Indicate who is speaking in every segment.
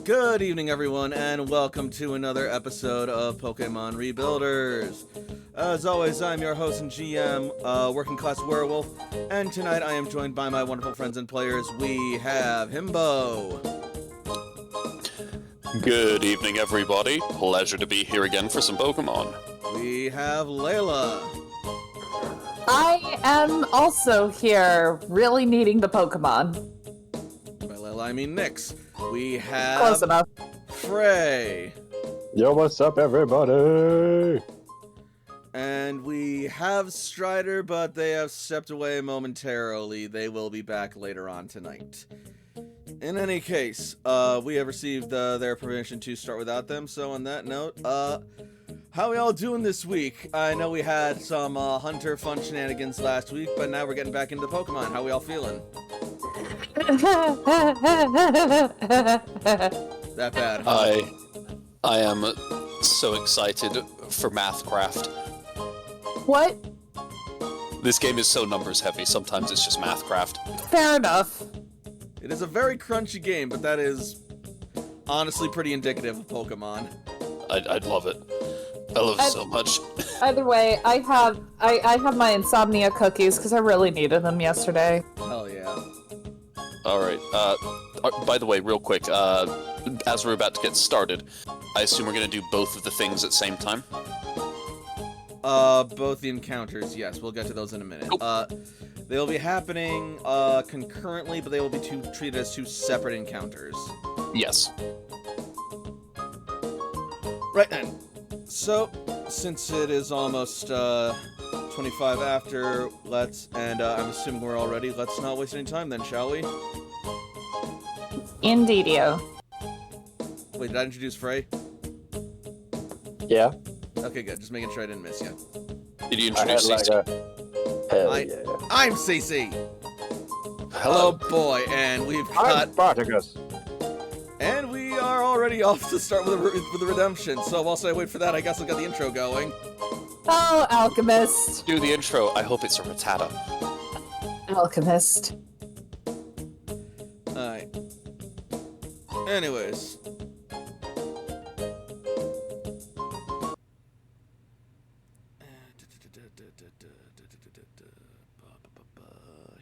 Speaker 1: Good evening, everyone, and welcome to another episode of Pokemon Rebuilders. As always, I'm your host and GM, Working Class Werewolf, and tonight I am joined by my wonderful friends and players. We have Himbo.
Speaker 2: Good evening, everybody. Pleasure to be here again for some Pokemon.
Speaker 1: We have Layla.
Speaker 3: I am also here, really needing the Pokemon.
Speaker 1: By Layla, I mean Nyx. We have
Speaker 3: Close enough.
Speaker 1: Frey.
Speaker 4: Yo, what's up, everybody?
Speaker 1: And we have Strider, but they have stepped away momentarily. They will be back later on tonight. In any case, we have received their permission to start without them, so on that note, how we all doing this week? I know we had some Hunter fun shenanigans last week, but now we're getting back into Pokemon. How we all feeling? That bad, huh?
Speaker 2: I am so excited for Mathcraft.
Speaker 3: What?
Speaker 2: This game is so numbers heavy, sometimes it's just Mathcraft.
Speaker 3: Fair enough.
Speaker 1: It is a very crunchy game, but that is honestly pretty indicative of Pokemon.
Speaker 2: I'd love it. I love it so much.
Speaker 3: Either way, I have my insomnia cookies because I really needed them yesterday.
Speaker 1: Hell yeah.
Speaker 2: Alright, by the way, real quick, as we're about to get started, I assume we're gonna do both of the things at the same time?
Speaker 1: Both the encounters, yes, we'll get to those in a minute. They'll be happening, concurrently, but they will be treated as two separate encounters.
Speaker 2: Yes.
Speaker 1: Right then. So, since it is almost, 25 after, I'm assuming we're all ready, let's not waste any time then, shall we?
Speaker 3: Indeedio.
Speaker 1: Wait, did I introduce Frey?
Speaker 4: Yeah,
Speaker 1: Okay, good, just making sure I didn't miss you.
Speaker 2: Did you
Speaker 4: I had
Speaker 2: introduce
Speaker 4: like
Speaker 2: CC?
Speaker 4: hell yeah.
Speaker 1: I'm CC!
Speaker 2: Hello.
Speaker 1: Oh boy, and we've
Speaker 4: I'm
Speaker 1: got...
Speaker 4: Spartacus.
Speaker 1: And we are already off to start with the redemption, so whilst I wait for that, I guess I'll get the intro going.
Speaker 3: Oh, Alchemist.
Speaker 2: Do the intro. I hope it's a Rattata.
Speaker 3: Alchemist.
Speaker 1: Alright. Anyways.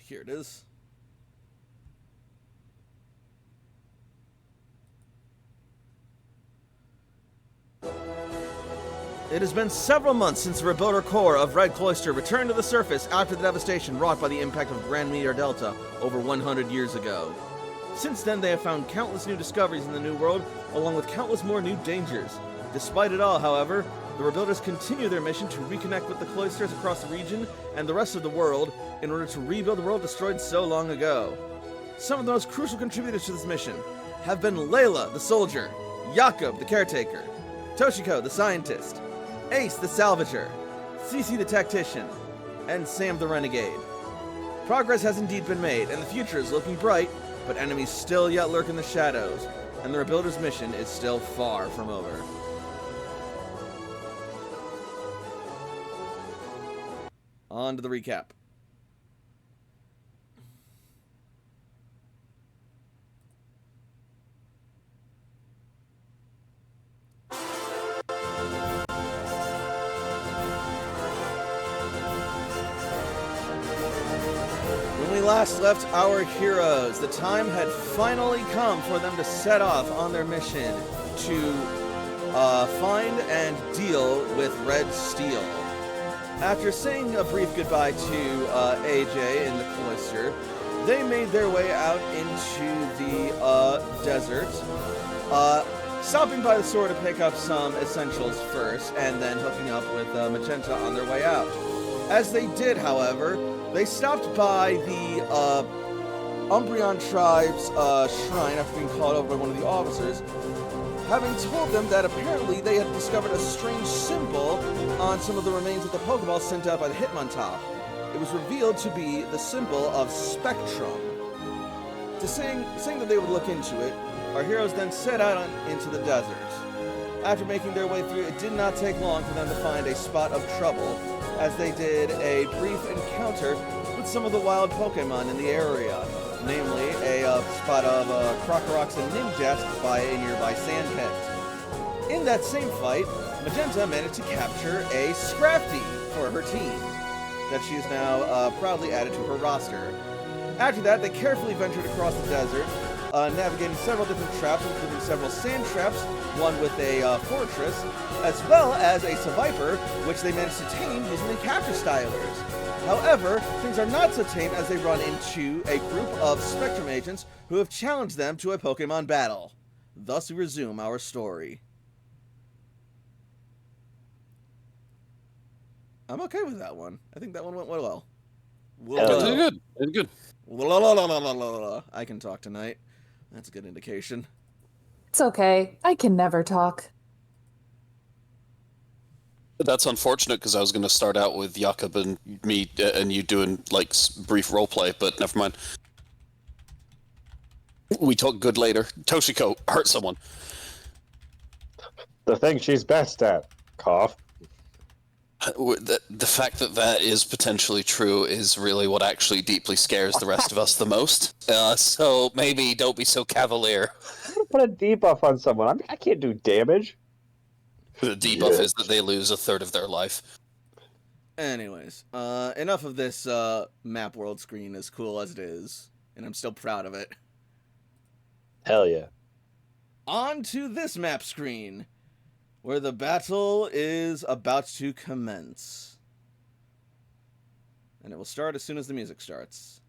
Speaker 1: Here it is. It has been several months since the Rebuilder Corps of Red Cloister returned to the surface after the devastation wrought by the impact of Grand Meteor Delta over 100 years ago. Since then, they have found countless new discoveries in the New World, along with countless more new dangers. Despite it all, however, the Rebuilders continue their mission to reconnect with the Cloisters across the region and the rest of the world in order to rebuild the world destroyed so long ago. Some of the most crucial contributors to this mission have been Layla, the soldier, Jakob, the caretaker, Toshiko, the scientist, Ace, the salvager, Cece, the tactician, and Sam, the renegade. Progress has indeed been made, and the future is looking bright, but enemies still yet lurk in the shadows, and the Rebuilder's mission is still far from over. On to the recap. When we last left our heroes, the time had finally come for them to set off on their mission to find and deal with Red Steel. After saying a brief goodbye to AJ in the cloister, they made their way out into the desert, stopping by the store to pick up some essentials first, and then hooking up with Magenta on their way out. As they did, however, they stopped by the Umbreon tribe's shrine after being called over by one of the officers, having told them that apparently they had discovered a strange symbol on some of the remains of the Pokeball sent out by the Hitmontop. It was revealed to be the symbol of Spectrum. Saying that they would look into it, our heroes then set out into the desert. After making their way through, it did not take long for them to find a spot of trouble, as they did a brief encounter with some of the wild Pokemon in the area, namely a spot of Crocorox and Ninjats by a nearby sand pit. In that same fight, Magenta managed to capture a Scrafty for her team, that she is now proudly added to her roster. After that, they carefully ventured across the desert, navigating several different traps, including several sand traps, one with a fortress, as well as a Seviper, which they managed to tame using the capture stylers. However, things are not so tame as they run into a group of Spectrum agents who have challenged them to a Pokemon battle. Thus we resume our story. I'm okay with that one. I think that one went well.
Speaker 2: Did good. Did good.
Speaker 1: I can talk tonight. That's a good indication.
Speaker 3: It's okay. I can never talk.
Speaker 2: That's unfortunate because I was going to start out with Jakob and me and you doing like brief roleplay, but never mind. We talk good later. Toshiko hurt someone.
Speaker 4: The thing she's best at. Cough.
Speaker 2: The fact that that is potentially true is really what actually deeply scares the rest of us the most. So maybe don't be so cavalier.
Speaker 4: I'm gonna put a debuff on someone. I can't do damage.
Speaker 2: The debuff is that they lose a third of their life.
Speaker 1: Anyways, enough of this map world screen, as cool as it is, and I'm still proud of it.
Speaker 4: Hell yeah.
Speaker 1: On to this map screen, where the battle is about to commence. And it will start as soon as the music starts.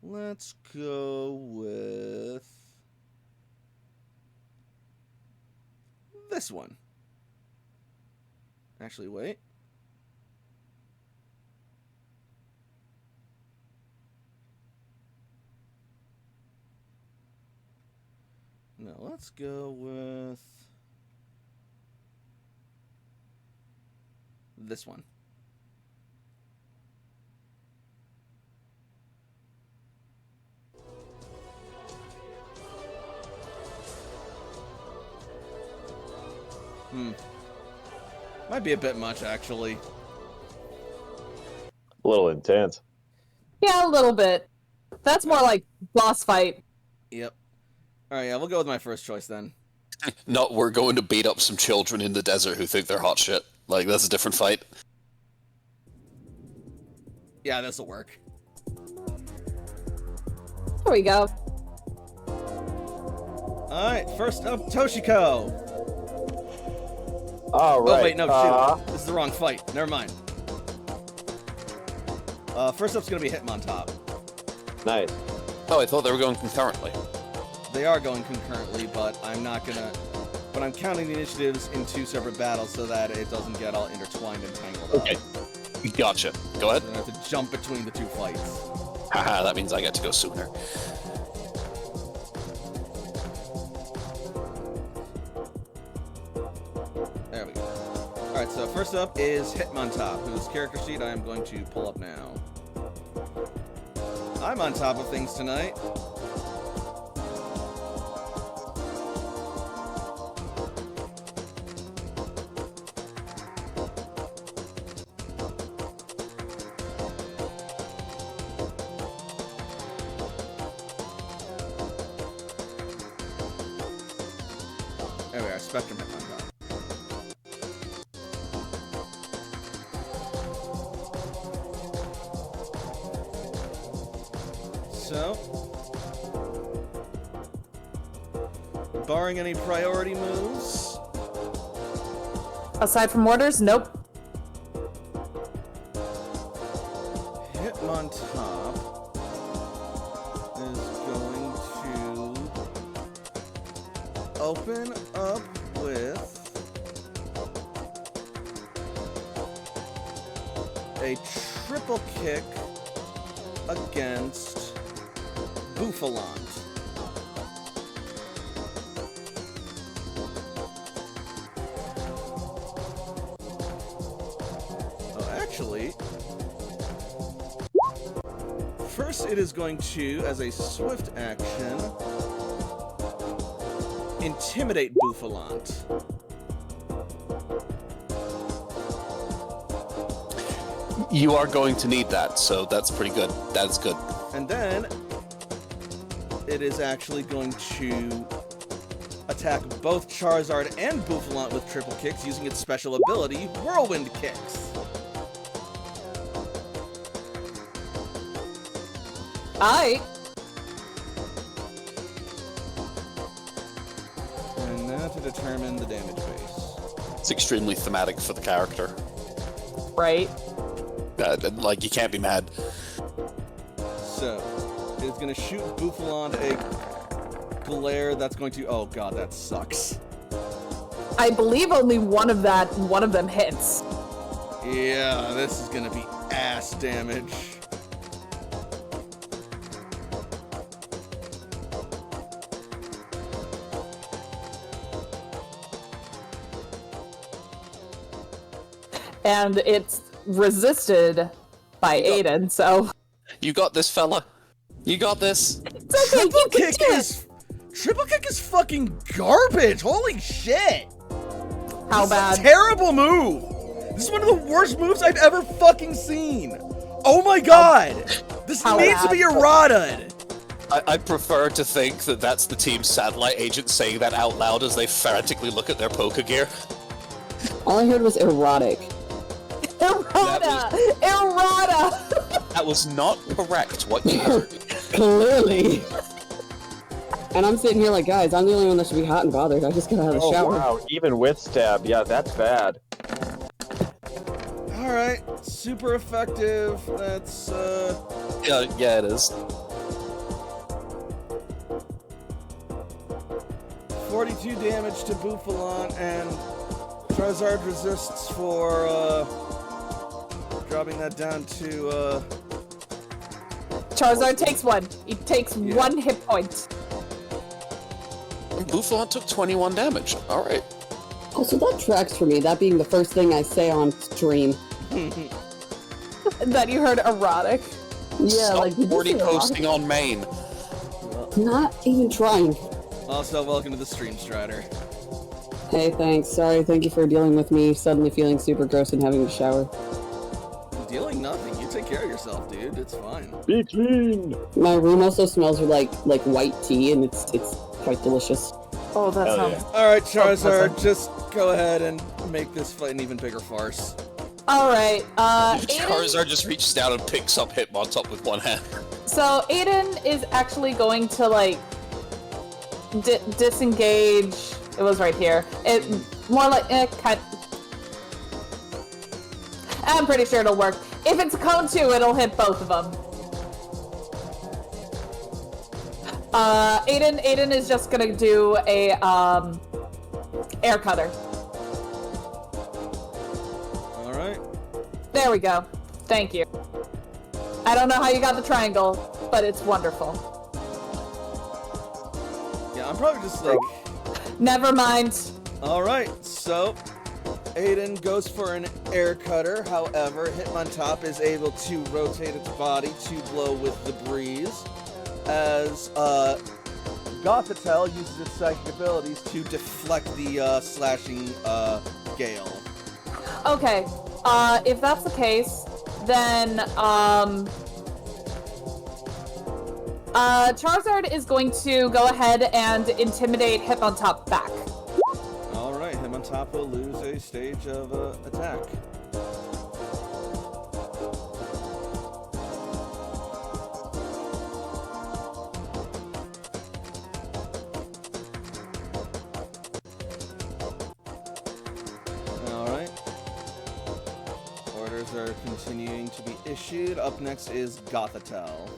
Speaker 1: Let's go with this one. Actually, wait. No, let's go with this one. Might be a bit much, actually.
Speaker 4: A little intense.
Speaker 3: Yeah, a little bit. That's more like boss fight.
Speaker 1: Yep. Alright, yeah, we'll go with my first choice then.
Speaker 2: No, we're going to beat up some children in the desert who think they're hot shit. Like, that's a different fight.
Speaker 1: Yeah, this'll work.
Speaker 3: There we go.
Speaker 1: Alright, first up, Toshiko!
Speaker 4: All right.
Speaker 1: Oh, wait, no, shoot. This is the wrong fight. Never mind. First up's gonna be Hitmontop.
Speaker 4: Nice.
Speaker 2: Oh, I thought they were going concurrently.
Speaker 1: They are going concurrently, but I'm not gonna... But I'm counting the initiatives in two separate battles so that it doesn't get all intertwined and tangled up.
Speaker 2: Okay. Gotcha. Go ahead.
Speaker 1: So I have to jump between the two fights.
Speaker 2: Haha, that means I get to go sooner.
Speaker 1: There we go. Alright, so first up is Hitmontop, whose character sheet I am going to pull up now. I'm on top of things tonight. There we are, Spectrum Hitmontop. So, barring any priority moves,
Speaker 3: Aside from orders, nope.
Speaker 1: Hitmontop is going to open up with a triple kick against Bouffalant. Oh, actually, first it is going to, as a swift action, intimidate Bouffalant.
Speaker 2: You are going to need that, so that's pretty good. That's good.
Speaker 1: And then it is actually going to attack both Charizard and Bouffalant with triple kicks using its special ability, Whirlwind Kicks.
Speaker 3: Alright.
Speaker 1: And now to determine the damage base.
Speaker 2: It's extremely thematic for the character.
Speaker 3: Right.
Speaker 2: Like, you can't be mad.
Speaker 1: So, it's going to shoot Bouffalant a glare that's going to... Oh god, that sucks.
Speaker 3: I believe only one of them hits.
Speaker 1: Yeah, this is going to be ass damage.
Speaker 3: And it's resisted by Aiden, so...
Speaker 2: You got this, fella. You got this.
Speaker 3: It's okay, you can do it!
Speaker 1: Triple kick is fucking garbage! Holy shit!
Speaker 3: How
Speaker 1: This is
Speaker 3: bad?
Speaker 1: a terrible move! This is one of the worst moves I've ever fucking seen! Oh my god! This
Speaker 3: How
Speaker 1: needs to
Speaker 3: bad?
Speaker 1: be errata!
Speaker 2: I prefer to think that that's the team's satellite agent saying that out loud as they frantically look at their poker gear.
Speaker 5: All I heard was erotic.
Speaker 3: Errata! Errata!
Speaker 2: That was not correct, what you heard.
Speaker 5: Clearly. And I'm sitting here like, guys, I'm the only one that should be hot and bothered. I just got out of the
Speaker 4: Oh
Speaker 5: shower.
Speaker 4: wow, even with stab, yeah, that's bad.
Speaker 1: Alright, super effective. That's,
Speaker 2: Yeah, it is.
Speaker 1: 42 damage to Bouffalant, and Charizard resists for, dropping that down to,
Speaker 3: Charizard takes one. He takes one hit point.
Speaker 2: Bouffalant took 21 damage. Alright.
Speaker 5: Also, that tracks for me, that being the first thing I say on stream.
Speaker 3: That you heard erotic.
Speaker 5: Yeah,
Speaker 2: Stop
Speaker 5: like, did you
Speaker 2: already
Speaker 5: say erotic?
Speaker 2: posting on main.
Speaker 5: Not even trying.
Speaker 1: Also, welcome to the stream, Strider.
Speaker 5: Hey, thanks. Sorry, thank you for dealing with me suddenly feeling super gross and having to shower.
Speaker 1: Dealing nothing. You take care of yourself, dude. It's fine.
Speaker 4: Be clean!
Speaker 5: My room also smells like white tea, and it's quite delicious.
Speaker 3: Oh, that
Speaker 4: Hell
Speaker 3: sounds...
Speaker 4: yeah.
Speaker 1: Alright, Charizard,
Speaker 3: awesome.
Speaker 1: just go ahead and make this fight an even bigger farce.
Speaker 3: Alright, Aiden...
Speaker 2: Charizard just reaches down and picks up Hitmontop with one hand.
Speaker 3: So, Aiden is actually going to, like, disengage... It was right here. It more like... I'm pretty sure it'll work. If it's a cone 2, it'll hit both of them. Aiden is just gonna do a, air cutter.
Speaker 1: Alright.
Speaker 3: There we go. Thank you. I don't know how you got the triangle, but it's wonderful.
Speaker 1: Yeah, I'm probably just like...
Speaker 3: Never mind.
Speaker 1: Alright, so... Aiden goes for an air cutter, however, Hitmontop is able to rotate its body to blow with the breeze, as Gothitelle uses its psychic abilities to deflect the slashing gale.
Speaker 3: Okay, if that's the case, then, Charizard is going to go ahead and intimidate Hitmontop back.
Speaker 1: Alright, Hitmontop will lose a stage of attack. Alright. Orders are continuing to be issued. Up next is Gothitelle.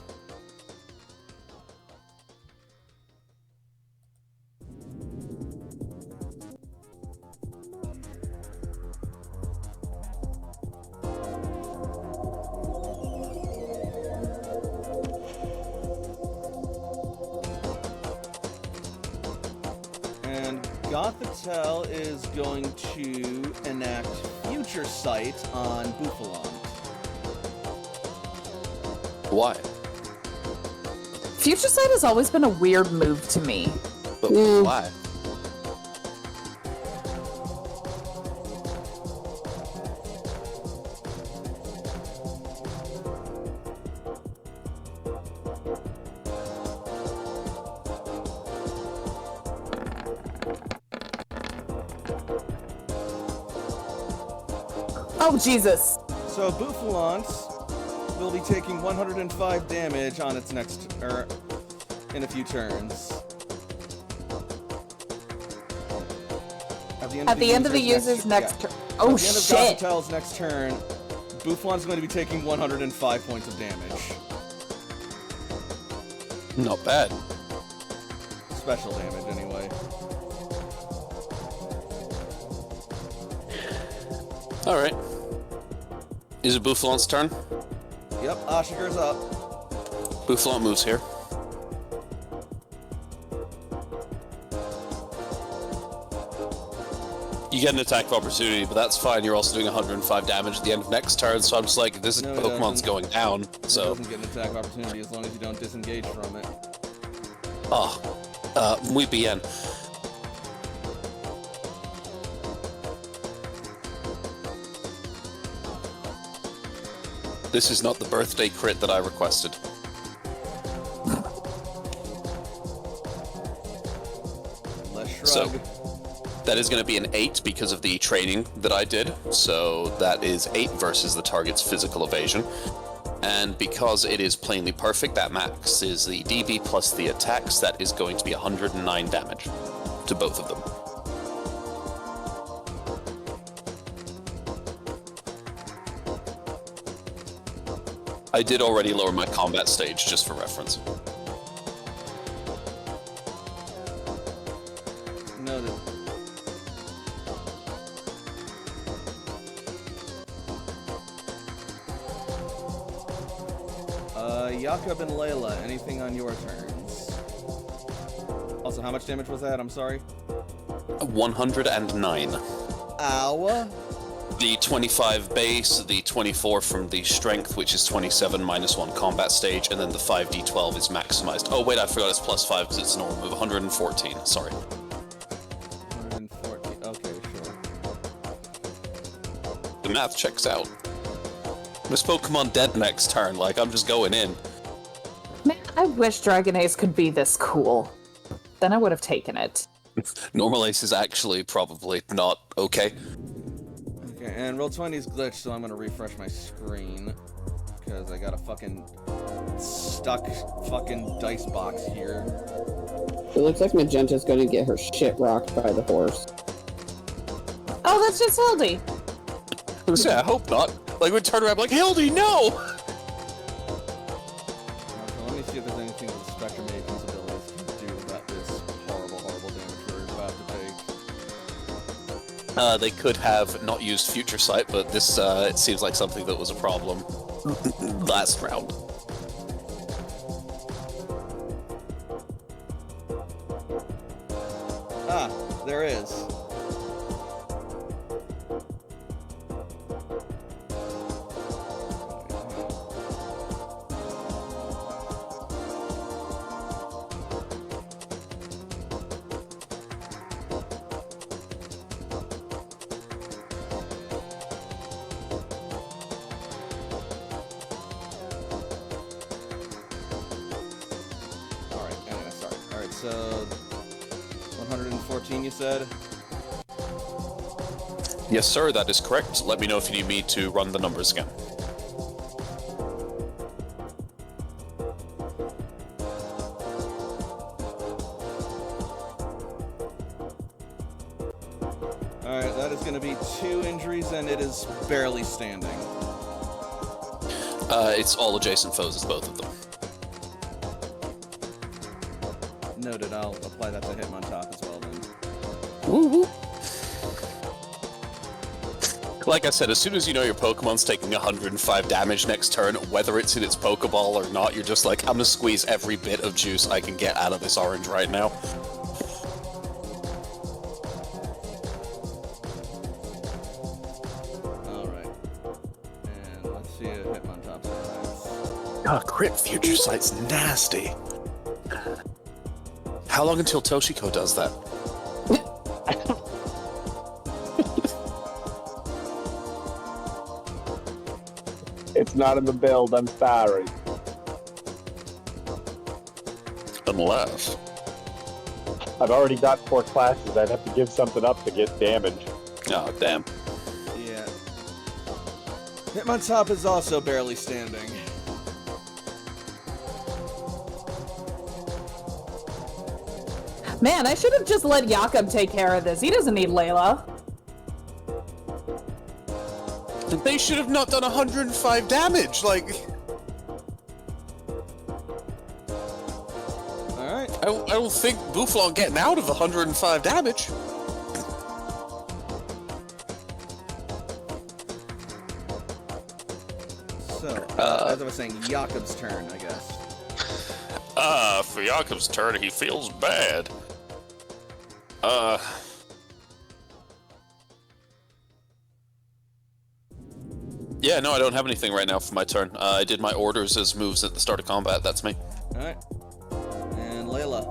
Speaker 1: And Gothitelle is going to enact Future Sight on Bouffalant.
Speaker 2: Why?
Speaker 3: Future Sight has always been a weird move to me.
Speaker 2: But
Speaker 5: Yeah.
Speaker 2: why?
Speaker 3: Oh, Jesus.
Speaker 1: So Boufflant will be taking 105 damage on its next, in a few turns.
Speaker 3: At the end of the user's next turn. Oh,
Speaker 1: At the end of
Speaker 3: shit.
Speaker 1: Gothitel's next turn, Boufflant's going to be taking 105 points of damage.
Speaker 2: Not bad.
Speaker 1: Special damage, anyway.
Speaker 2: Alright. Is it Boufflant's turn?
Speaker 1: Yep, Ashigar's up.
Speaker 2: Boufflant moves here. You get an attack of opportunity, but that's fine. You're also doing 105 damage at the end of next turn, so I'm just like, this
Speaker 1: No, it
Speaker 2: Pokemon's
Speaker 1: doesn't.
Speaker 2: going down,
Speaker 1: It
Speaker 2: so...
Speaker 1: doesn't get an attack of opportunity as long as you don't disengage from it.
Speaker 2: Oh. Muy bien. This is not the birthday crit that I requested.
Speaker 1: Less shrug.
Speaker 2: So, that is going to be an 8 because of the training that I did. So that is 8 versus the target's physical evasion. And because it is plainly perfect, that max is the DB plus the attacks. That is going to be 109 damage to both of them. I did already lower my combat stage just for reference.
Speaker 1: Noted. Jakob and Layla, anything on your turns? Also, how much damage was that? I'm sorry.
Speaker 2: 109.
Speaker 1: Ow.
Speaker 2: The 25 base, the 24 from the strength, which is 27 minus 1 combat stage, and then the 5d12 is maximized. Oh wait, I forgot it's plus 5 because it's a normal move. 114, sorry.
Speaker 1: 114. Okay, sure.
Speaker 2: The math checks out. This Pokemon dead next turn, like, I'm just going in.
Speaker 3: Man, I wish Dragon Ace could be this cool. Then I would have taken it.
Speaker 2: Normal Ace is actually probably not okay.
Speaker 1: Okay, and Roll20's glitched, so I'm gonna refresh my screen. Because I got a fucking stuck fucking dice box here.
Speaker 5: It looks like Magenta's gonna get her shit rocked by the horse.
Speaker 3: Oh, that's just Hildy.
Speaker 2: I was gonna say, I hope not. Like, we'd turn around like, Hildy, no!
Speaker 1: So let me see if there's anything that the Spectrum Agent's abilities can do about this horrible, horrible damage we're about to take.
Speaker 2: They could have not used Future Sight, but this, it seems like something that was a problem last round.
Speaker 1: Ah, there is. Alright, I'm gonna start. Alright, so 114 you said?
Speaker 2: Yes, sir, that is correct. Let me know if you need me to run the numbers again.
Speaker 1: Alright, that is gonna be 2 injuries and it is barely standing.
Speaker 2: It's all adjacent foes, it's both of them.
Speaker 1: Noted, I'll apply that to Hitmontop as well then.
Speaker 2: Woo-woo. Like I said, as soon as you know your Pokemon's taking 105 damage next turn, whether it's in its Pokeball or not, you're just like, I'm gonna squeeze every bit of juice I can get out of this orange right now.
Speaker 1: Alright. And let's see if Hitmontop survives.
Speaker 2: Ah, crit Future Sight's nasty. How long until Toshiko does that?
Speaker 4: It's not in the build, I'm sorry.
Speaker 2: Unless...
Speaker 4: I've already got 4 classes, I'd have to give something up to get damage.
Speaker 2: Oh, damn.
Speaker 1: Yeah. Hitmontop is also barely standing.
Speaker 3: Man, I should have just let Jakob take care of this. He doesn't need Layla.
Speaker 2: They should have not done 105 damage, like...
Speaker 1: Alright.
Speaker 2: I don't think Buffalon getting out of 105 damage.
Speaker 1: So, as I was saying, Jakob's turn, I guess.
Speaker 2: For Jakob's turn, he feels bad. Yeah, no, I don't have anything right now for my turn. I did my orders as moves at the start of combat, that's me.
Speaker 1: Alright. And Layla.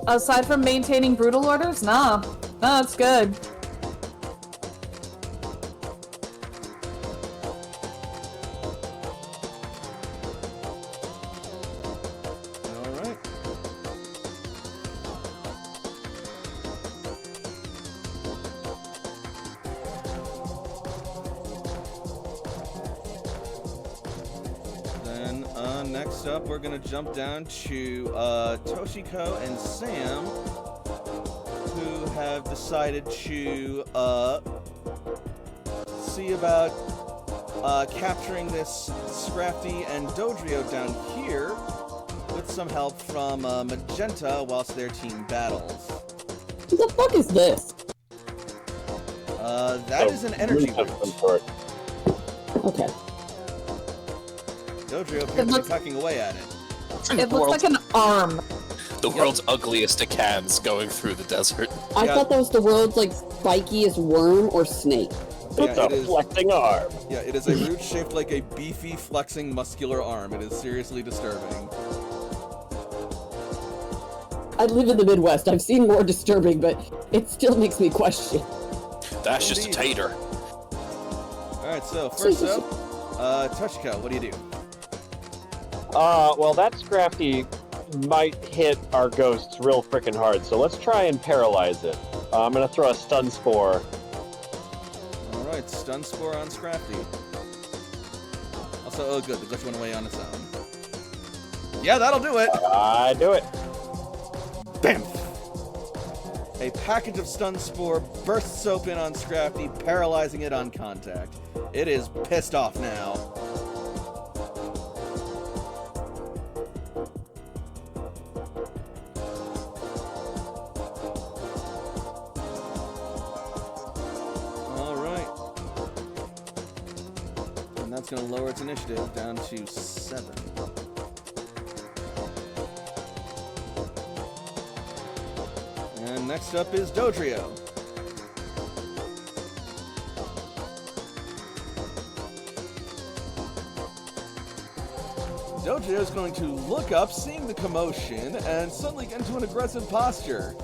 Speaker 3: Aside from maintaining brutal orders, nah. No, it's good.
Speaker 1: Alright. Then, next up, we're gonna jump down to, Toshiko and Sam, who have decided to, see about, capturing this Scrafty and Dodrio down here with some help from, Magenta whilst their team battles.
Speaker 5: What the fuck is this?
Speaker 1: That is an energy root.
Speaker 5: Okay.
Speaker 1: Dodrio appears to be
Speaker 3: looks-
Speaker 1: pecking away at it.
Speaker 3: It looks like an arm.
Speaker 2: The world's ugliest Acans going through the desert.
Speaker 5: I
Speaker 1: Yeah.
Speaker 5: thought that was the world's, like, spikiest worm or snake.
Speaker 1: Yeah,
Speaker 4: It's
Speaker 1: it
Speaker 4: a
Speaker 1: is.
Speaker 4: flexing arm.
Speaker 1: Yeah, it is a root shaped like a beefy, flexing, muscular arm. It is seriously disturbing.
Speaker 5: I live in the Midwest. I've seen more disturbing, but it still makes me question.
Speaker 2: That's just a
Speaker 1: Indeed.
Speaker 2: tater.
Speaker 1: Alright, so first up, Toshiko, what do you do?
Speaker 4: Well, that Scrafty might hit our ghosts real freaking hard, so let's try and paralyze it. I'm gonna throw a stun spore.
Speaker 1: Alright, stun spore on Scrafty. Also, oh good, the glitch went away on its own. Yeah, that'll do it!
Speaker 4: I do it.
Speaker 1: Bam! A package of stun spore bursts open on Scrafty, paralyzing it on contact. It is pissed off now. Alright. And that's going to lower its initiative down to 7. And next up is Dodrio. Dodrio is going to look up, seeing the commotion, and suddenly get into an aggressive posture.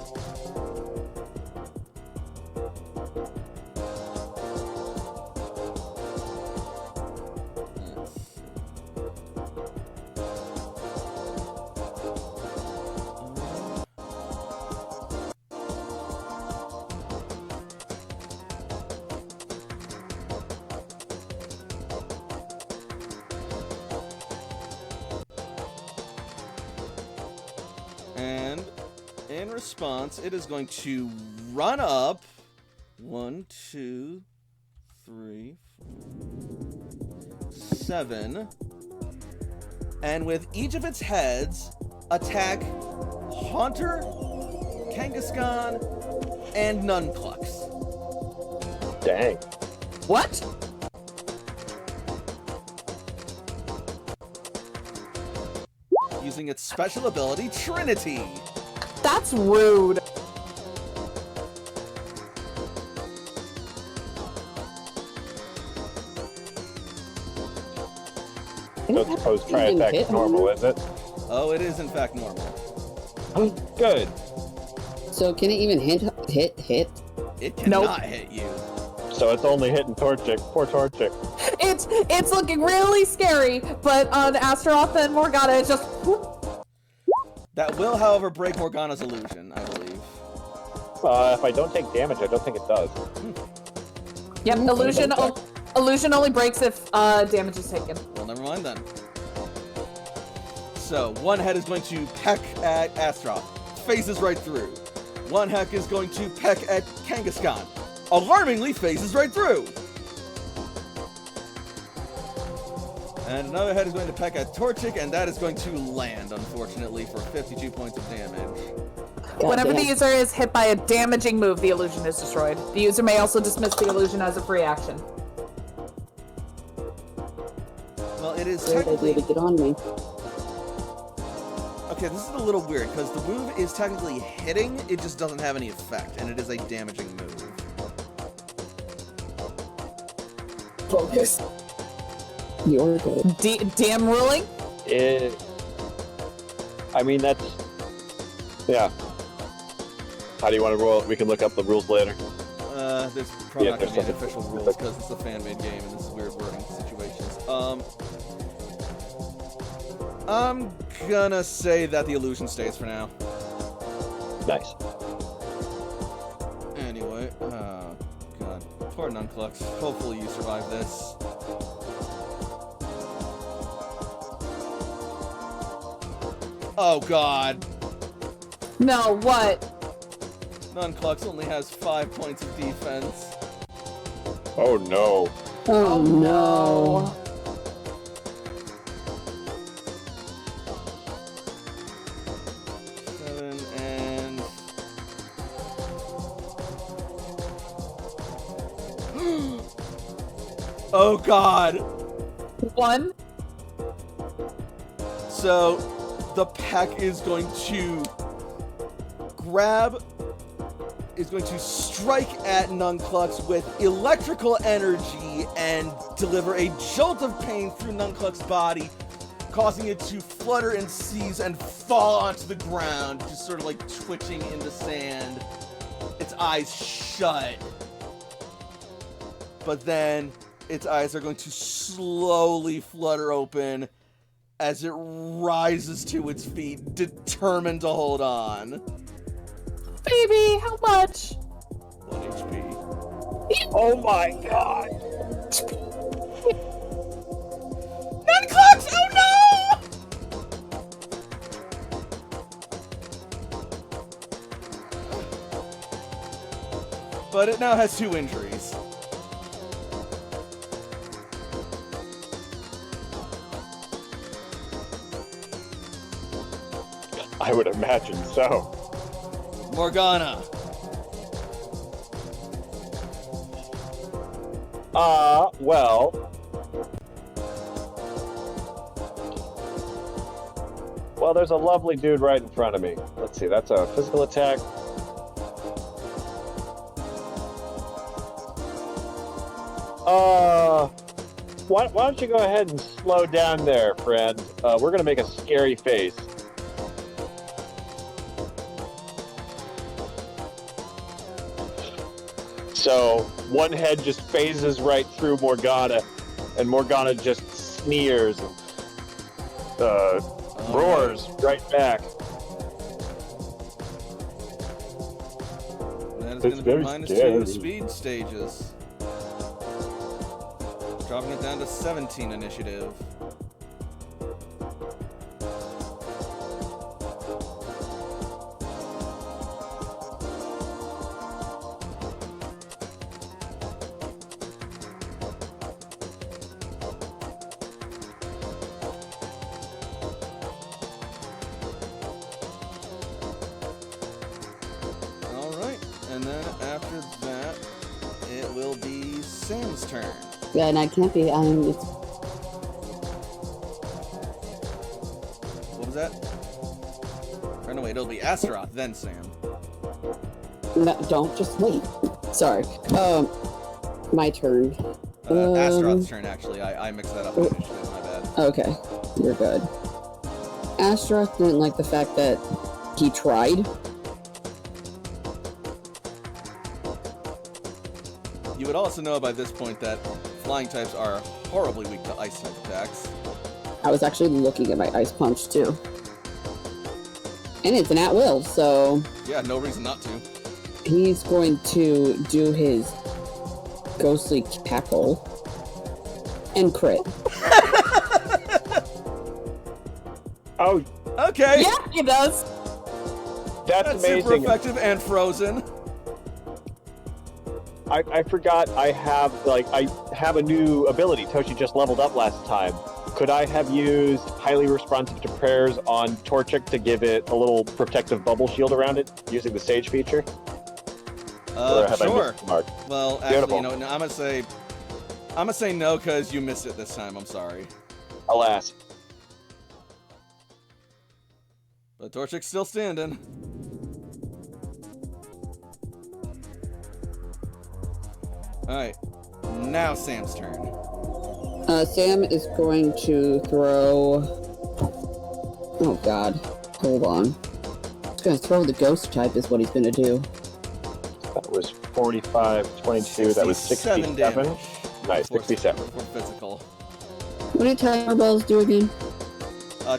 Speaker 1: And in response, it is going to run up 1, 2, 3, 4, 7, and with each of its heads, attack Haunter, Kangaskhan, and Nunclux.
Speaker 4: Dang.
Speaker 3: What?
Speaker 1: Using its special ability, Trinity.
Speaker 3: That's rude.
Speaker 4: Don't suppose try attack normal, is it?
Speaker 1: Oh, it is in fact normal.
Speaker 4: Oh, good.
Speaker 5: So can it even hit?
Speaker 1: It cannot hit you.
Speaker 4: So it's only hitting Torchic. Poor Torchic.
Speaker 3: It's looking really scary, but on Astaroth and Morgana, it's just whoop.
Speaker 1: That will, however, break Morgana's illusion, I believe.
Speaker 4: If I don't take damage, I don't think it does.
Speaker 3: Yep, illusion only breaks if damage is taken.
Speaker 1: Well, never mind then. So, one head is going to peck at Astaroth. Phases right through. One heck is going to peck at Kangaskhan. Alarmingly, phases right through. And another head is going to peck at Torchic, and that is going to land, unfortunately, for 52 points of damage.
Speaker 3: Whenever the
Speaker 5: damn.
Speaker 3: user is hit by a damaging move, the illusion is destroyed. The user may also dismiss the illusion as a free action.
Speaker 1: Well, it is
Speaker 5: Great
Speaker 1: technically...
Speaker 5: idea to get on me.
Speaker 1: Okay, this is a little weird, because the move is technically hitting, it just doesn't have any effect, and it is a damaging move.
Speaker 5: Focus. You're good.
Speaker 3: DM ruling?
Speaker 4: I mean, that's... Yeah. How do you want to roll it? We can look up the rules later.
Speaker 1: There's probably
Speaker 4: Yeah,
Speaker 1: not going to be
Speaker 4: there's
Speaker 1: any
Speaker 4: something.
Speaker 1: official rules, because it's a fan-made game, and this is weird wording situations. I'm gonna say that the illusion stays for now.
Speaker 4: Nice.
Speaker 1: Anyway, oh god. Poor Nunclux. Hopefully you survive this. Oh god.
Speaker 3: No, what?
Speaker 1: Nunclux only has 5 points of defense.
Speaker 4: Oh no.
Speaker 5: Oh, no.
Speaker 1: 7 and... Oh god!
Speaker 3: 1.
Speaker 1: So, the peck is going to is going to strike at Nunclux with electrical energy and deliver a jolt of pain through Nunclux's body, causing it to flutter and seize and fall onto the ground, just sort of like twitching in the sand, its eyes shut. But then its eyes are going to slowly flutter open as it rises to its feet, determined to hold on.
Speaker 3: Baby, how much?
Speaker 1: 1 HP.
Speaker 4: Oh my god.
Speaker 1: Nunclux! Oh no! But it now has 2 injuries.
Speaker 4: I would imagine so.
Speaker 1: Morgana.
Speaker 4: Well, there's a lovely dude right in front of me. Let's see, that's a physical attack. Why don't you go ahead and slow down there, friend? We're gonna make a scary face. So, one head just phases right through Morgana, and Morgana just sneers and roars right back.
Speaker 1: That is
Speaker 4: It's
Speaker 1: going to be
Speaker 4: very
Speaker 1: -2
Speaker 4: scary.
Speaker 1: speed stages. Dropping it down to 17 initiative. And then after that, it will be Sam's turn.
Speaker 5: Yeah, and I can't be. It's
Speaker 1: What was that? Or no, wait, it'll be Astaroth, then Sam.
Speaker 5: no, don't just wait. Sorry. My turn.
Speaker 1: Astaroth's turn, actually. I mixed that up in initiative, my bad.
Speaker 5: Okay, you're good. Astaroth didn't like the fact that he tried.
Speaker 1: You would also know by this point that flying types are horribly weak to ice type attacks.
Speaker 5: I was actually looking at my ice punch too. And it's an at will, so
Speaker 1: Yeah, no reason not to.
Speaker 5: he's going to do his ghostly cackle and crit.
Speaker 4: Oh,
Speaker 1: Okay.
Speaker 3: Yeah, he does.
Speaker 4: that's
Speaker 1: That's super
Speaker 4: amazing.
Speaker 1: effective and frozen.
Speaker 4: I forgot I have a new ability. Toshi just leveled up last time. Could I have used highly responsive to prayers on Torchic to give it a little protective bubble shield around it using the Sage feature? Or have I
Speaker 1: Sure.
Speaker 4: missed the mark?
Speaker 1: Well, actually,
Speaker 4: Beautiful.
Speaker 1: you know, no, I'm gonna say no because you missed it this time. I'm sorry.
Speaker 4: Alas.
Speaker 1: But Torchic's still standing. Alright. Now Sam's turn.
Speaker 5: Sam is going to throw... Oh god. Hold on. He's gonna throw the ghost type is what he's gonna do.
Speaker 4: That was 45, 22, that was 67.
Speaker 1: damage.
Speaker 4: Nice, 67.
Speaker 1: For physical.
Speaker 5: What do timer balls do again?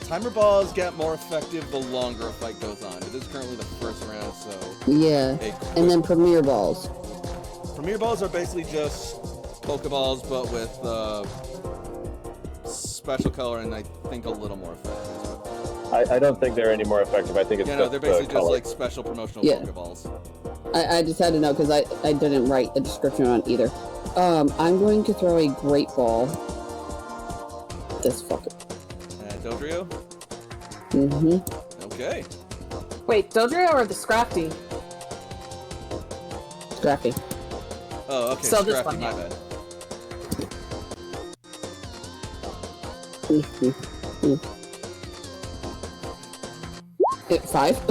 Speaker 1: Timer balls get more effective the longer a fight goes on. It is currently the first round, so...
Speaker 5: Yeah. And then premier balls.
Speaker 1: Premier balls are basically just Pokeballs, but with special color and I think a little more effective.
Speaker 4: I don't think they're any more effective. I think it's
Speaker 1: Yeah, no,
Speaker 4: just
Speaker 1: they're
Speaker 4: the
Speaker 1: basically just
Speaker 4: color.
Speaker 1: like special promotional
Speaker 5: Yeah.
Speaker 1: Pokeballs.
Speaker 5: I just had to know because I didn't write the description on either. I'm going to throw a great ball. This fucker.
Speaker 1: Dodrio?
Speaker 5: Mm-hmm.
Speaker 1: Okay.
Speaker 3: Wait, Dodrio or the Scrafty?
Speaker 5: Scrappy.
Speaker 1: Oh, okay.
Speaker 3: So this
Speaker 1: Scrafty,
Speaker 3: one,
Speaker 1: my
Speaker 3: yeah.
Speaker 1: bad.
Speaker 5: Hit 5.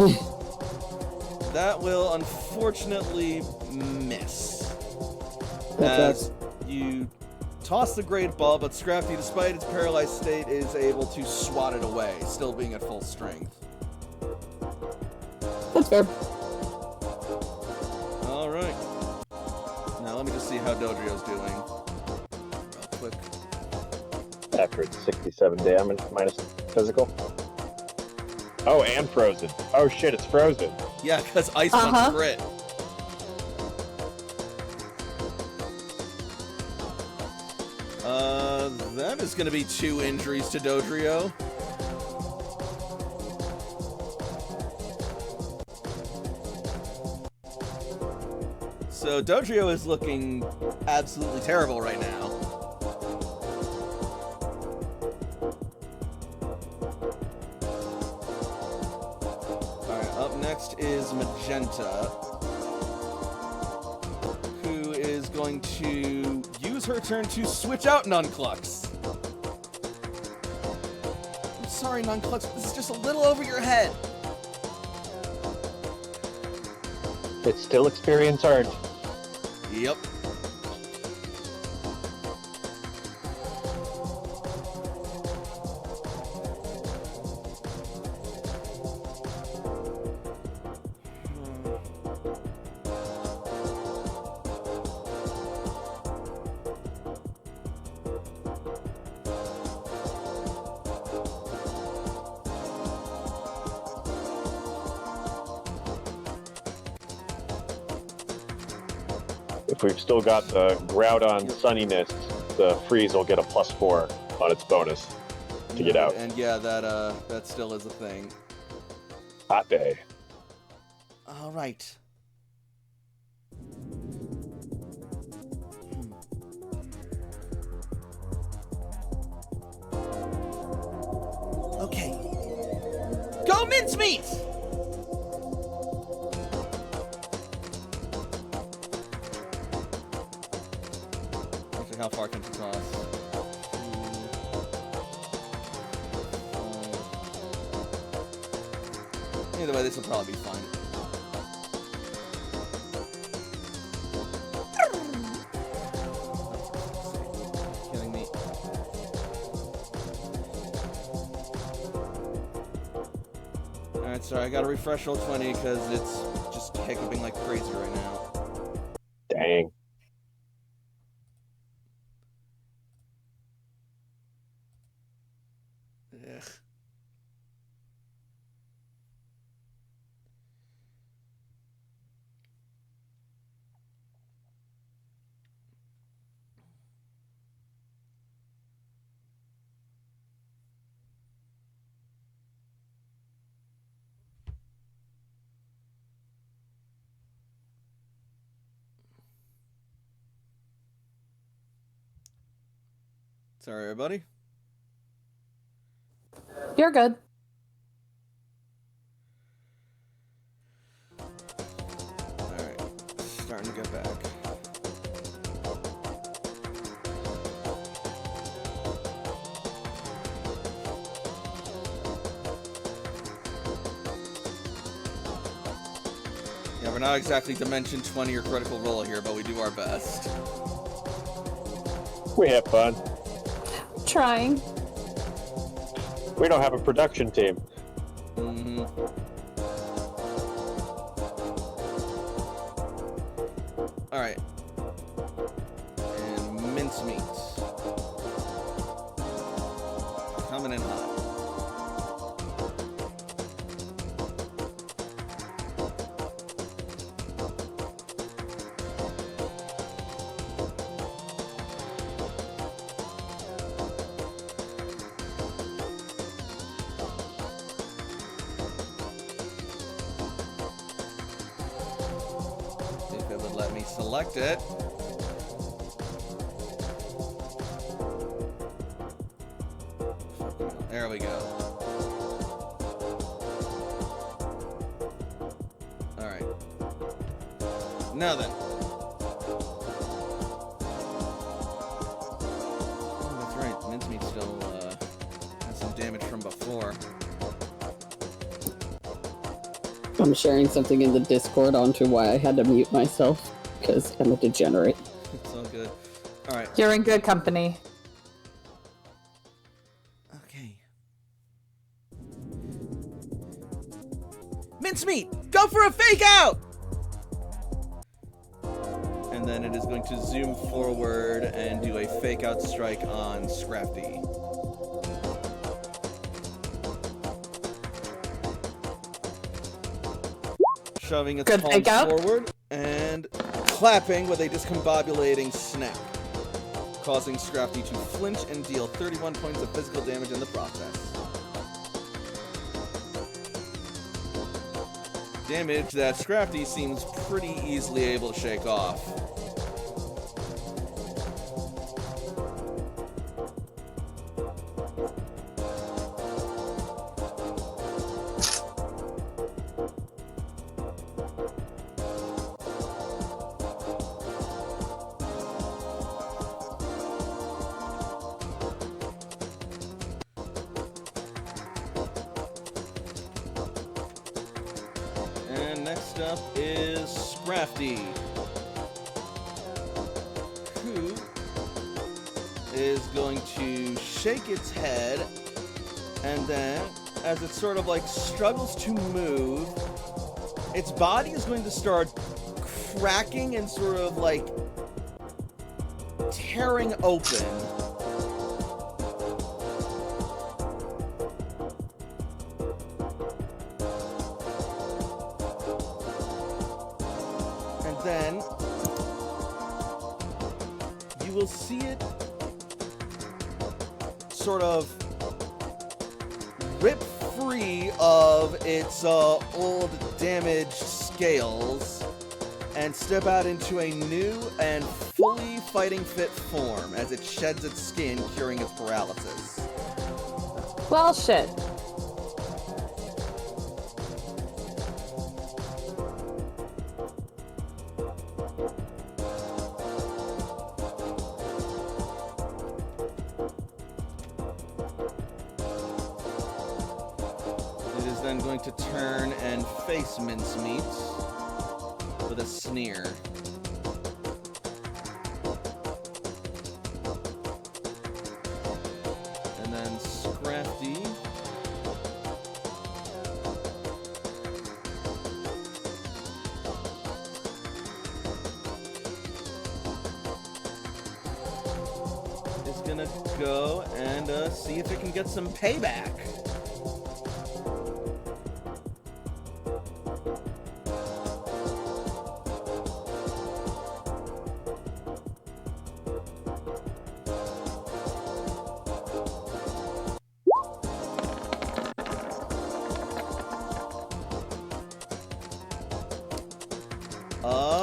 Speaker 1: That will unfortunately miss.
Speaker 5: That's
Speaker 1: As you toss the great ball, but Scrafty, despite its paralyzed state, is able to swat it away, still being at full strength.
Speaker 5: That's fair.
Speaker 1: Alright. Now let me just see how Dodrio's doing. Real quick.
Speaker 4: After it's 67 damage minus physical. Oh, and frozen. Oh shit, it's frozen.
Speaker 1: Yeah, because Ice Punch crit. That is going to be 2 injuries to Dodrio. So Dodrio is looking absolutely terrible right now. Alright, up next is Magenta, who is going to use her turn to switch out Nunclux. I'm sorry, Nunclux, but this is just a little over your head.
Speaker 4: It's still experience earned.
Speaker 1: Yep.
Speaker 4: If we've still got the Groudon Sunniness, the freeze will get a +4 on its bonus to get out.
Speaker 1: And yeah, that still is a thing.
Speaker 4: Hot day.
Speaker 1: All right. Okay. Go mincemeat! Actually, how far can she toss? 2, 5. Either way, this will probably be fine. Kidding me. Alright, sorry, I gotta refresh Roll20 because it's just hiccuping like crazy right now.
Speaker 4: Dang.
Speaker 1: Ugh. Sorry, everybody.
Speaker 3: You're good.
Speaker 1: Alright. Starting to get back. Yeah, we're not exactly Dimension 20 or Critical Role here, but we do our best.
Speaker 4: We have fun.
Speaker 3: Trying.
Speaker 4: We don't have a production team.
Speaker 1: Mm-hmm. Alright. And mincemeat. Coming in hot. If it would let me select it. There we go. Alright. Now then. Oh, that's right. Mincemeat still has some damage from before.
Speaker 5: I'm sharing something in the Discord onto why I had to mute myself, because I'm a degenerate.
Speaker 1: It's all good. Alright.
Speaker 3: You're in good company.
Speaker 1: Okay. Mincemeat! Go for a fake out! And then it is going to zoom forward and do a fake out strike on Scrafty. Shoving its
Speaker 3: Good
Speaker 1: palms
Speaker 3: fake out.
Speaker 1: forward and clapping with a discombobulating snap, causing Scrafty to flinch and deal 31 points of physical damage in the process. Damage that Scrafty seems pretty easily able to shake off. And next up is Scrafty, who is going to shake its head, and then, as it sort of like struggles to move, its body is going to start cracking and sort of like tearing open. And then you will see it sort of rip free of its old damaged scales and step out into a new and fully fighting fit form as it sheds its skin, curing its paralysis.
Speaker 3: Well, shit.
Speaker 1: It is then going to turn and face Mincemeat with a sneer. And then Scrafty is gonna go and see if it can get some payback.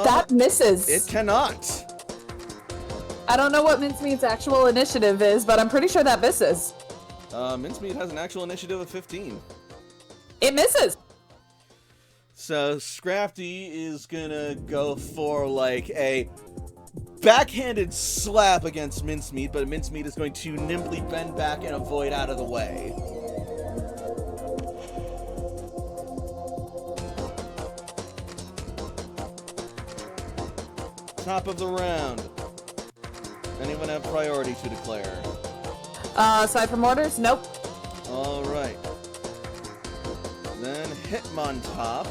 Speaker 3: That misses.
Speaker 1: It cannot.
Speaker 3: I don't know what Mincemeat's actual initiative is, but I'm pretty sure that misses.
Speaker 1: Mincemeat has an actual initiative of 15.
Speaker 3: It misses.
Speaker 1: So Scrafty is gonna go for like a backhanded slap against Mincemeat, but Mincemeat is going to nimbly bend back and avoid out of the way. Top of the round. Anyone have priority to declare?
Speaker 3: Aside from orders, nope.
Speaker 1: Alright. Then Hitmontop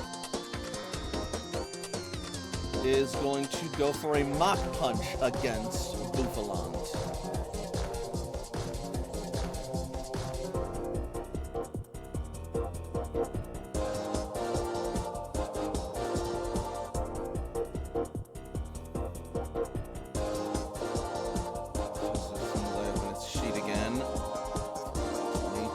Speaker 1: is going to go for a Mach Punch against Bouffalant. Open its sheet again. 20.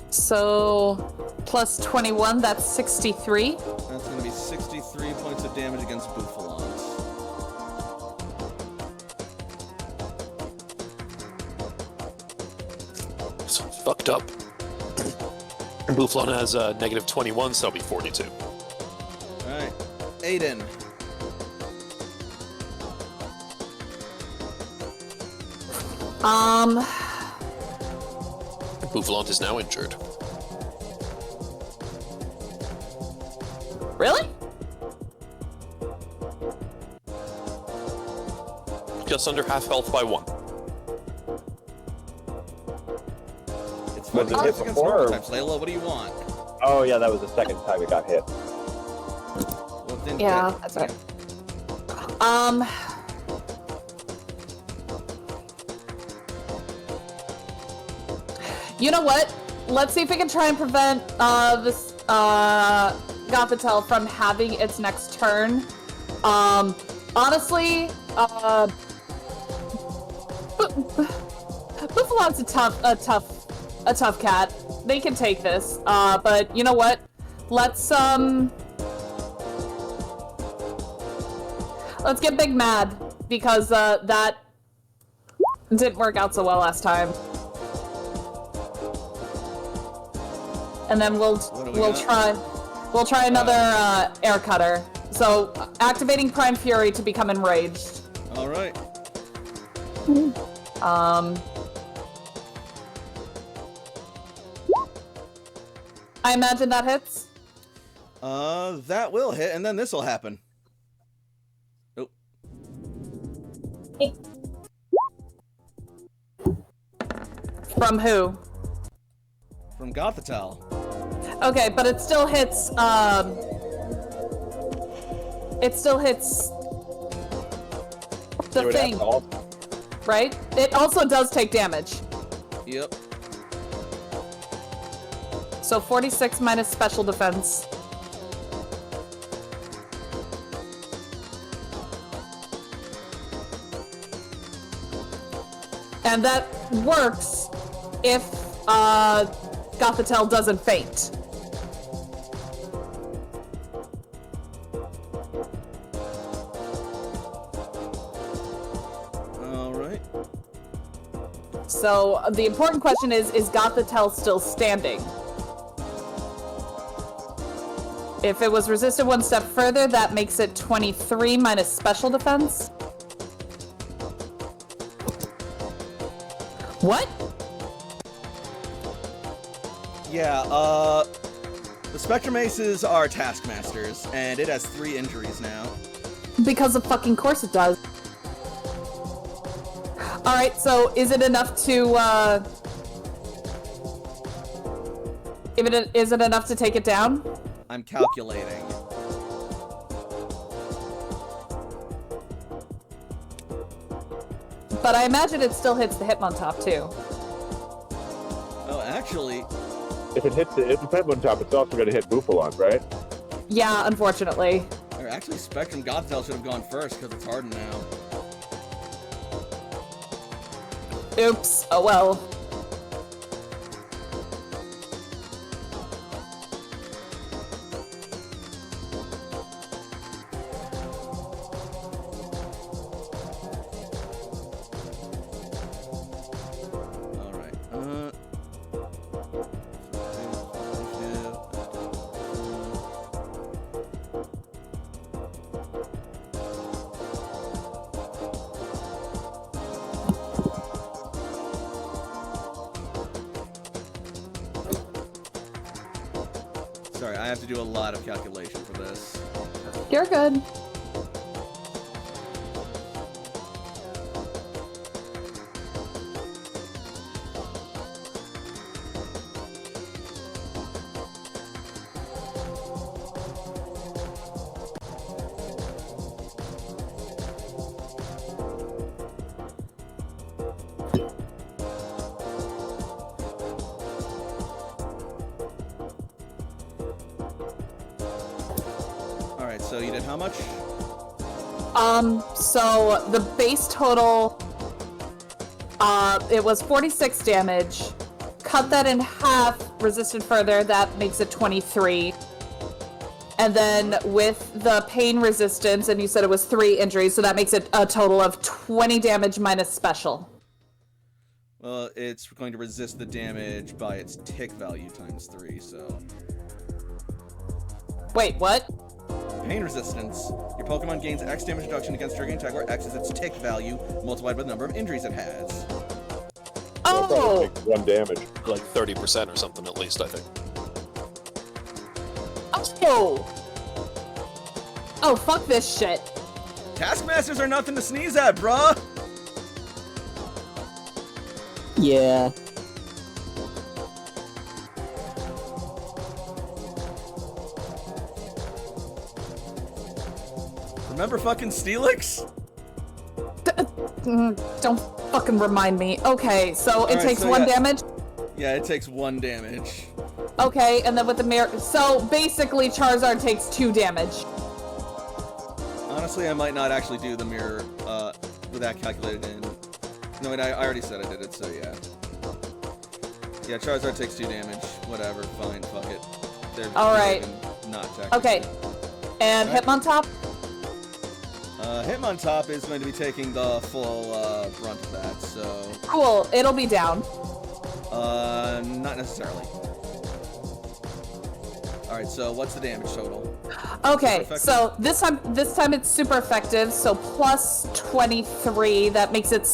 Speaker 3: So, plus 21, that's 63.
Speaker 1: That's going to be 63 points of damage against Bouffalant.
Speaker 2: So fucked up. Bouffalant has negative 21, so that'll be 42.
Speaker 1: Alright. Aiden.
Speaker 2: Bouffalant is now injured.
Speaker 3: Really?
Speaker 2: Just under half health by 1.
Speaker 1: It's
Speaker 4: Was it
Speaker 1: fighting
Speaker 4: hit
Speaker 1: against
Speaker 4: before,
Speaker 1: normal
Speaker 4: or-
Speaker 1: types. Layla, what do you want?
Speaker 4: Oh yeah, that was the second time it got hit.
Speaker 1: Well, it didn't
Speaker 3: Yeah,
Speaker 1: hit.
Speaker 3: that's right. You know what? Let's see if we can try and prevent this Gothitelle from having its next turn. Honestly, Bouffalant's a tough cat. They can take this. But you know what? Let's get Big mad because that didn't work out so well last time. And then we'll try another air cutter. So activating Prime Fury to become enraged.
Speaker 1: All right.
Speaker 3: I imagine that hits.
Speaker 1: That will hit, and then this will happen. Oh.
Speaker 3: From who?
Speaker 1: From Gothitelle.
Speaker 3: Okay, but it still hits. It still hits the
Speaker 4: It would have
Speaker 3: thing,
Speaker 4: to all-
Speaker 3: right? It also does take damage.
Speaker 1: Yep.
Speaker 3: So 46 minus special defense. And that works if Gothitelle doesn't faint.
Speaker 1: All right.
Speaker 3: So the important question is Gothitelle still standing? If it was resisted one step further, that makes it 23 minus special defense. What?
Speaker 1: Yeah, the Spectrum Aces are Taskmasters, and it has 3 injuries now.
Speaker 3: Because of fucking course it does. Alright, so is it enough to, is it enough to take it down?
Speaker 1: I'm calculating.
Speaker 3: But I imagine it still hits the Hitmontop too.
Speaker 1: Oh, actually,
Speaker 4: If it hits the Hitmontop, it's also going to hit Bufalon, right?
Speaker 3: Yeah, unfortunately.
Speaker 1: or actually Spectrum Gothitelle should have gone first because it's hardened now.
Speaker 3: Oops. Oh well.
Speaker 1: Alright, sorry, I have to do a lot of calculation for this.
Speaker 3: You're good.
Speaker 1: Alright, so you did how much?
Speaker 3: So the base total, it was 46 damage. Cut that in half, resisted further, that makes it 23. And then with the pain resistance, and you said it was 3 injuries, so that makes it a total of 20 damage minus special.
Speaker 1: Well, it's going to resist the damage by its tick value times 3, so...
Speaker 3: Wait, what?
Speaker 1: Pain resistance. Your Pokemon gains X damage reduction against triggering attack, where X is its tick value multiplied by the number of injuries it has.
Speaker 4: That'll probably
Speaker 3: Oh!
Speaker 4: take 1 damage.
Speaker 2: Like 30% or something at least, I think.
Speaker 3: Oh! Oh, fuck this shit.
Speaker 1: Taskmasters are nothing to sneeze at, bruh!
Speaker 5: Yeah.
Speaker 1: Remember fucking Steelix?
Speaker 3: Don't fucking remind me. Okay, so it
Speaker 1: Alright,
Speaker 3: takes
Speaker 1: so
Speaker 3: 1
Speaker 1: yeah.
Speaker 3: damage.
Speaker 1: Yeah, it takes 1 damage.
Speaker 3: Okay, and then with the mirror, so basically Charizard takes 2 damage.
Speaker 1: Honestly, I might not actually do the mirror, with that calculated in. No, wait, I already said I did it, so yeah. Yeah, Charizard takes 2 damage. Whatever, fine, fuck it. They're
Speaker 3: Alright.
Speaker 1: not technically.
Speaker 3: Okay, and
Speaker 1: Alright.
Speaker 3: Hitmontop?
Speaker 1: Hitmontop is going to be taking the full, brunt of that, so...
Speaker 3: Cool, it'll be down.
Speaker 1: Not necessarily. Alright, so what's the damage total?
Speaker 3: Okay,
Speaker 1: Super
Speaker 3: so this time it's super effective, so plus 23, that makes it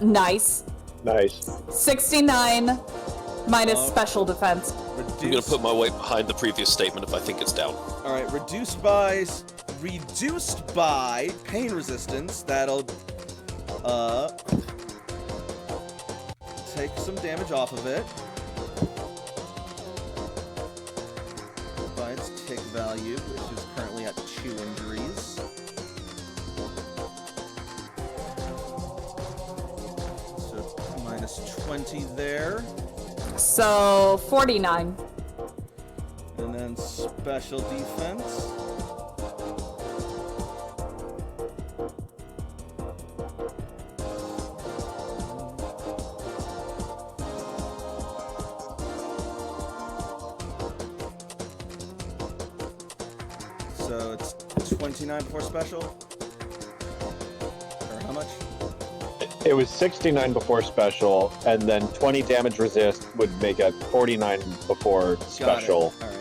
Speaker 3: nice.
Speaker 4: Nice.
Speaker 3: 69 minus
Speaker 1: Oh.
Speaker 3: special defense.
Speaker 2: I'm gonna put my weight behind the previous statement if I think it's down.
Speaker 1: Alright, reduced by pain resistance. That'll take some damage off of it. By its tick value, which is currently at 2 injuries. So minus 20 there.
Speaker 3: So 49.
Speaker 1: And then special defense. So it's 29 before special? Or how much?
Speaker 4: It was 69 before special, and then 20 damage resist would make it 49 before
Speaker 1: Got it.
Speaker 4: special.
Speaker 1: Alright.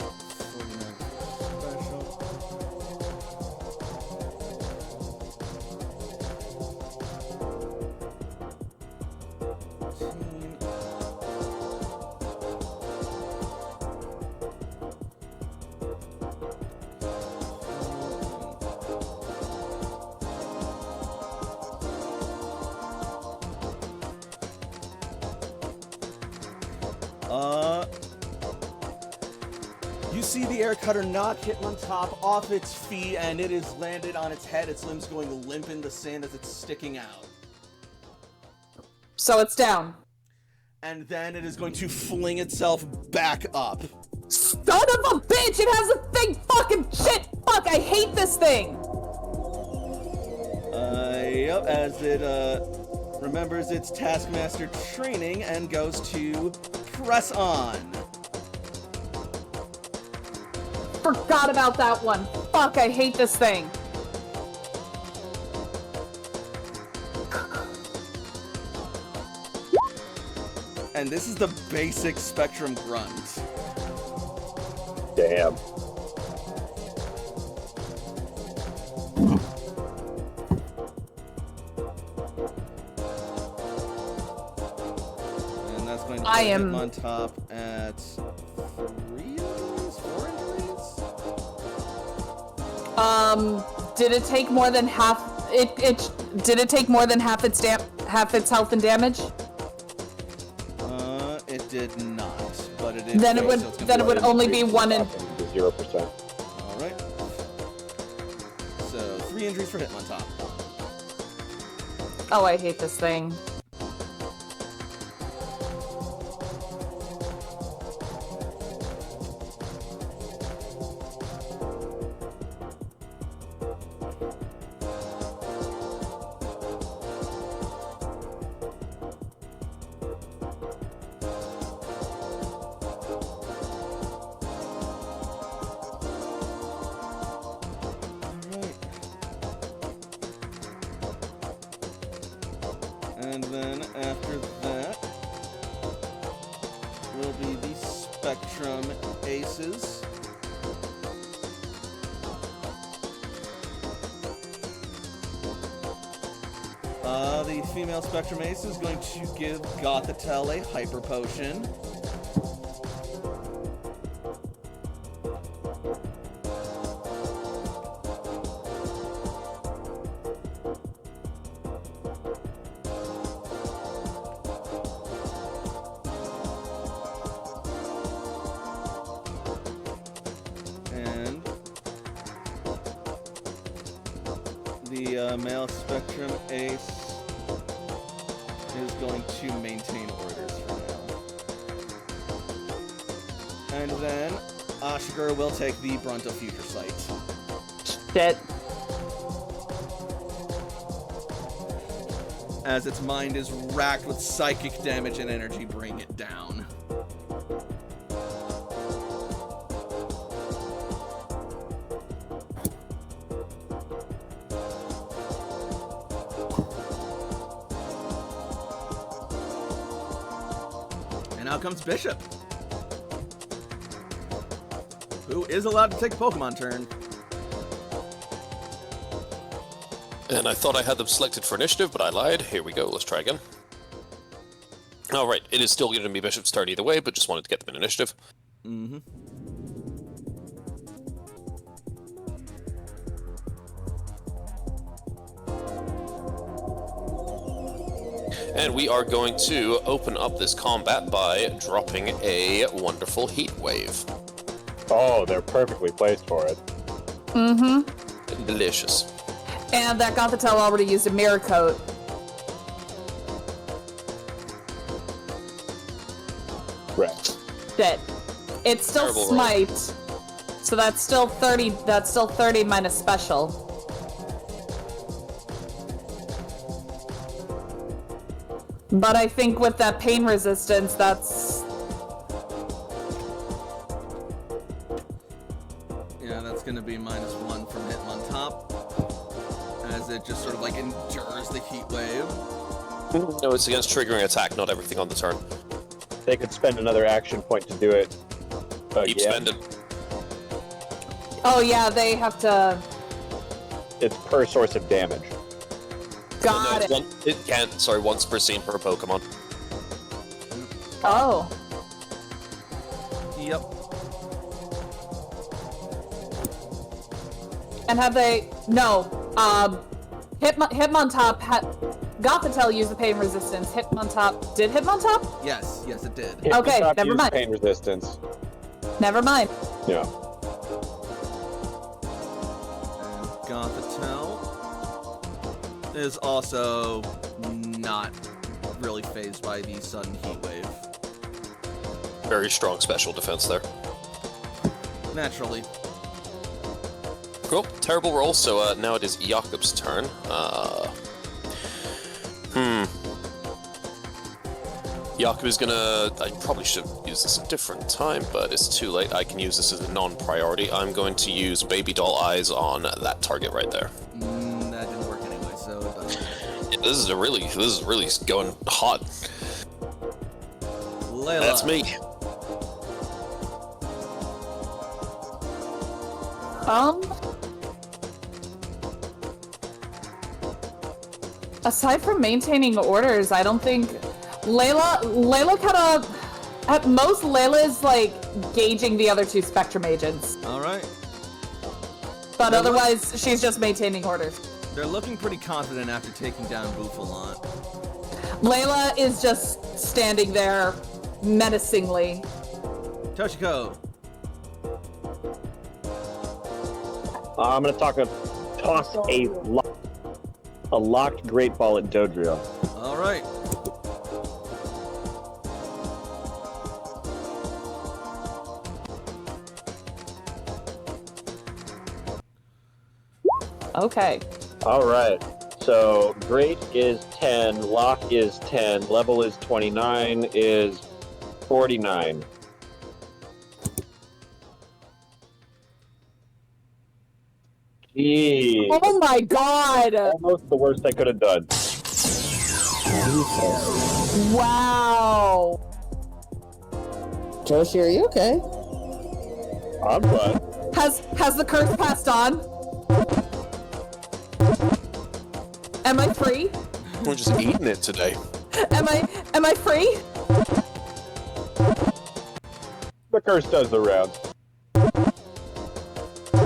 Speaker 1: 49 special. You see the air cutter knock Hitmontop off its feet, and it is landed on its head, its limbs going limp in the sand as it's sticking out.
Speaker 3: So it's down.
Speaker 1: And then it is going to fling itself back up.
Speaker 3: Son of a bitch! It has a thing! Fucking shit! Fuck! I hate this thing!
Speaker 1: Yep, as it remembers its Taskmaster training and goes to press on.
Speaker 3: Forgot about that one. Fuck! I hate this thing.
Speaker 1: And this is the basic Spectrum grunt.
Speaker 4: Damn.
Speaker 1: And that's going to
Speaker 3: I
Speaker 1: put him
Speaker 3: am-
Speaker 1: on top at 3 injuries? 4 injuries?
Speaker 3: Did it take more than half? Did it take more than half its health and damage?
Speaker 1: It did not, but it is.
Speaker 3: Then it would.
Speaker 1: so it's gonna
Speaker 3: Then it
Speaker 1: be
Speaker 3: would only be one in.
Speaker 4: 0%.
Speaker 1: All right. So 3 injuries for Hitmontop.
Speaker 3: Oh, I hate this thing.
Speaker 1: And then after that will be the Spectrum Aces. The female Spectrum Ace is going to give Gothitelle a Hyper Potion. And the male Spectrum Ace is going to maintain orders for now. And then Ashigur will take the brunt of Future Sight.
Speaker 3: Shit.
Speaker 1: As its mind is racked with psychic damage and energy, bring it down. And now comes Bishop, who is allowed to take a Pokemon turn.
Speaker 2: And I thought I had them selected for initiative, but I lied. Here we go. Let's try again. Alright, it is still going to be Bishop's turn either way, but just wanted to get them in initiative.
Speaker 1: Mm-hmm.
Speaker 2: And we are going to open up this combat by dropping a wonderful heat wave.
Speaker 4: Oh, they're perfectly placed for it.
Speaker 3: Mm-hmm.
Speaker 2: Delicious.
Speaker 3: And that Gothitelle already used a Mirror Coat.
Speaker 4: Right.
Speaker 3: Shit. It's still
Speaker 2: Terrible roll.
Speaker 3: Smite. So that's still 30. That's still 30 minus special. But I think with that pain resistance, that's...
Speaker 1: Yeah, that's going to be -1 from Hitmontop, as it just sort of like endures the heat wave.
Speaker 2: No, it's against triggering attack, not everything on the turn.
Speaker 4: They could spend another action point to do it.
Speaker 2: Keep
Speaker 4: Yeah,
Speaker 2: spending.
Speaker 3: Oh yeah, they have to...
Speaker 4: it's per source of damage.
Speaker 3: Got it.
Speaker 2: It can't. Sorry, once per scene per Pokemon.
Speaker 3: Oh.
Speaker 1: Yep.
Speaker 3: And have they... No. Hitmontop had... Gothitelle used the pain resistance. Hitmontop... Did Hitmontop?
Speaker 1: Yes, it did.
Speaker 3: Okay,
Speaker 4: Stop
Speaker 3: never
Speaker 4: use
Speaker 3: mind.
Speaker 4: Pain resistance.
Speaker 3: Never mind.
Speaker 4: Yeah.
Speaker 1: And Gothitelle is also not really phased by the sudden heat wave.
Speaker 2: Very strong special defense there.
Speaker 1: Naturally.
Speaker 2: Cool. Terrible roll. So now it is Jakob's turn. Jakob is gonna... I probably should use this a different time, but it's too late. I can use this as a non-priority. I'm going to use Baby Doll Eyes on that target right there.
Speaker 1: That didn't work anyway, so it doesn't.
Speaker 2: Yeah, this is really going hot.
Speaker 1: Layla.
Speaker 2: That's me.
Speaker 3: Aside from maintaining orders, I don't think Layla kind of, at most, Layla is like gauging the other two Spectrum agents,
Speaker 1: All right.
Speaker 3: but otherwise she's just maintaining orders.
Speaker 1: They're looking pretty confident after taking down Bouffalant.
Speaker 3: Layla is just standing there menacingly.
Speaker 1: Toshiko.
Speaker 4: I'm gonna toss a locked great ball at Dodrio.
Speaker 1: All right.
Speaker 3: Okay.
Speaker 4: All right. So great is 10, lock is 10, level is 29, is 49. Jeez.
Speaker 3: Oh my god!
Speaker 4: Almost the worst I could have done.
Speaker 3: Wow!
Speaker 5: Joshi, are you okay?
Speaker 4: I'm fine.
Speaker 3: Has the curse passed on? Am I free?
Speaker 2: We're just eating it today.
Speaker 3: Am I free?
Speaker 4: The curse does the rounds.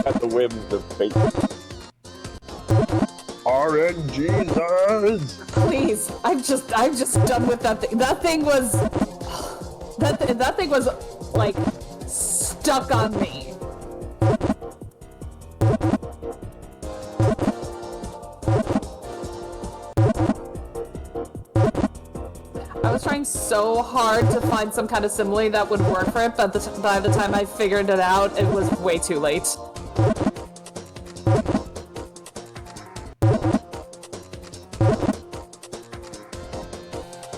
Speaker 4: At the whims of fate. RNGesus!
Speaker 3: Please, I'm just done with that thing. That thing was that thing was like stuck on me. I was trying so hard to find some kind of simile that would work for it, but by the time I figured it out, it was way too late.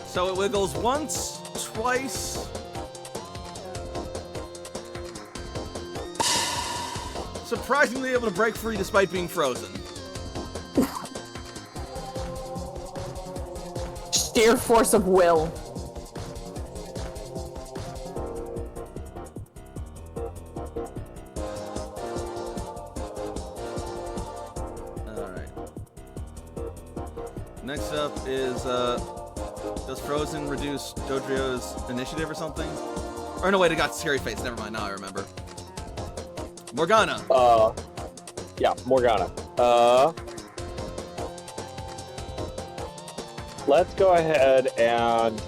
Speaker 1: So it wiggles once, twice. Surprisingly able to break free despite being frozen.
Speaker 3: Sheer force of will.
Speaker 1: Alright. Next up is, does Frozen reduce Dodrio's initiative or something? Or no, wait, it got Scary Face. Never mind, now I remember. Morgana.
Speaker 4: Yeah, Morgana. Let's go ahead and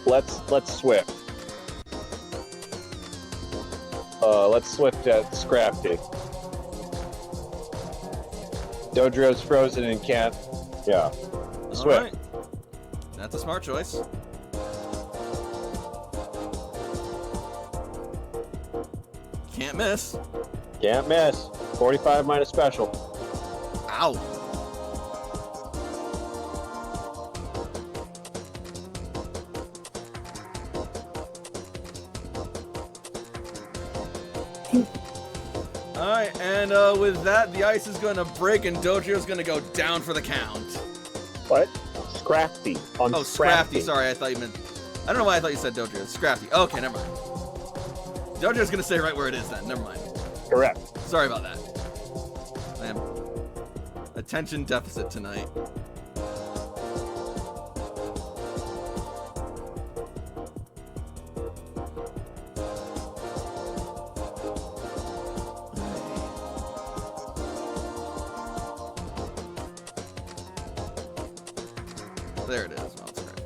Speaker 4: let's Swift. Let's Swift at Scrafty. Dodrio's frozen and can't. Yeah. Swift.
Speaker 1: Alright. That's a smart choice. Can't miss.
Speaker 4: Can't miss. 45 minus special.
Speaker 1: Ow. Alright, and with that, the ice is going to break and Dodrio's going to go down for the count.
Speaker 4: What? Scrafty. On
Speaker 1: Oh, Scrafty. Sorry, I thought you meant... I don't know why I thought you said Dodrio. Scrafty. Okay, never mind. Dodrio's going to stay right where it is then. Never mind.
Speaker 4: Correct.
Speaker 1: Sorry about that. I am attention deficit tonight. There it is. Oh, it's correct.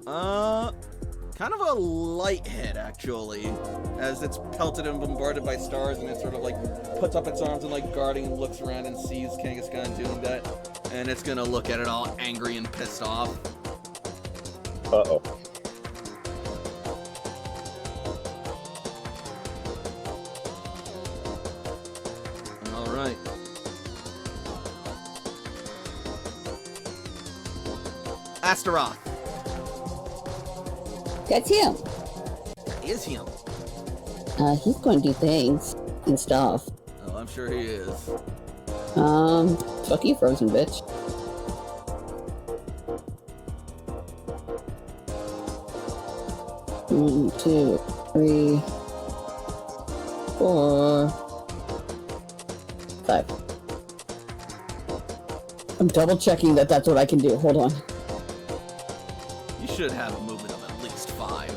Speaker 1: Kind of a light hit, actually, as it's pelted and bombarded by stars, and it sort of like puts up its arms and like guarding and looks around and sees Kangaskhan doing that, and it's gonna look at it all angry and pissed off.
Speaker 4: Uh-oh.
Speaker 1: All right. Astaroth.
Speaker 5: That's him.
Speaker 1: That is him.
Speaker 5: He's going to do things and stuff.
Speaker 1: Oh, I'm sure he is.
Speaker 5: Fuck you, frozen bitch. One, two, three, 4, 5. I'm double checking that that's what I can do. Hold on.
Speaker 1: You should have a movement of at least 5.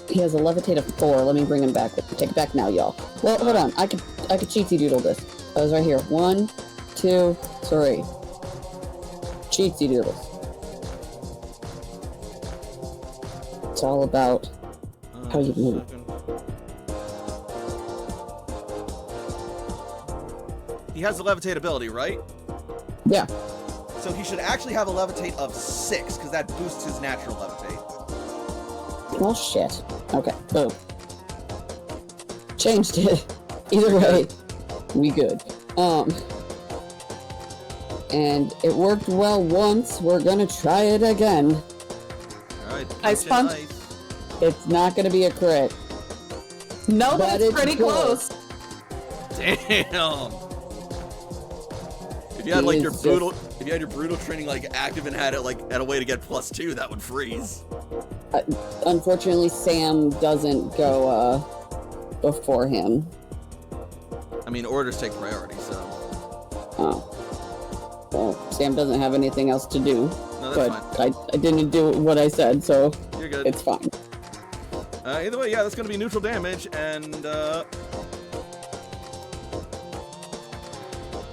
Speaker 5: He has a levitate of 4. Let me bring him back. Take it back now, y'all. Well, hold on. I could cheatsy doodle this. I was right here. 1, 2, 3. Cheatsy doodles. It's all about how you move.
Speaker 1: He has the levitate ability, right?
Speaker 5: Yeah.
Speaker 1: So he should actually have a levitate of 6, because that boosts his natural levitate.
Speaker 5: Well, shit. Okay. Boom. Changed it. Either way, we good. And it worked well once. We're gonna try it again.
Speaker 1: Alright,
Speaker 3: Ice punch.
Speaker 5: It's not gonna be a crit.
Speaker 3: No,
Speaker 5: But
Speaker 3: that's
Speaker 5: it's
Speaker 3: pretty
Speaker 5: good.
Speaker 3: close.
Speaker 1: Damn! If you had like your brutal, if you had your brutal training like active and had it like at a way to get +2, that would freeze.
Speaker 5: Unfortunately, Sam doesn't go before him.
Speaker 1: I mean, orders take priority, so.
Speaker 5: Oh. Well, Sam doesn't have anything else to do.
Speaker 1: No, that's
Speaker 5: But
Speaker 1: fine.
Speaker 5: I didn't do what I said, so
Speaker 1: You're good.
Speaker 5: it's fine.
Speaker 1: Either way, yeah, that's gonna be neutral damage, and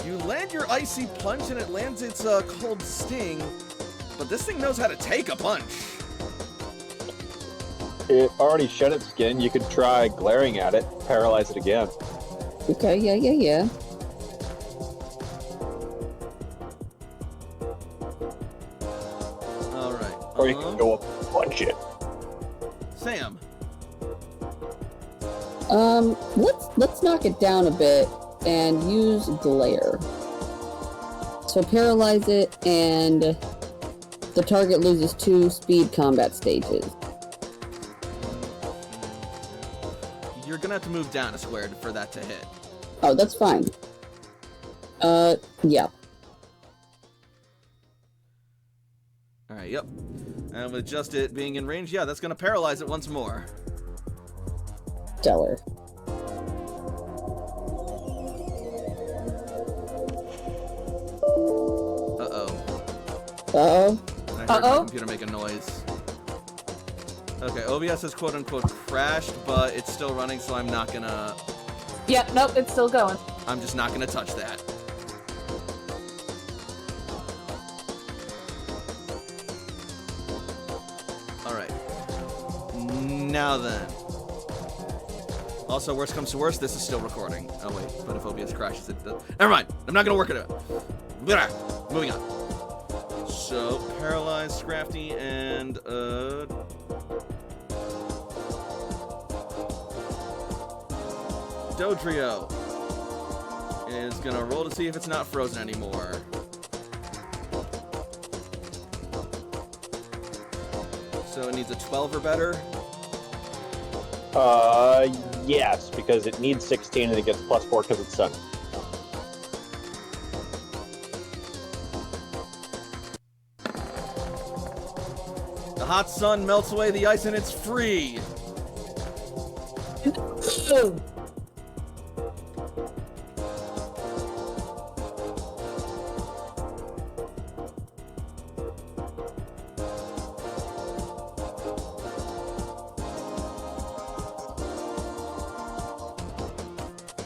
Speaker 1: you land your icy punch, and it lands its cold sting. But this thing knows how to take a punch.
Speaker 4: It already shed its skin. You could try glaring at it, paralyze it again.
Speaker 5: Okay, yeah.
Speaker 1: All right.
Speaker 4: Or you can go up and punch it.
Speaker 1: Sam.
Speaker 5: Let's knock it down a bit and use glare. So paralyze it, and the target loses 2 speed combat stages.
Speaker 1: You're gonna have to move down a square for that to hit.
Speaker 5: Oh, that's fine. Yeah.
Speaker 1: Alright, yep. And with just it being in range, yeah, that's gonna paralyze it once more.
Speaker 5: Stellar. Uh-oh.
Speaker 1: I heard my computer make a noise. Okay, OBS has quote-unquote crashed, but it's still running, so I'm not gonna...
Speaker 3: Yep, nope, it's still going.
Speaker 1: I'm just not gonna touch that. Alright. Now then. Also, worst comes to worst, this is still recording. Oh wait, but if OBS crashes, it does... Never mind! I'm not gonna work it out. Moving on. So, paralyzed Scrafty and, Dodrio is gonna roll to see if it's not frozen anymore. So it needs a 12 or better.
Speaker 4: Yes, because it needs 16 and it gets +4 because it's sun.
Speaker 1: The hot sun melts away the ice and it's free.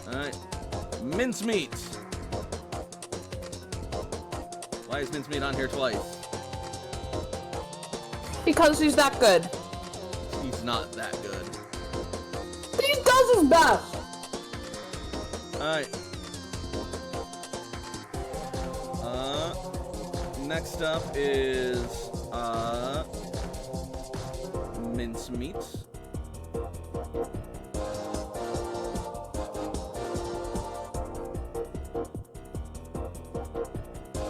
Speaker 1: Alright. Mincemeat. Why is mincemeat on here twice?
Speaker 3: Because he's that good.
Speaker 1: He's not that good.
Speaker 3: He does his best.
Speaker 1: Alright. Next up is mincemeat.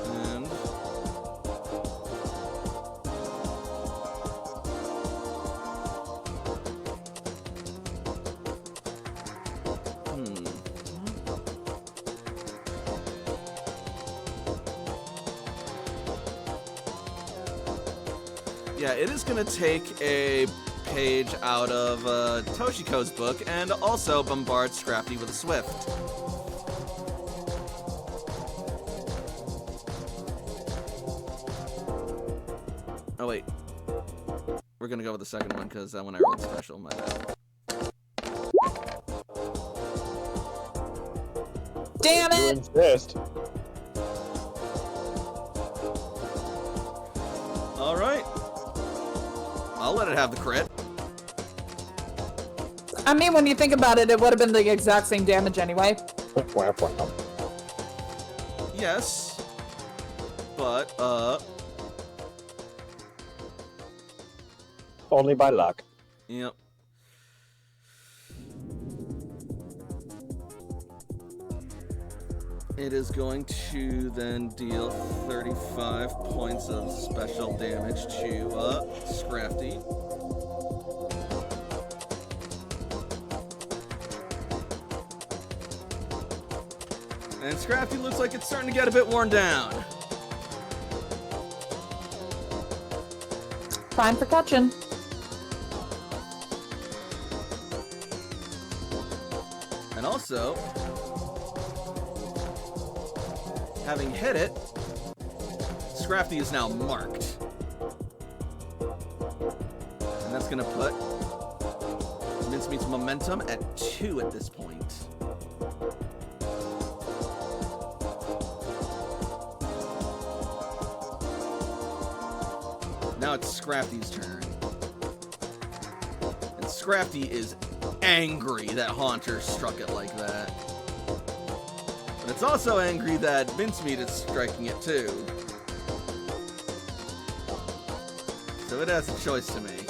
Speaker 1: And yeah, it is going to take a page out of Toshiko's book and also bombard Scrafty with a Swift. Oh, wait. We're going to go with the second one because that one I rolled special. My bad.
Speaker 3: Damn
Speaker 4: You
Speaker 3: it!
Speaker 4: insist.
Speaker 1: All right. I'll let it have the crit.
Speaker 3: I mean, when you think about it, it would have been the exact same damage anyway.
Speaker 1: Yes. But,
Speaker 4: Only by luck.
Speaker 1: yep. It is going to then deal 35 points of special damage to Scrafty. And Scrafty looks like it's starting to get a bit worn down.
Speaker 3: Fine for catching.
Speaker 1: And also, having hit it, Scrafty is now marked. And that's gonna put Mincemeat's momentum at 2 at this point. Now it's Scrafty's turn. And Scrafty is angry that Haunter struck it like that. But it's also angry that Mincemeat is striking it too. So it has a choice to make.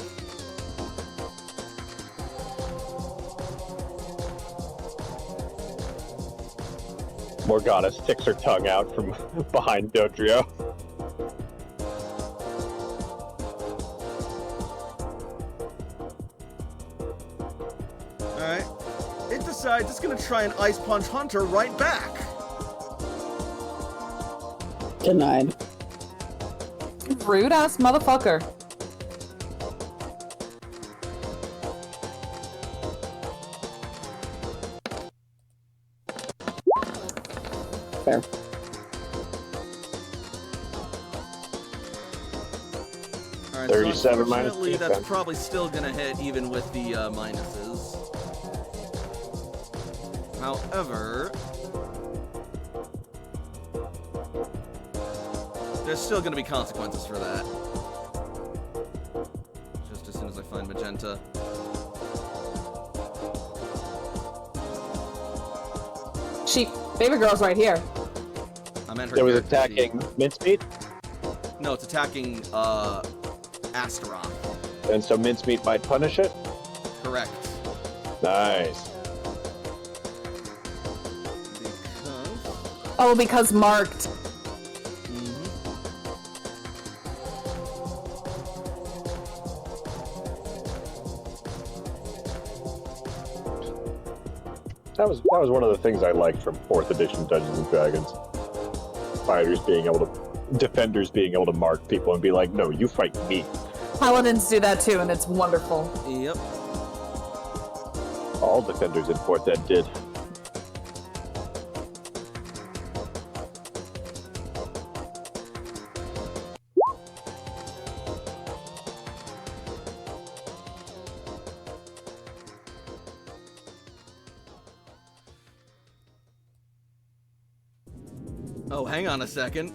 Speaker 4: Morgana sticks her tongue out from behind Dodrio.
Speaker 1: Alright. It decides it's gonna try and Ice Punch Hunter right back.
Speaker 5: Denied.
Speaker 3: Rude ass motherfucker.
Speaker 5: Fair.
Speaker 1: Alright,
Speaker 4: 37
Speaker 1: so
Speaker 4: minus
Speaker 1: unfortunately, that's
Speaker 4: defense.
Speaker 1: probably still gonna hit even with the minuses. However, there's still gonna be consequences for that. Just as soon as I find Magenta.
Speaker 3: Baby girl's right here.
Speaker 1: I meant her.
Speaker 4: It was
Speaker 1: character
Speaker 4: attacking Mincemeat,
Speaker 1: sheet. No, it's attacking Astaroth.
Speaker 4: and so Mincemeat might punish it.
Speaker 1: Correct.
Speaker 4: Nice.
Speaker 1: Because.
Speaker 3: Oh, because marked.
Speaker 4: That was one of the things I liked from 4th edition Dungeons and Dragons. Defenders being able to mark people and be like, no, you fight me.
Speaker 3: Paladins do that too, and it's wonderful.
Speaker 1: Yep.
Speaker 4: All defenders in 4th Ed did.
Speaker 1: Oh, hang on a second.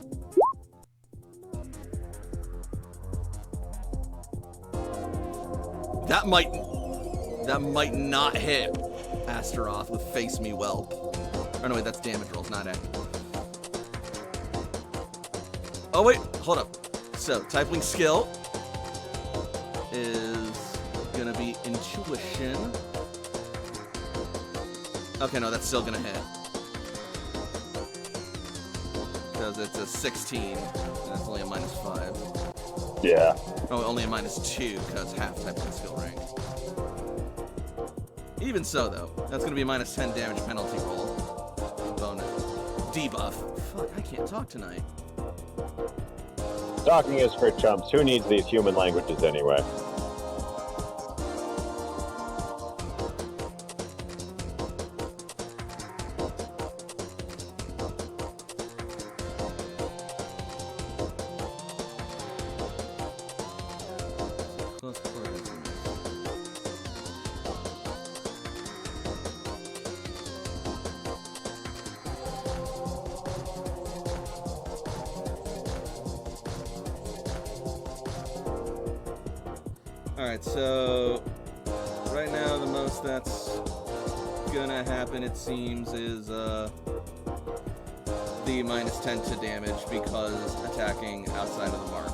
Speaker 1: That might not hit Astaroth with Face Me Whelp. Oh no, wait, that's damage rolls, not act. Oh wait, hold up. So, typing skill is gonna be Intuition. Okay, no, that's still gonna hit. Because it's a 16, and that's only a -5.
Speaker 4: Yeah.
Speaker 1: Oh, only a -2, because half typing skill rank. Even so, though, that's gonna be a -10 damage penalty roll. Bonus. Debuff. Fuck, I can't talk tonight.
Speaker 4: Talking is for chumps. Who needs these human languages anyway?
Speaker 1: Close quarters. Alright, so right now the most that's gonna happen, it seems, is the -10 to damage because attacking outside of the mark.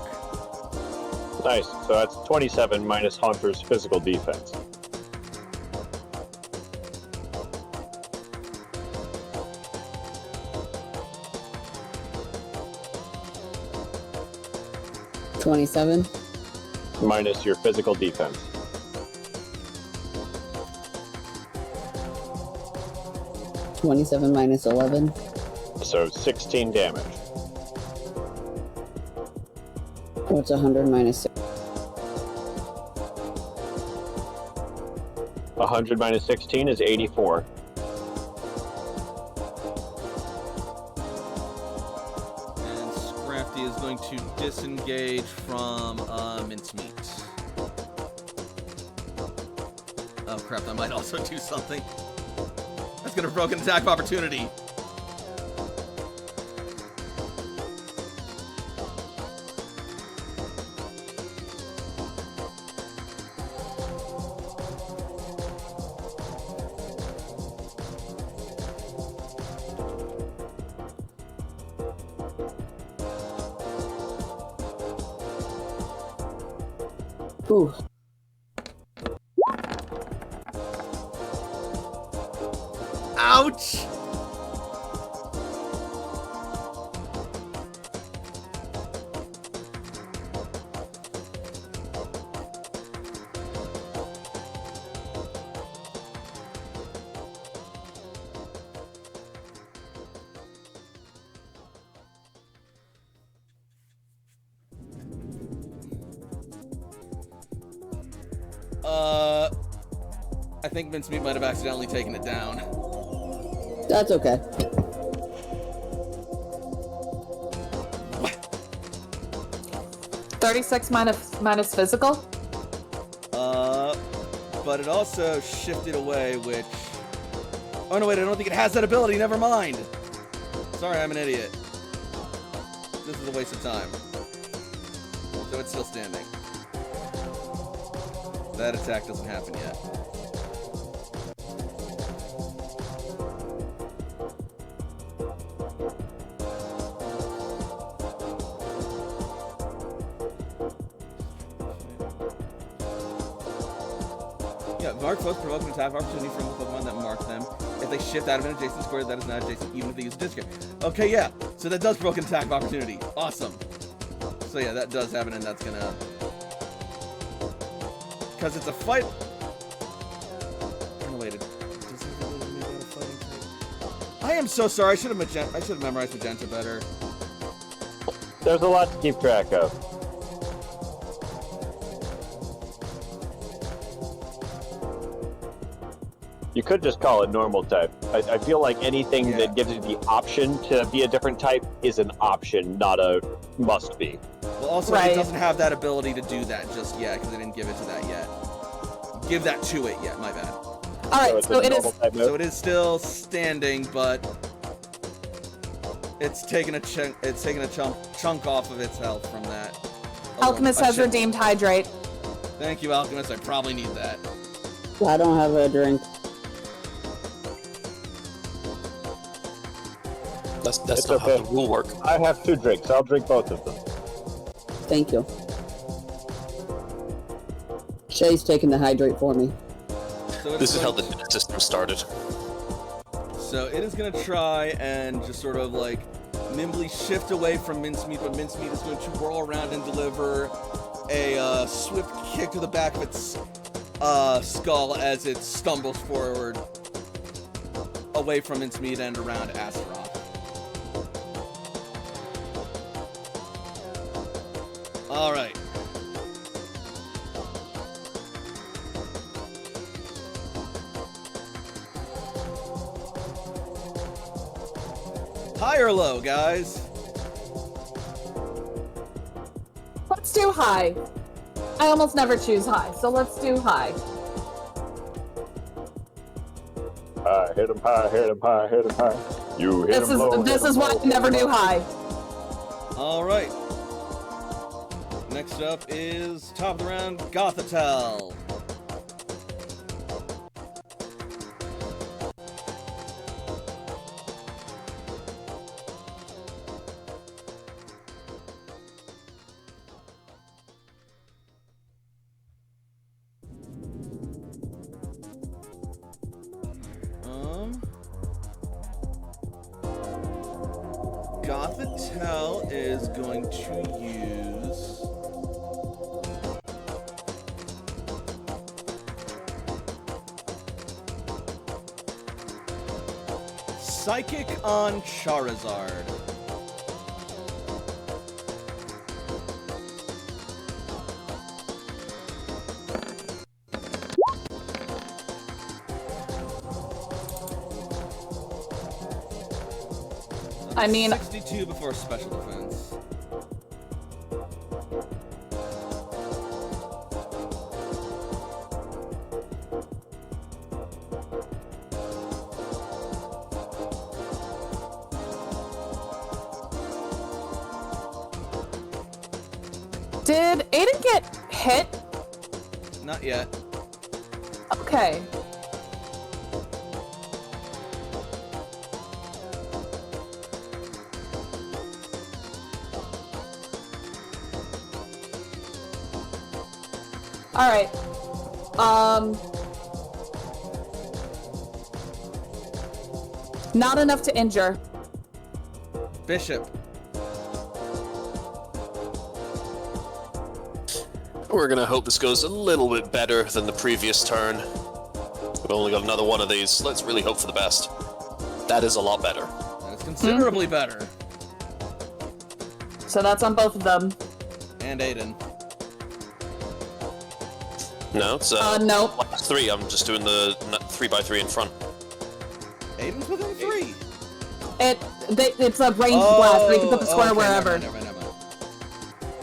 Speaker 4: Nice. So that's 27 minus Haunter's physical defense.
Speaker 5: $27.
Speaker 4: Minus your physical defense.
Speaker 5: $27 minus 11.
Speaker 4: So 16 damage.
Speaker 5: What's 100 minus 6?
Speaker 4: 100 minus 16 is 84.
Speaker 1: And Scrafty is going to disengage from Mincemeat. Oh crap, that might also do something. That's gonna provoke an attack of opportunity.
Speaker 5: Ooh.
Speaker 1: Ouch! I think Mincemeat might have accidentally taken it down.
Speaker 5: That's okay.
Speaker 3: $36 minus physical.
Speaker 1: But it also shifted away, which... Oh no, wait, I don't think it has that ability, never mind! Sorry, I'm an idiot. This is a waste of time. So it's still standing. That attack doesn't happen yet. Yeah, mark foes provoke an attack of opportunity from the Pokemon that mark them. If they shift out of an adjacent square, that is not adjacent, even if they use a discard. Okay, yeah. So that does provoke an attack of opportunity. Awesome. So yeah, that does happen, and that's gonna... Because it's a fight... Unrelated. I am so sorry. I should have memorized Magenta better.
Speaker 4: There's a lot to keep track of. You could just call it normal type. I feel like anything
Speaker 1: Yeah.
Speaker 4: that gives you the option to be a different type is an option, not a must be.
Speaker 1: Well, also,
Speaker 3: Right.
Speaker 1: it doesn't have that ability to do that just yet, because they didn't give it to that yet. Give that to it yet, my bad.
Speaker 3: All right,
Speaker 4: it's
Speaker 3: so
Speaker 4: a
Speaker 3: it
Speaker 4: normal
Speaker 3: is.
Speaker 4: type move.
Speaker 1: So it is still standing, but it's taking a chunk off of its health from that.
Speaker 3: Alchemist
Speaker 1: A
Speaker 3: has
Speaker 1: shit-
Speaker 3: redeemed Hydrate.
Speaker 1: Thank you, Alchemist. I probably need that.
Speaker 5: I don't have a drink.
Speaker 2: That's
Speaker 4: It's
Speaker 2: not
Speaker 4: okay.
Speaker 2: how the rule work.
Speaker 4: I have 2 drinks. I'll drink both of them.
Speaker 5: Thank you. Shay's taking the hydrate for me.
Speaker 1: So it's
Speaker 2: This is how
Speaker 1: going
Speaker 2: the system started.
Speaker 1: So it is going to try and just sort of like nimbly shift away from Mincemeat, but Mincemeat is going to whirl around and deliver a swift kick to the back of its skull as it stumbles forward away from Mincemeat and around Astaroth. All right. High or low, guys?
Speaker 3: Let's do high. I almost never choose high, so let's do high.
Speaker 4: Hit him high, hit him high, hit him high. You hit
Speaker 3: This
Speaker 4: him low.
Speaker 3: is why I never do high.
Speaker 1: All right. Next up is top of the round, Gothitelle. Gothitelle is going to use Psychic on Charizard.
Speaker 3: I mean,
Speaker 1: 62 before special defense.
Speaker 3: did Aiden get hit?
Speaker 1: Not yet.
Speaker 3: Okay. All right. Not enough to injure.
Speaker 1: Bishop.
Speaker 2: We're gonna hope this goes a little bit better than the previous turn. We've only got another one of these. Let's really hope for the best. That is a lot better.
Speaker 1: That's considerably better.
Speaker 3: So that's on both of them.
Speaker 1: And Aiden.
Speaker 2: No, it's
Speaker 3: No.
Speaker 2: last 3. I'm just doing the 3x3 in front.
Speaker 1: Aiden's within 3.
Speaker 3: It's a ranged blast. They can put the square
Speaker 1: okay,
Speaker 3: wherever.
Speaker 1: Never mind.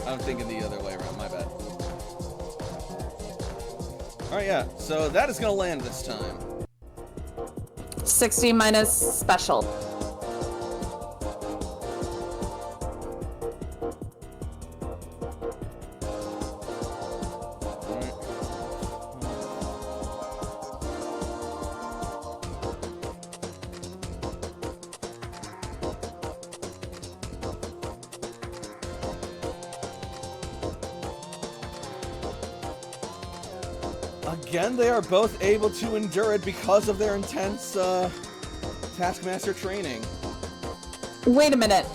Speaker 1: I'm thinking the other way around. My bad. All right, yeah. So that is gonna land this time.
Speaker 3: 60 minus special.
Speaker 1: All right. Again, they are both able to endure it because of their intense Taskmaster training.
Speaker 3: Wait a minute.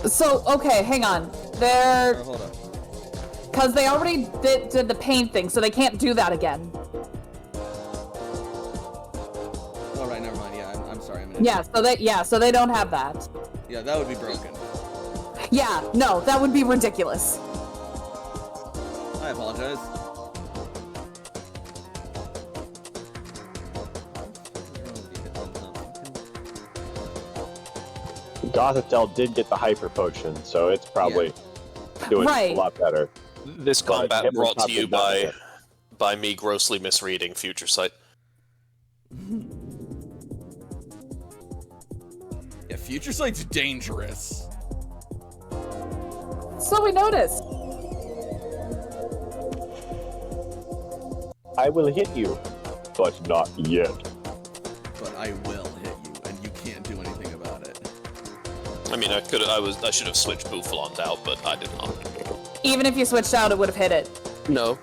Speaker 3: So, okay, hang on. They're...
Speaker 1: Or, hold up.
Speaker 3: Because they already did the pain thing, so they can't do that again.
Speaker 1: Oh, right, never mind. Yeah, I'm sorry.
Speaker 3: So they don't have that.
Speaker 1: Yeah, that would be broken.
Speaker 3: Yeah, no, that would be ridiculous.
Speaker 1: I apologize.
Speaker 4: Gothitelle did get the hyper potion, so it's probably doing
Speaker 3: Right.
Speaker 4: a lot better.
Speaker 2: This
Speaker 4: But
Speaker 2: combat
Speaker 4: Hitler's
Speaker 2: brought
Speaker 4: not
Speaker 2: to you
Speaker 4: been done yet.
Speaker 2: by me grossly misreading Future Sight.
Speaker 1: Yeah, Future Sight's dangerous.
Speaker 3: So we noticed.
Speaker 4: I will hit you, but not yet.
Speaker 1: But I will hit you, and you can't do anything about it.
Speaker 2: I mean, I should have switched Boufflant out, but I did not.
Speaker 3: Even if you switched out, it would have hit it.
Speaker 2: No.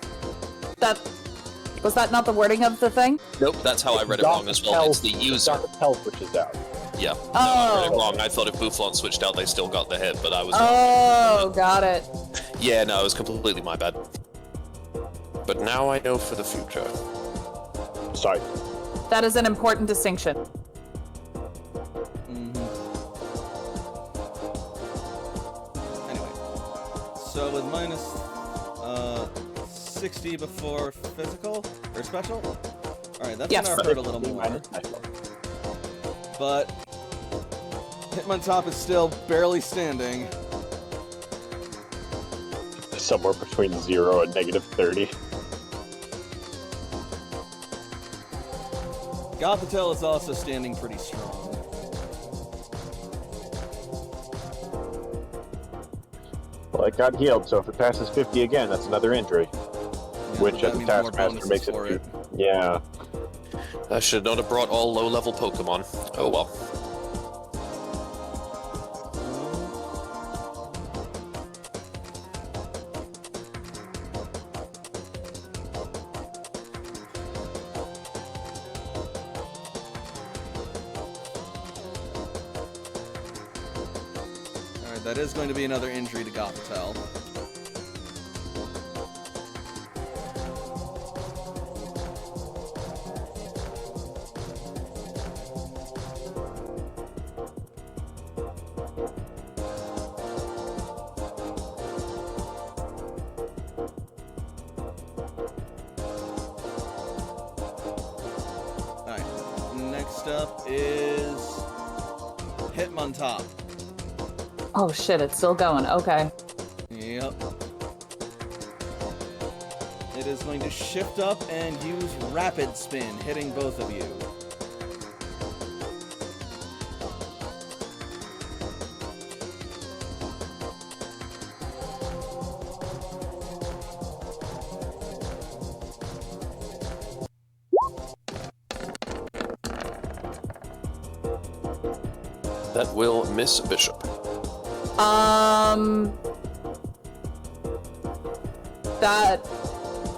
Speaker 3: Was that not the wording of the thing?
Speaker 2: Nope, that's how I read it wrong as well. It's the user.
Speaker 4: Dr. Pell switches out.
Speaker 2: Yeah. No, I read it wrong. I thought if Boufflant switched out, they still got the hit, but I was wrong.
Speaker 3: Oh, got it.
Speaker 2: Yeah, no, it was completely my bad. But now I know for the future.
Speaker 4: Sorry.
Speaker 3: That is an important distinction.
Speaker 1: Anyway, so with minus 60 before physical or special. All right, that's
Speaker 3: Yes.
Speaker 1: gonna hurt a little more. But Hitmontop is still barely standing.
Speaker 4: Somewhere between 0 and negative 30.
Speaker 1: Gothitelle is also standing pretty strong.
Speaker 4: Well, it got healed, so if it passes 50 again, that's another injury.
Speaker 1: Yeah,
Speaker 4: Which,
Speaker 1: that
Speaker 4: as a
Speaker 1: means more
Speaker 4: Taskmaster,
Speaker 1: bonuses
Speaker 4: makes it...
Speaker 1: for it.
Speaker 4: Yeah.
Speaker 2: I should not have brought all low-level Pokemon. Oh well.
Speaker 1: Alright, that is going to be another injury to Gothitelle. Alright, next up is Hitmontop.
Speaker 3: Oh shit, it's still going. Okay.
Speaker 1: Yep. It is going to shift up and use Rapid Spin, hitting both of you.
Speaker 2: That will miss Bishop.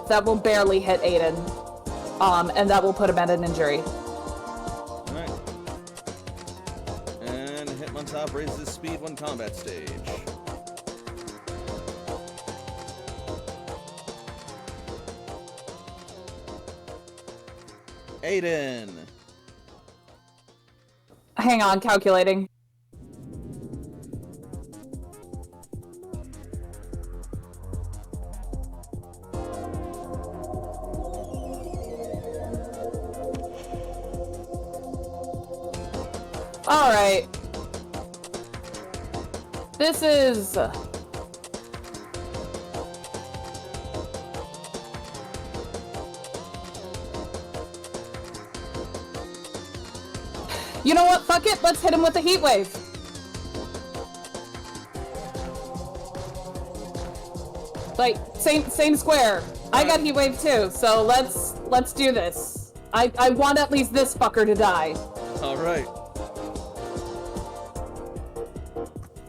Speaker 3: That will barely hit Aiden. And that will put him at an injury.
Speaker 1: Alright. And Hitmontop raises speed one combat stage. Aiden.
Speaker 3: Hang on, calculating. Alright. This is... You know what? Fuck it. Let's hit him with a heat wave. Like, same square. I got heat wave too, so let's do this. I want at least this fucker to die.
Speaker 1: Alright.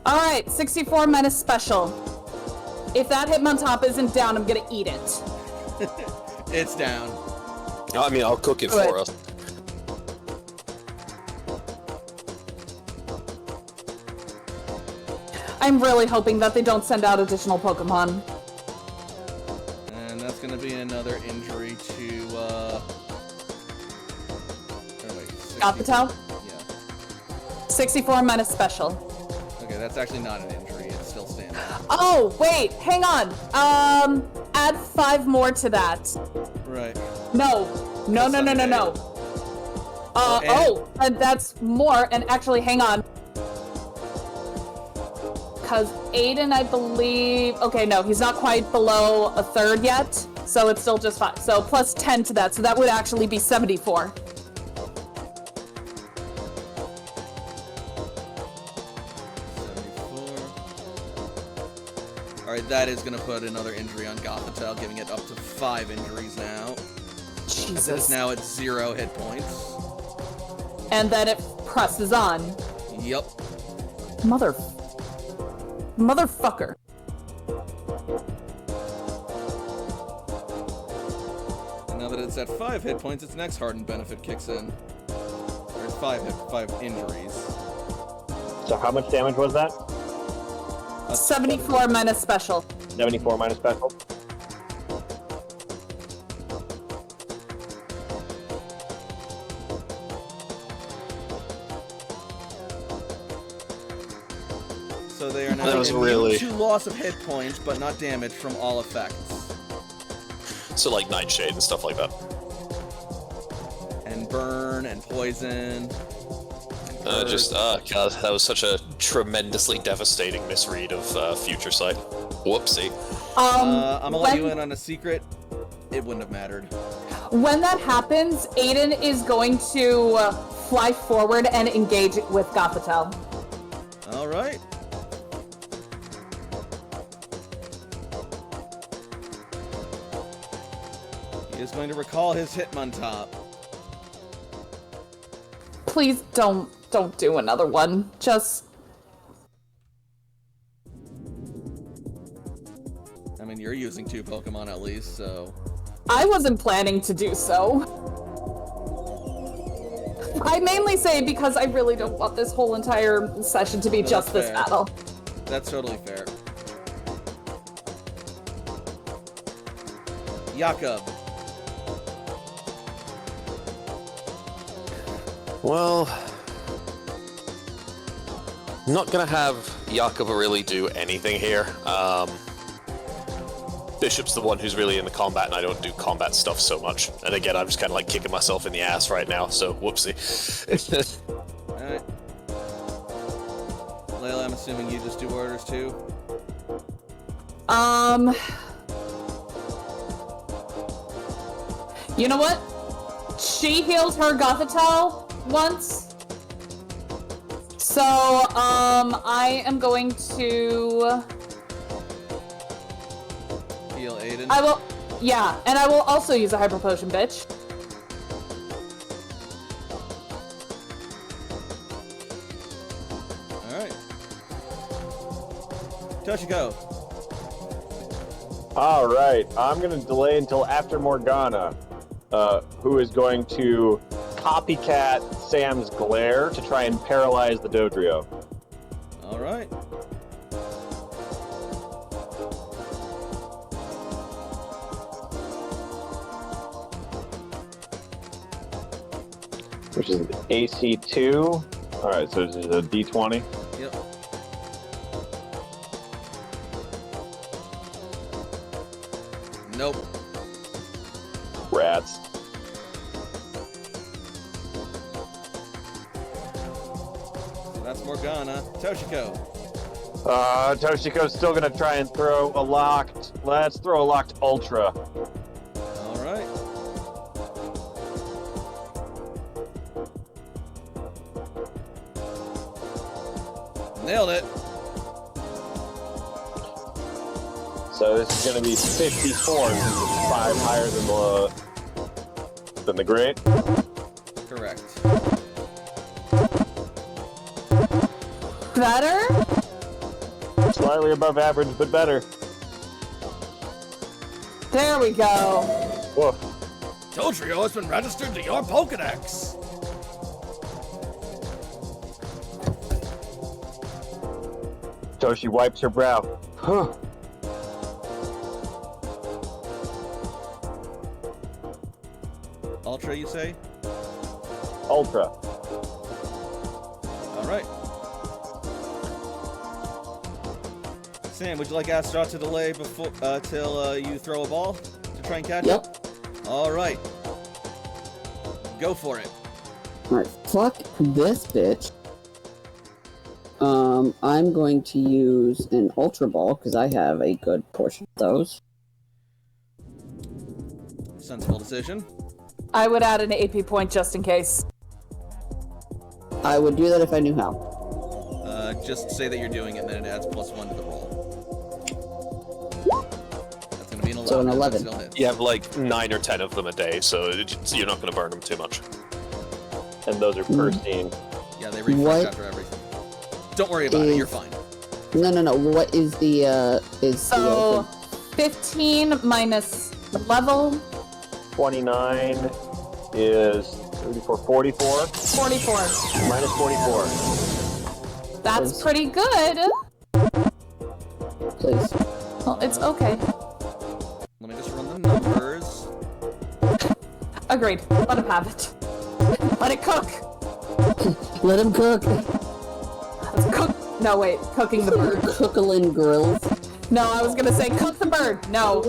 Speaker 3: Alright, 64 minus special. If that Hitmontop isn't down, I'm gonna eat it.
Speaker 1: It's down.
Speaker 2: I mean, I'll cook it
Speaker 3: Good.
Speaker 2: for us.
Speaker 3: I'm really hoping that they don't send out additional Pokemon.
Speaker 1: And that's gonna be another injury to, oh wait, 60
Speaker 3: Gothitelle?
Speaker 1: Yeah.
Speaker 3: 64 minus special.
Speaker 1: Okay, that's actually not an injury. It's still standing.
Speaker 3: Oh, wait, hang on. Add 5 more to that.
Speaker 1: Right.
Speaker 3: No. And that's more, and actually, hang on. Because Aiden, I believe... Okay, no, he's not quite below a third yet, so it's still just 5. So plus 10 to that, so that would actually be 74.
Speaker 1: 74. Alright, that is gonna put another injury on Gothitelle, giving it up to 5 injuries now. It is
Speaker 3: Jesus.
Speaker 1: now at 0 hit points.
Speaker 3: And then it presses on.
Speaker 1: Yep.
Speaker 3: Motherfucker.
Speaker 1: And now that it's at 5 hit points, its next hardened benefit kicks in. There's 5 injuries.
Speaker 4: So how much damage was that?
Speaker 3: 74 minus special.
Speaker 4: 74 minus special.
Speaker 1: So they are now
Speaker 2: That was
Speaker 1: immune
Speaker 2: really-
Speaker 1: to loss of hit points, but not damage from all effects.
Speaker 2: So like Nightshade and stuff like that.
Speaker 1: And burn and poison. And
Speaker 2: God, that was such a tremendously devastating misread of Future Sight. Whoopsie.
Speaker 1: I'm gonna let you
Speaker 3: when-
Speaker 1: in on a secret. It wouldn't have mattered.
Speaker 3: When that happens, Aiden is going to fly forward and engage with Gothitelle.
Speaker 1: All right. He is going to recall his Hitmontop.
Speaker 3: Please don't do another one. Just
Speaker 1: I mean, you're using 2 Pokemon at least, so...
Speaker 3: I wasn't planning to do so. I mainly say because I really don't want this whole entire session to be
Speaker 1: No,
Speaker 3: just
Speaker 1: that's
Speaker 3: this
Speaker 1: fair.
Speaker 3: battle.
Speaker 1: That's totally fair. Jakob.
Speaker 2: Well, I'm not gonna have Jakob really do anything here. Bishop's the one who's really in the combat, and I don't do combat stuff so much. And again, I'm just kind of like kicking myself in the ass right now, so whoopsie.
Speaker 1: Alright. Layla, I'm assuming you just do orders too?
Speaker 3: You know what? She healed her Gothitelle once. So, I am going to...
Speaker 1: Heal Aiden.
Speaker 3: I will... Yeah, and I will also use a Hyper Potion, bitch.
Speaker 1: Alright. Toshiko.
Speaker 4: Alright, I'm gonna delay until after Morgana, who is going to copycat Sam's glare to try and paralyze the Dodrio.
Speaker 1: Alright.
Speaker 4: Which is AC 2. Alright, so this is a D20.
Speaker 1: Yep. Nope.
Speaker 4: Rats.
Speaker 1: So that's Morgana. Toshiko.
Speaker 4: Toshiko's still gonna try and throw a locked. Let's throw a locked Ultra.
Speaker 1: Alright. Nailed it.
Speaker 4: So this is gonna be 54 since it's 5 higher than the great.
Speaker 1: Correct.
Speaker 3: Better?
Speaker 4: Slightly above average, but better.
Speaker 3: There we go.
Speaker 4: Woof.
Speaker 1: Dodrio has been registered to your Pokedex.
Speaker 4: Toshi wipes her brow. Huh.
Speaker 1: Ultra, you say?
Speaker 4: Ultra.
Speaker 1: All right. Sam, would you like Astaroth to delay before till you throw a ball to try and catch
Speaker 5: Yep.
Speaker 1: it? All right. Go for it.
Speaker 5: Alright, fuck this bitch. I'm going to use an Ultra Ball, because I have a good portion of those.
Speaker 1: Sensible decision.
Speaker 3: I would add an AP point just in case.
Speaker 5: I would do that if I knew how.
Speaker 1: Just say that you're doing it, and then it adds +1 to the roll. That's going to be an
Speaker 5: So an
Speaker 1: that
Speaker 5: 11.
Speaker 1: still hits.
Speaker 2: You have like 9 or 10 of them a day, so you're not going to burn them too much.
Speaker 4: And those are per scene.
Speaker 1: Yeah, they refresh
Speaker 5: What
Speaker 1: after everything. Don't worry about it. You're fine.
Speaker 5: No. What is the
Speaker 3: So 15 minus level
Speaker 4: 29 is 34, 44.
Speaker 3: 44.
Speaker 4: Minus 44.
Speaker 3: That's pretty good.
Speaker 5: please?
Speaker 3: Well, it's okay.
Speaker 1: Let me just run the numbers.
Speaker 3: Agreed. Let him have it. Let it cook.
Speaker 5: Let him cook.
Speaker 3: Let's cook. No, wait. Cooking the bird.
Speaker 5: Cookalin grills.
Speaker 3: No, I was gonna say cook the bird. No,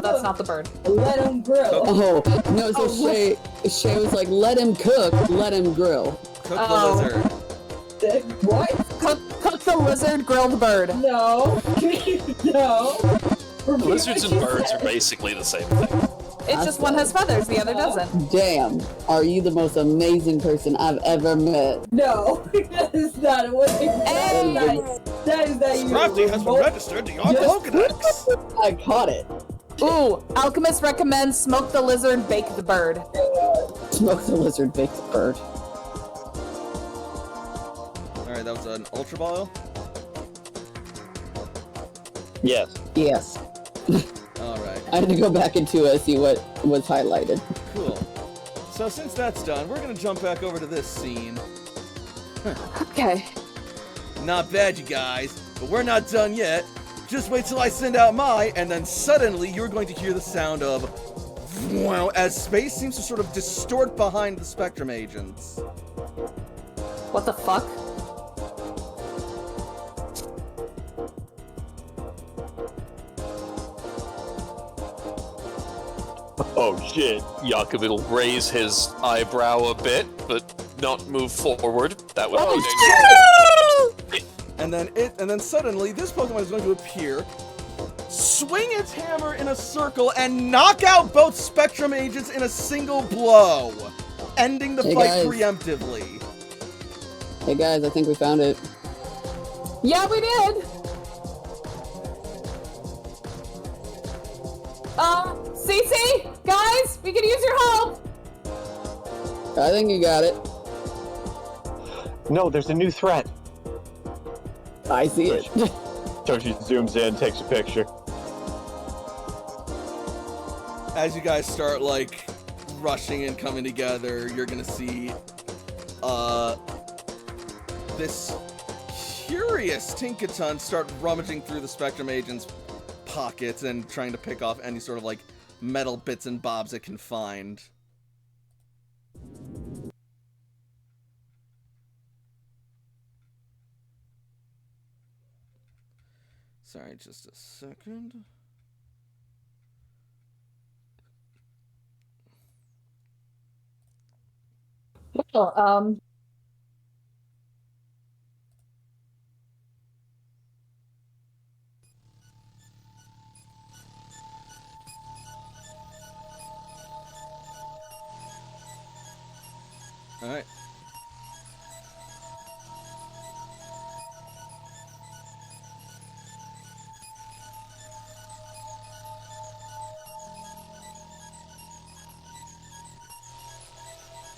Speaker 3: that's not the bird.
Speaker 6: Let him grill.
Speaker 5: Oh no! So
Speaker 3: Oh,
Speaker 5: Shay was like, "Let him cook, let him grill."
Speaker 1: Cook
Speaker 3: Oh.
Speaker 1: the lizard.
Speaker 6: What?
Speaker 3: Cook the lizard, grill the bird.
Speaker 6: No. No. Repeat
Speaker 2: Lizards
Speaker 6: what
Speaker 2: and
Speaker 6: you
Speaker 2: birds
Speaker 6: said.
Speaker 2: are basically the same thing.
Speaker 3: It's just one has feathers, the other doesn't.
Speaker 5: Damn, are you the most amazing person I've ever met?
Speaker 6: No, that is not what it
Speaker 3: Hey!
Speaker 6: That is not even
Speaker 1: Crafty has been
Speaker 6: remote-
Speaker 1: registered to your
Speaker 6: Just-
Speaker 1: Pokedex.
Speaker 5: I caught it.
Speaker 3: Ooh, alchemist recommends smoke the lizard, bake the bird.
Speaker 5: Smoke the lizard, bake the bird.
Speaker 1: Alright, that was an Ultra Ball.
Speaker 4: Yes.
Speaker 5: Yes,
Speaker 1: Alright,
Speaker 5: I had to go back into it, see what was highlighted.
Speaker 1: cool. So since that's done, we're gonna jump back over to this scene.
Speaker 3: Okay.
Speaker 1: Not bad, you guys, but we're not done yet. Just wait till I send out my, and then suddenly you're going to hear the sound of wow, as space seems to sort of distort behind the Spectrum agents.
Speaker 3: What the fuck?
Speaker 4: Oh shit.
Speaker 2: Jakob will raise his eyebrow a bit, but not move forward. That would be
Speaker 1: And then suddenly this Pokemon is going to appear, swing its hammer in a circle, and knock out both Spectrum agents in a single blow, ending the
Speaker 5: Hey,
Speaker 1: fight
Speaker 5: guys.
Speaker 1: preemptively.
Speaker 5: Hey guys, I think we found it.
Speaker 3: Yeah, we did. Cece, guys, we could use your help.
Speaker 5: I think you got it.
Speaker 4: No, there's a new threat.
Speaker 5: I see it.
Speaker 4: Toshi zooms in, takes a picture.
Speaker 1: As you guys start like rushing and coming together, you're gonna see this curious Tinkaton start rummaging through the Spectrum agent's pockets and trying to pick off any sort of like metal bits and bobs it can find. Sorry, just a second.
Speaker 3: Well,
Speaker 1: All right.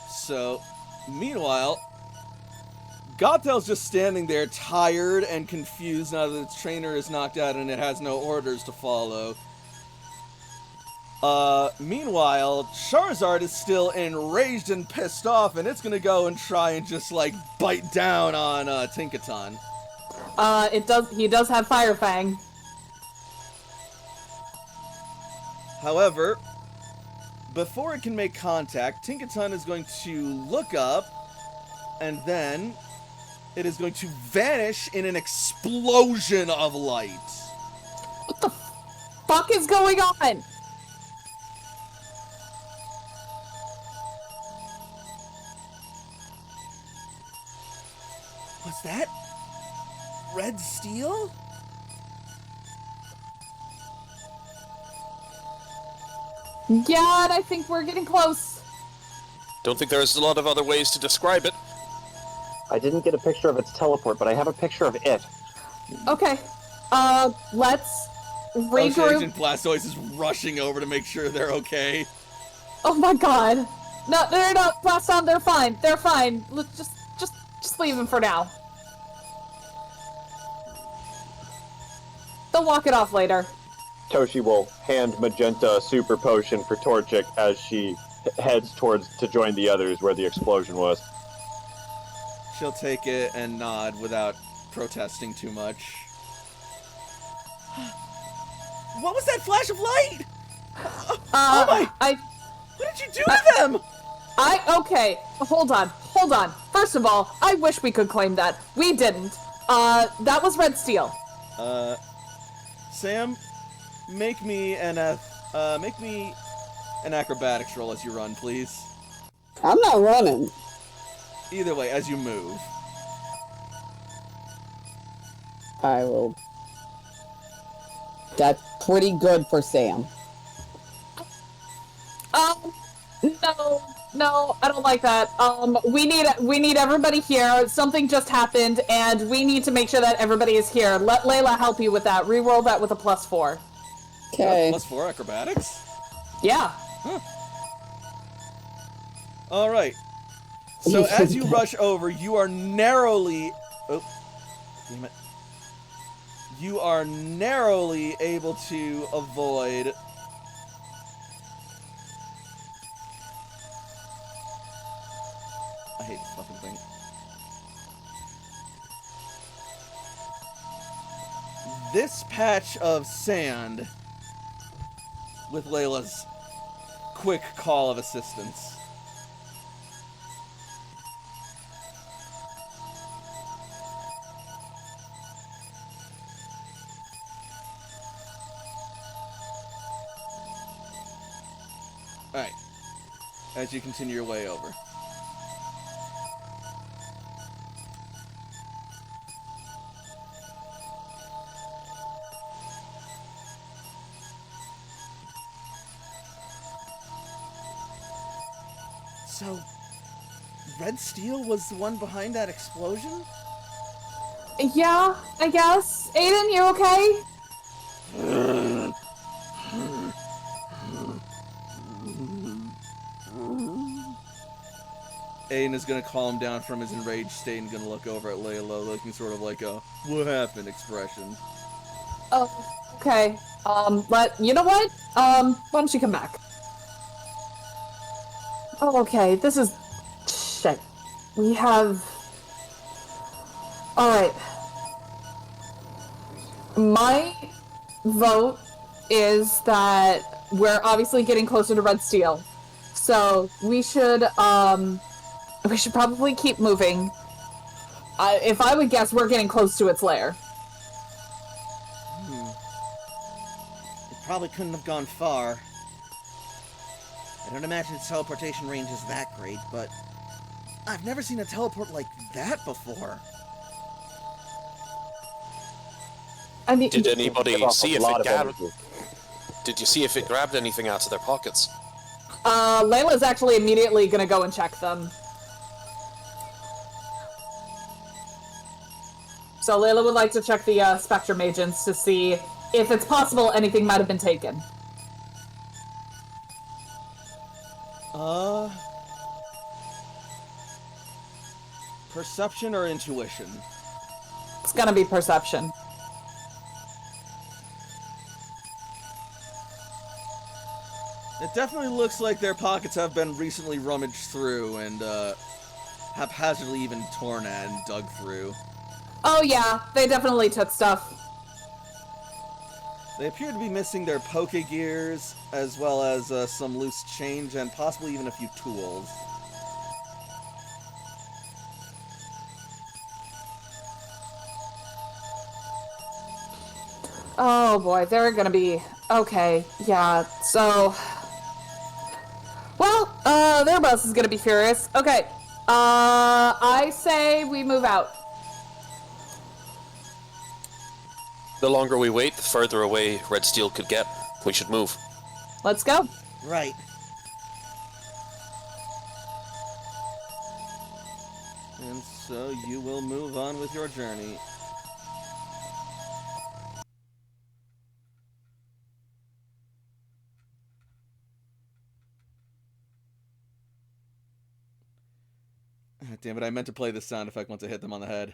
Speaker 1: So, meanwhile, Gothell's just standing there, tired and confused now that its trainer is knocked out and it has no orders to follow. Meanwhile, Charizard is still enraged and pissed off, and it's gonna go and try and just, like, bite down on, Tinkaton.
Speaker 3: he does have Fire Fang.
Speaker 1: However, before it can make contact, Tinkaton is going to look up, and then it is going to vanish in an explosion of light.
Speaker 3: What the fuck is going on?
Speaker 1: Was that red steel?
Speaker 3: Yeah, and I think we're getting close.
Speaker 2: Don't think there's a lot of other ways to describe it.
Speaker 4: I didn't get a picture of its teleport, but I have a picture of it.
Speaker 3: Okay. Let's regroup.
Speaker 1: Agent Blastoise is rushing over to make sure they're okay.
Speaker 3: Oh my god. No. Blast on, they're fine. They're fine. Let's just leave them for now. They'll walk it off later.
Speaker 4: Toshi will hand Magenta a super potion for Torchic as she heads towards to join the others where the explosion was.
Speaker 1: She'll take it and nod without protesting too much. What was that flash of light? Oh my! What did you do to them?
Speaker 3: Okay, hold on. First of all, I wish we could claim that. We didn't. That was Red Steel.
Speaker 1: Sam, make me an acrobatics roll as you run, please.
Speaker 5: I'm not running.
Speaker 1: Either way, as you move.
Speaker 5: I will. That's pretty good for Sam.
Speaker 3: No, I don't like that. We need everybody here. Something just happened, and we need to make sure that everybody is here. Let Layla help you with that. Reroll that with a +4.
Speaker 5: Okay.
Speaker 1: +4 acrobatics?
Speaker 3: Yeah.
Speaker 1: Huh. Alright. So as you rush over, you are narrowly... Oh, damn it. You are narrowly able to avoid... I hate this fucking thing. This patch of sand with Layla's quick call of assistance. Alright. As you continue your way over. So, Red Steel was the one behind that explosion?
Speaker 3: Yeah, I guess. Aiden, you okay?
Speaker 1: Aiden is gonna calm down from his enraged state and gonna look over at Layla, looking sort of like a "what happened" expression.
Speaker 3: Oh, okay. You know what? Why don't you come back? Oh, okay. This is... Shit. We have... Alright. My vote is that we're obviously getting closer to Red Steel. So, we should probably keep moving. If I would guess, we're getting close to its lair.
Speaker 1: It probably couldn't have gone far. I don't imagine its teleportation range is that great, but I've never seen a teleport like that before.
Speaker 3: I mean,
Speaker 2: Did anybody see if it grabbed?
Speaker 4: energy.
Speaker 2: Did you see if it grabbed anything out of their pockets?
Speaker 3: Layla's actually immediately gonna go and check them. So Layla would like to check the Spectrum agents to see if it's possible anything might have been taken.
Speaker 1: Perception or intuition?
Speaker 3: It's gonna be perception.
Speaker 1: It definitely looks like their pockets have been recently rummaged through and, haphazardly even torn at and dug through.
Speaker 3: Oh yeah, they definitely took stuff.
Speaker 1: They appear to be missing their poke gears, as well as some loose change and possibly even a few tools.
Speaker 3: Oh boy, they're gonna be... Okay, yeah, so... Well, their boss is gonna be furious. Okay, I say we move out.
Speaker 2: The longer we wait, the further away Red Steel could get. We should move.
Speaker 3: Let's go.
Speaker 1: Right. And so you will move on with your journey. Damn it, I meant to play this sound effect once I hit them on the head.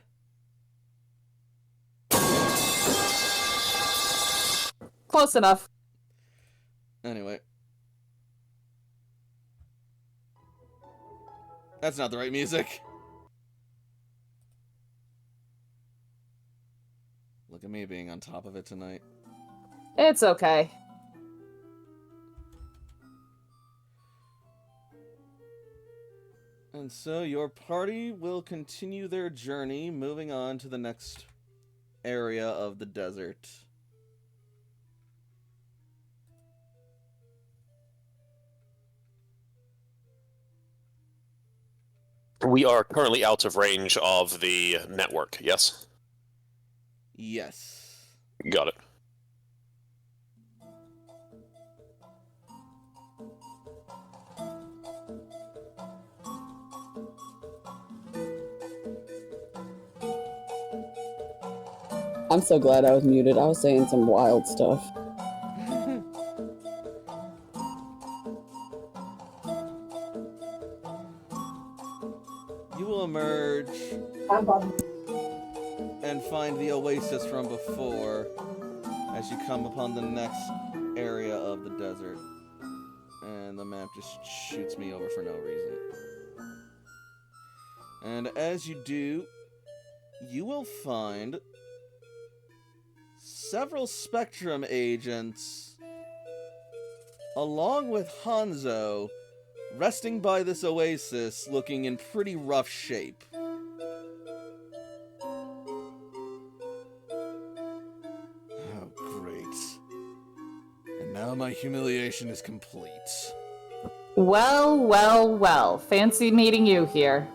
Speaker 3: Close enough.
Speaker 1: Anyway. That's not the right music. Look at me being on top of it tonight.
Speaker 3: It's okay.
Speaker 1: And so your party will continue their journey, moving on to the next area of the desert.
Speaker 2: We are currently out of range of the network, yes?
Speaker 1: Yes.
Speaker 2: Got it.
Speaker 5: I'm so glad I was muted. I was saying some wild stuff.
Speaker 1: You will emerge
Speaker 6: I'm Bob.
Speaker 1: and find the oasis from before as you come upon the next area of the desert. And the map just shoots me over for no reason. And as you do, you will find several Spectrum agents along with Hanzo resting by this oasis looking in pretty rough shape. Oh, great. And now my humiliation is complete.
Speaker 3: Well, well, well. Fancy meeting you here.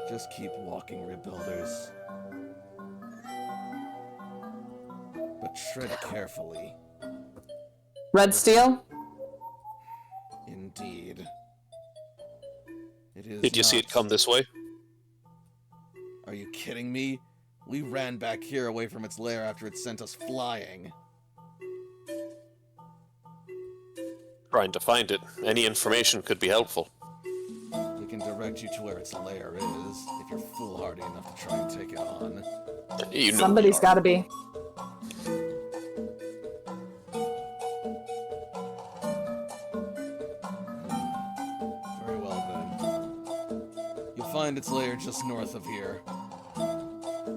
Speaker 1: Just keep walking, rebuilders. But tread carefully.
Speaker 3: Red Steel?
Speaker 1: Indeed. It is
Speaker 2: Did you see it
Speaker 1: not-
Speaker 2: come this way?
Speaker 1: Are you kidding me? We ran back here away from its lair after it sent us flying.
Speaker 2: Trying to find it. Any information could be helpful.
Speaker 1: We can direct you to where its lair is, if you're foolhardy enough to try and take it on.
Speaker 2: You know
Speaker 3: Somebody's
Speaker 2: we are.
Speaker 3: gotta be.
Speaker 1: Very well then. You'll find its lair just north of here.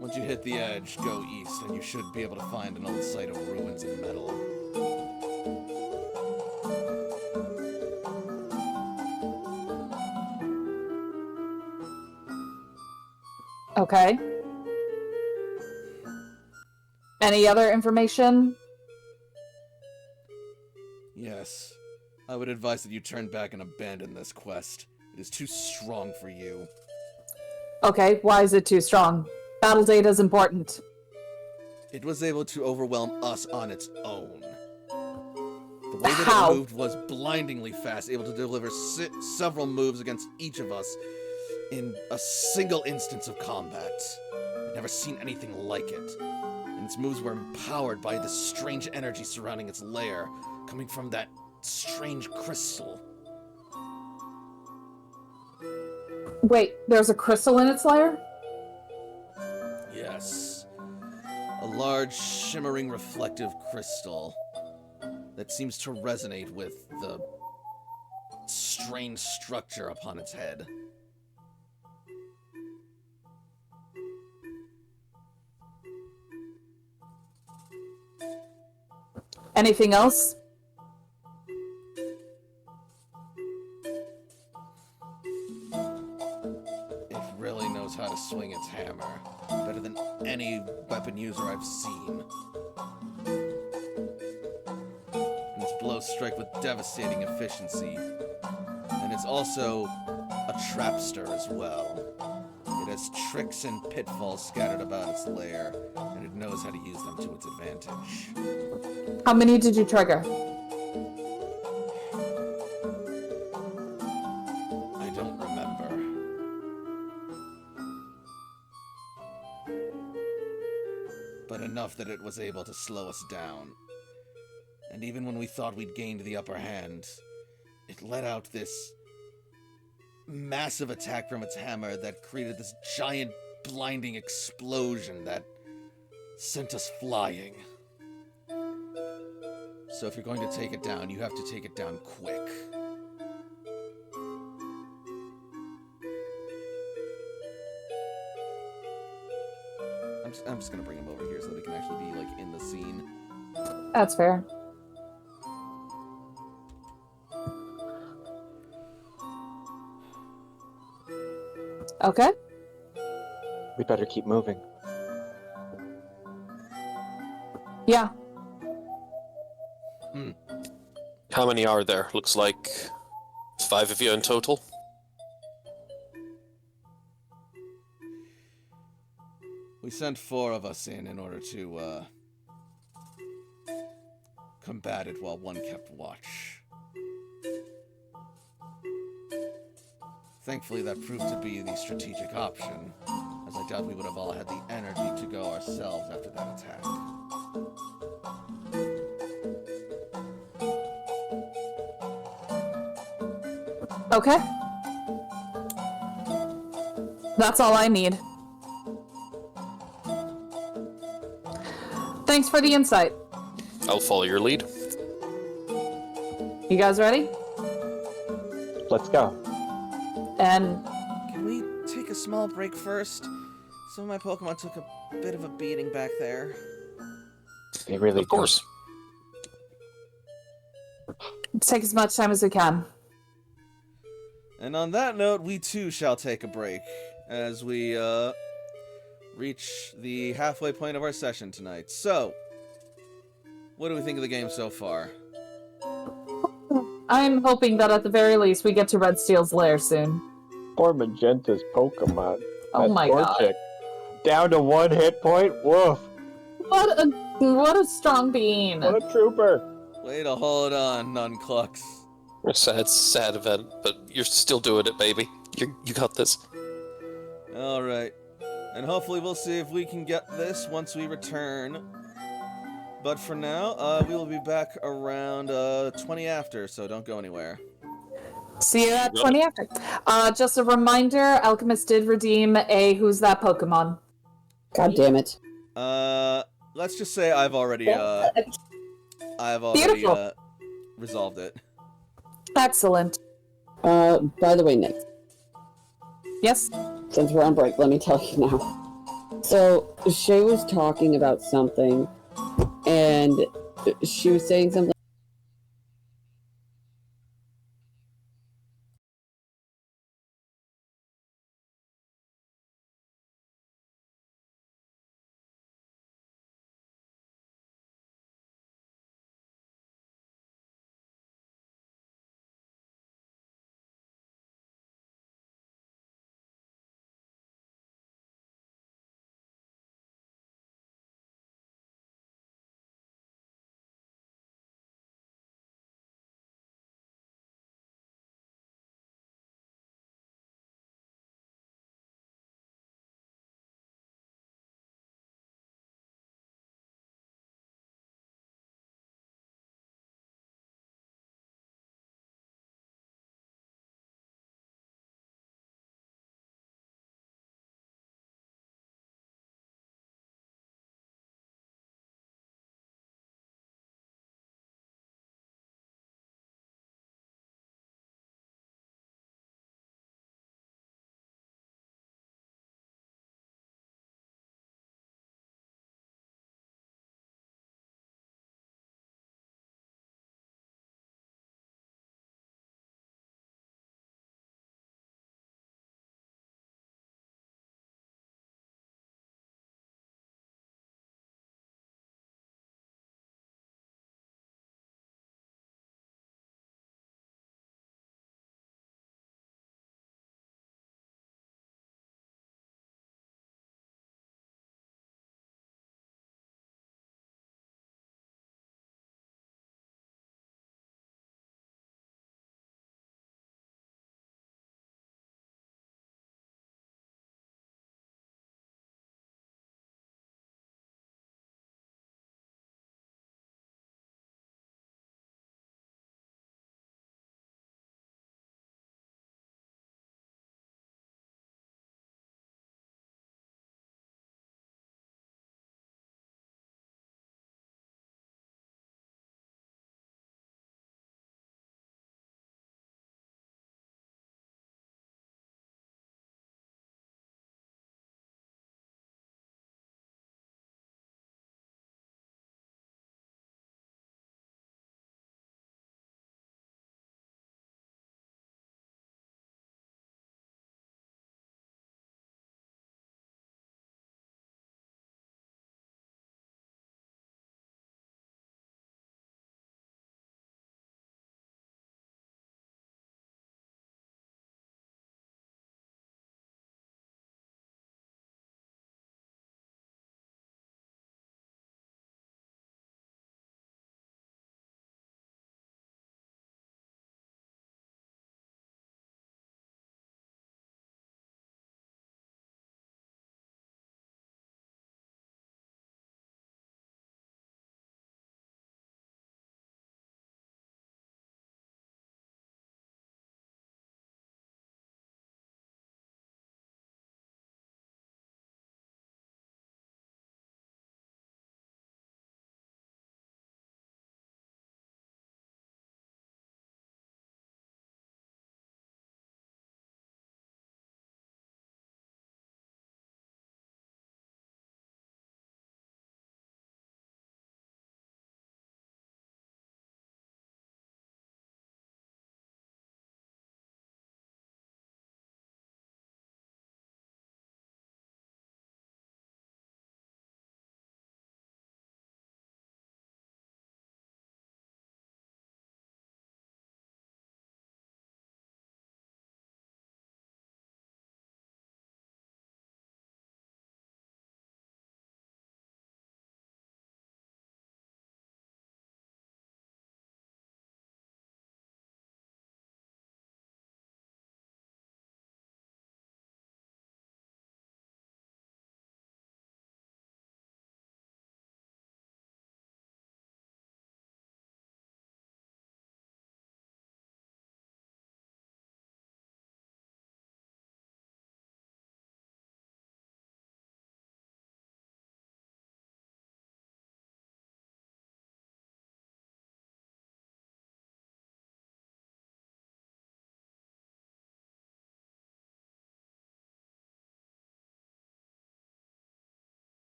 Speaker 1: Once you hit the edge, go east, and you should be able to find an old site of ruins and metal.
Speaker 3: Okay. Any other information?
Speaker 1: Yes. I would advise that you turn back and abandon this quest. It is too strong for you.
Speaker 3: Okay, why is it too strong? Battle data is important.
Speaker 1: It was able to overwhelm us on its own. The way that
Speaker 3: How?
Speaker 1: it moved was blindingly fast, able to deliver several moves against each of us in a single instance of combat. I've never seen anything like it. And its moves were empowered by this strange energy surrounding its lair, coming from that strange crystal.
Speaker 3: Wait, there's a crystal in its lair?
Speaker 1: Yes. A large, shimmering, reflective crystal that seems to resonate with the strange structure upon its head.
Speaker 3: Anything else?
Speaker 1: It really knows how to swing its hammer, better than any weapon user I've seen. And its blows strike with devastating efficiency. And it's also a trapster as well. It has tricks and pitfalls scattered about its lair, and it knows how to use them to its advantage.
Speaker 3: How many did you trigger?
Speaker 1: I don't remember. But enough that it was able to slow us down. And even when we thought we'd gained the upper hand, it let out this massive attack from its hammer that created this giant blinding explosion that sent us flying. So if you're going to take it down, you have to take it down quick. I'm just gonna bring him over here so that he can actually be, like, in the scene.
Speaker 3: That's fair. Okay.
Speaker 4: We better keep moving.
Speaker 3: Yeah.
Speaker 2: How many are there? Looks like 5 of you in total.
Speaker 1: We sent 4 of us in order to, combat it while one kept watch. Thankfully, that proved to be the strategic option, as I doubt we would have all had the energy to go ourselves after that attack.
Speaker 3: Okay. That's all I need. Thanks for the insight.
Speaker 2: I'll follow your lead.
Speaker 3: You guys ready?
Speaker 4: Let's go.
Speaker 3: And
Speaker 1: Can we take a small break first? Some of my Pokemon took a bit of a beating back there.
Speaker 4: They really
Speaker 2: Of course.
Speaker 3: take as much time as we can.
Speaker 1: And on that note, we too shall take a break as we reach the halfway point of our session tonight. So, what do we think of the game so far?
Speaker 3: I'm hoping that at the very least we get to Red Steel's lair soon.
Speaker 4: Poor Magenta's Pokemon.
Speaker 3: Oh my god.
Speaker 4: Torchic. Down to 1 hit point? Woof.
Speaker 3: What a strong being.
Speaker 4: What a trooper.
Speaker 1: Way to hold on, Nunclux.
Speaker 2: A sad event, but you're still doing it, baby. You got this.
Speaker 1: Alright. And hopefully we'll see if we can get this once we return. But for now, we will be back around 20 after, so don't go anywhere.
Speaker 3: See you at 20 after. Just a reminder, Alchemist did redeem a Who's That Pokemon.
Speaker 5: God damn it.
Speaker 1: Let's just say I've already
Speaker 3: Beautiful.
Speaker 1: resolved it.
Speaker 3: Excellent.
Speaker 5: By the way, Nick,
Speaker 3: Yes?
Speaker 5: since we're on break, let me tell you now. So, Shay was talking about something, and she was saying something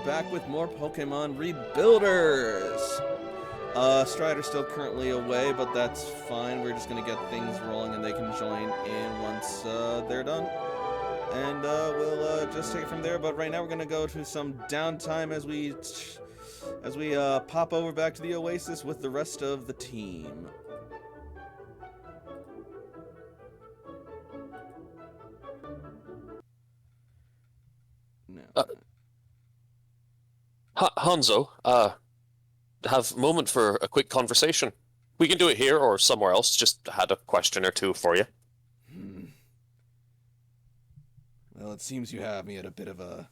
Speaker 1: back with more Pokemon Rebuilders. Strider's still currently away, but that's fine. We're just gonna get things rolling and they can join in once they're done. And we'll just take it from there, but right now we're gonna go to some downtime as we pop over back to the Oasis with the rest of the team. No.
Speaker 2: Hanzo, have a moment for a quick conversation. We can do it here or somewhere else. Just had a question or two for you.
Speaker 1: Well, it seems you have me at a bit of a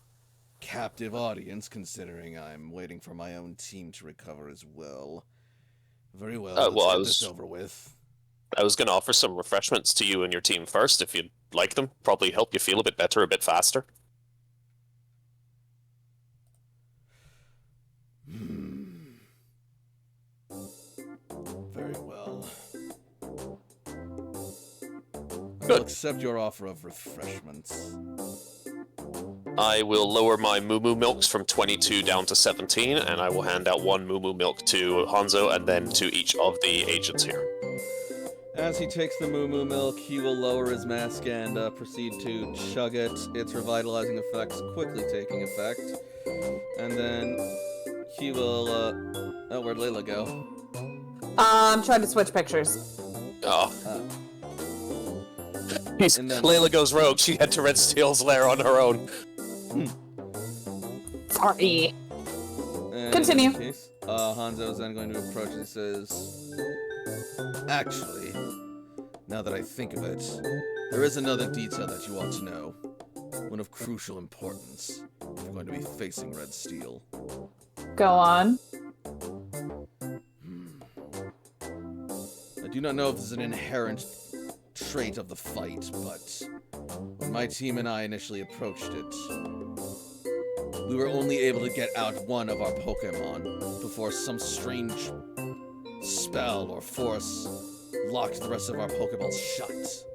Speaker 1: captive audience, considering I'm waiting for my own team to recover as well. Very well, let's get this over with.
Speaker 2: I was going to offer some refreshments to you and your team first, if you'd like them. Probably help you feel a bit better, a bit faster.
Speaker 1: Very well.
Speaker 2: Good.
Speaker 1: I'll accept your offer of refreshments.
Speaker 2: I will lower my Moo Moo Milks from 22 down to 17, and I will hand out 1 Moo Moo Milk to Hanzo and then to each of the agents here.
Speaker 1: As he takes the Moo Moo Milk, he will lower his mask and proceed to chug it, its revitalizing effects quickly taking effect. And then he will, oh, where'd Layla go?
Speaker 3: I'm trying to switch pictures.
Speaker 2: Oh. Layla goes rogue. She had to Red Steel's lair on her own.
Speaker 3: Sorry.
Speaker 1: And
Speaker 3: Continue.
Speaker 1: in that case, Hanzo is then going to approach and says, actually, now that I think of it, there is another detail that you ought to know. One of crucial importance if you're going to be facing Red Steel.
Speaker 3: Go on.
Speaker 1: I do not know if this is an inherent trait of the fight, but when my team and I initially approached it, we were only able to get out one of our Pokemon before some strange spell or force locked the rest of our Pokeballs shut.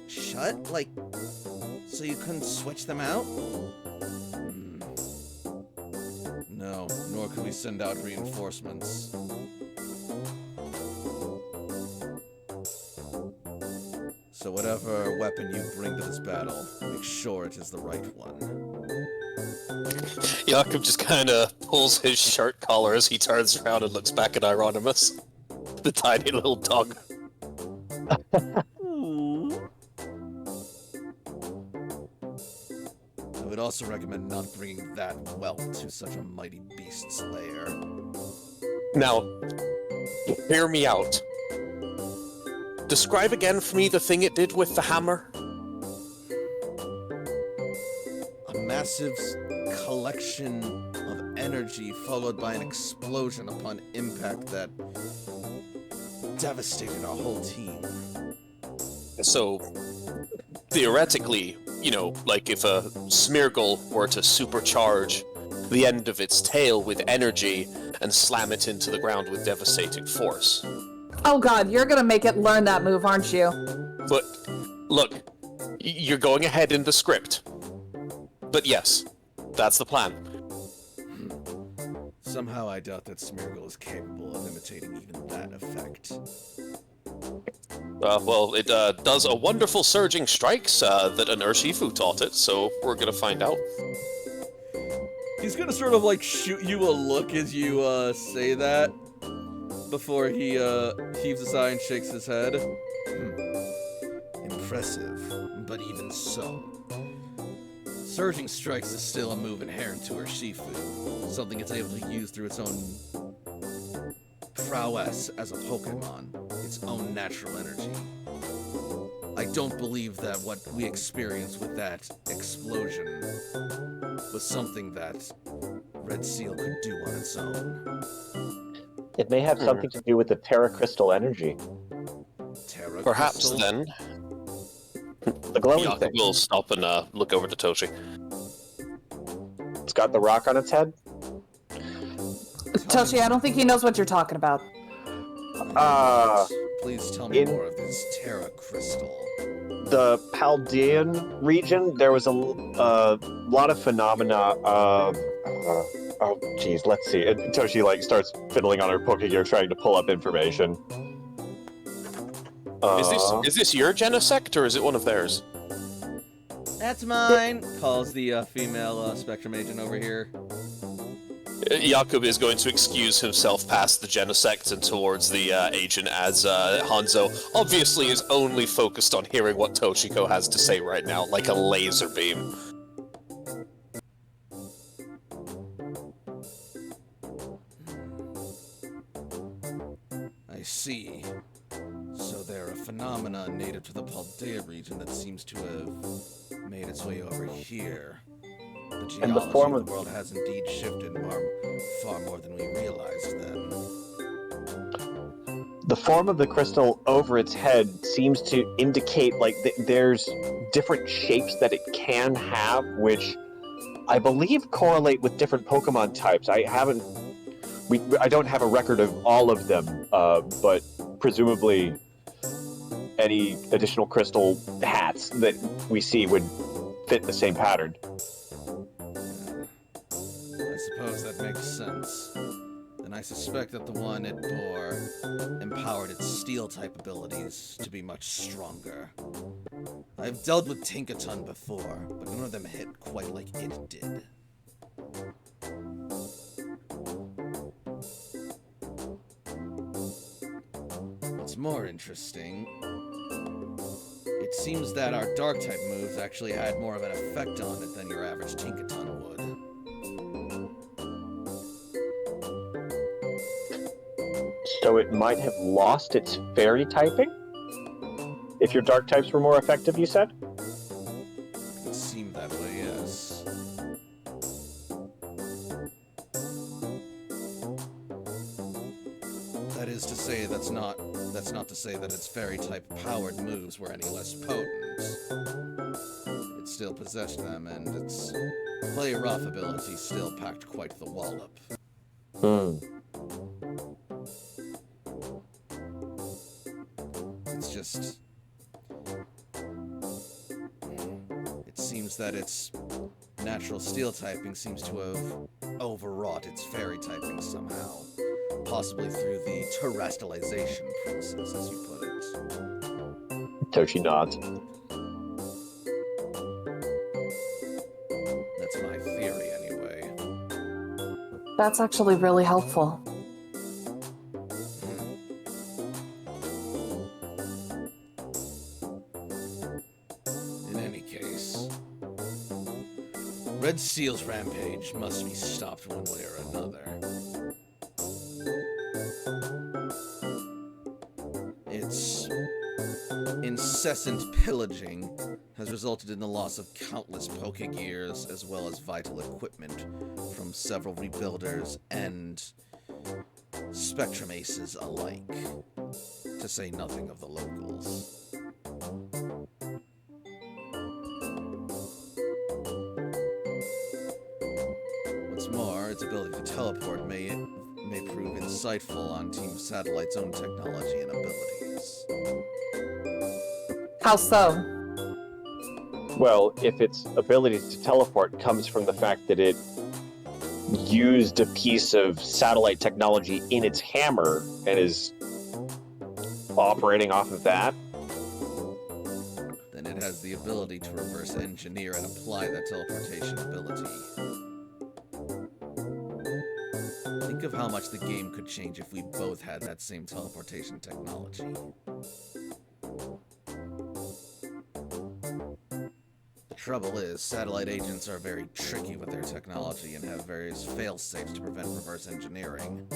Speaker 1: Shut? Like, so you couldn't switch them out? No, nor could we send out reinforcements. So whatever weapon you bring to this battle, make sure it is the right one.
Speaker 2: Jakob just kind of pulls his shirt collar as he turns around and looks back at Hieronymus, the tiny little dog.
Speaker 1: I would also recommend not bringing that whelp to such a mighty beast's lair.
Speaker 2: Now, hear me out. Describe again for me the thing it did with the hammer.
Speaker 1: A massive collection of energy followed by an explosion upon impact that devastated our whole team.
Speaker 2: So, theoretically, you know, like if a Smeargle were to supercharge the end of its tail with energy and slam it into the ground with devastating force.
Speaker 3: Oh god, you're gonna make it learn that move, aren't you?
Speaker 2: But, look, you're going ahead in the script. But yes, that's the plan.
Speaker 1: Somehow I doubt that Smeargle is capable of imitating even that effect.
Speaker 2: Well, it does a wonderful surging strikes that an Urshifu taught it, so we're gonna find out.
Speaker 1: He's gonna sort of like shoot you a look as you say that before he heaves a sigh and shakes his head. Impressive, but even so. Surging strikes is still a move inherent to Urshifu, something it's able to use through its own prowess as a Pokemon, its own natural energy. I don't believe that what we experienced with that explosion was something that Red Seal could do on its own.
Speaker 4: It may have something to do with the Terra Crystal energy.
Speaker 1: Terra
Speaker 2: Perhaps
Speaker 1: Crystal?
Speaker 2: then,
Speaker 4: The glowing
Speaker 2: Jakob
Speaker 4: thing.
Speaker 2: will stop and look over to Toshi.
Speaker 4: It's got the rock on its head.
Speaker 3: Toshi, I don't think he knows what you're talking about.
Speaker 1: Please tell me
Speaker 4: In-
Speaker 1: more of this Terra Crystal.
Speaker 4: The Paldean region, there was a lot of phenomena of. Oh, geez, let's see. And Toshi starts fiddling on her Pokegear, trying to pull up information.
Speaker 2: Is this your Genesect or is it one of theirs?
Speaker 1: That's mine, calls the female Spectrum agent over here.
Speaker 2: Jakub is going to excuse himself past the Genesect and towards the agent as Hanzo obviously is only focused on hearing what Toshiko has to say right now, like a laser beam.
Speaker 1: I see. So there are phenomena native to the Paldea region that seems to have made its way over here. The geology
Speaker 4: form
Speaker 1: of
Speaker 4: of-
Speaker 1: the world has indeed shifted far more than we realized then.
Speaker 4: The form of the crystal over its head seems to indicate there's different shapes that it can have, which I believe correlate with different Pokemon types. I don't have a record of all of them, but presumably any additional crystal hats that we see would fit the same pattern.
Speaker 1: I suppose that makes sense. Then I suspect that the one it bore empowered its steel-type abilities to be much stronger. I've dealt with Tinkaton before, but none of them hit quite like it did. What's more interesting, it seems that our Dark-type moves actually had more of an effect on it than your average Tinkaton would.
Speaker 4: So it might have lost its fairy typing? If your dark types were more effective, you said?
Speaker 1: It seemed that way, yes. That is to say, that's not to say that its fairy-type powered moves were any less potent. It still possessed them, and its play rough ability still packed quite the wallop. It's just... It seems that its natural steel typing seems to have overwrought its fairy typing somehow. Possibly through the terrestrialization process, as you put it.
Speaker 4: Toshi nods.
Speaker 1: That's my theory, anyway.
Speaker 3: That's actually really helpful.
Speaker 1: In any case, Red Steel's rampage must be stopped one way or another. Its incessant pillaging has resulted in the loss of countless Pokegears as well as vital equipment from several rebuilders and Spectrum Aces alike, to say nothing of the locals. What's more, its ability to teleport may prove insightful on Team Satellite's own technology and abilities.
Speaker 3: How so?
Speaker 4: Well, if its ability to teleport comes from the fact that it used a piece of satellite technology in its hammer and is operating off of that,
Speaker 1: Then it has the ability to reverse engineer and apply that teleportation ability. Think of how much the game could change if we both had that same teleportation technology. The trouble is, satellite agents are very tricky with their technology and have various fail-safes to prevent reverse engineering.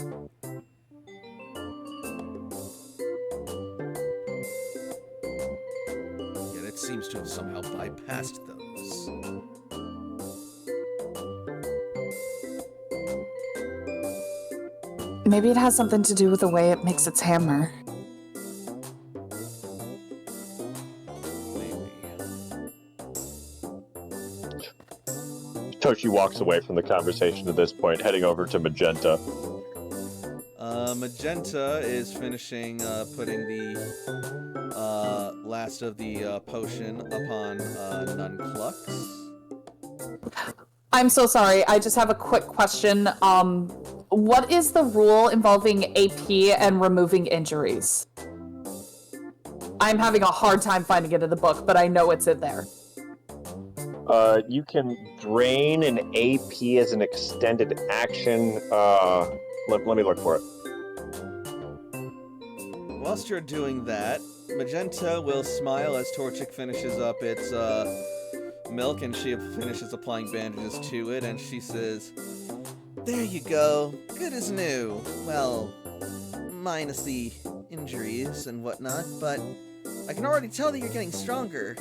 Speaker 1: Yet it seems to have somehow bypassed those.
Speaker 3: Maybe it has something to do with the way it makes its hammer.
Speaker 1: Maybe.
Speaker 4: Toshi walks away from the conversation at this point, heading over to Magenta.
Speaker 1: Magenta is finishing putting the last of the potion upon Nunclux.
Speaker 3: I'm so sorry. I just have a quick question. What is the rule involving AP and removing injuries? I'm having a hard time finding it in the book, but I know it's in there.
Speaker 4: You can drain an AP as an extended action. Let me look for it.
Speaker 1: Whilst you're doing that, Magenta will smile as Torchic finishes up its milk and she finishes applying bandages to it, and she says, "There you go. Good as new. Well, minus the injuries and whatnot, but I can already tell that you're getting stronger."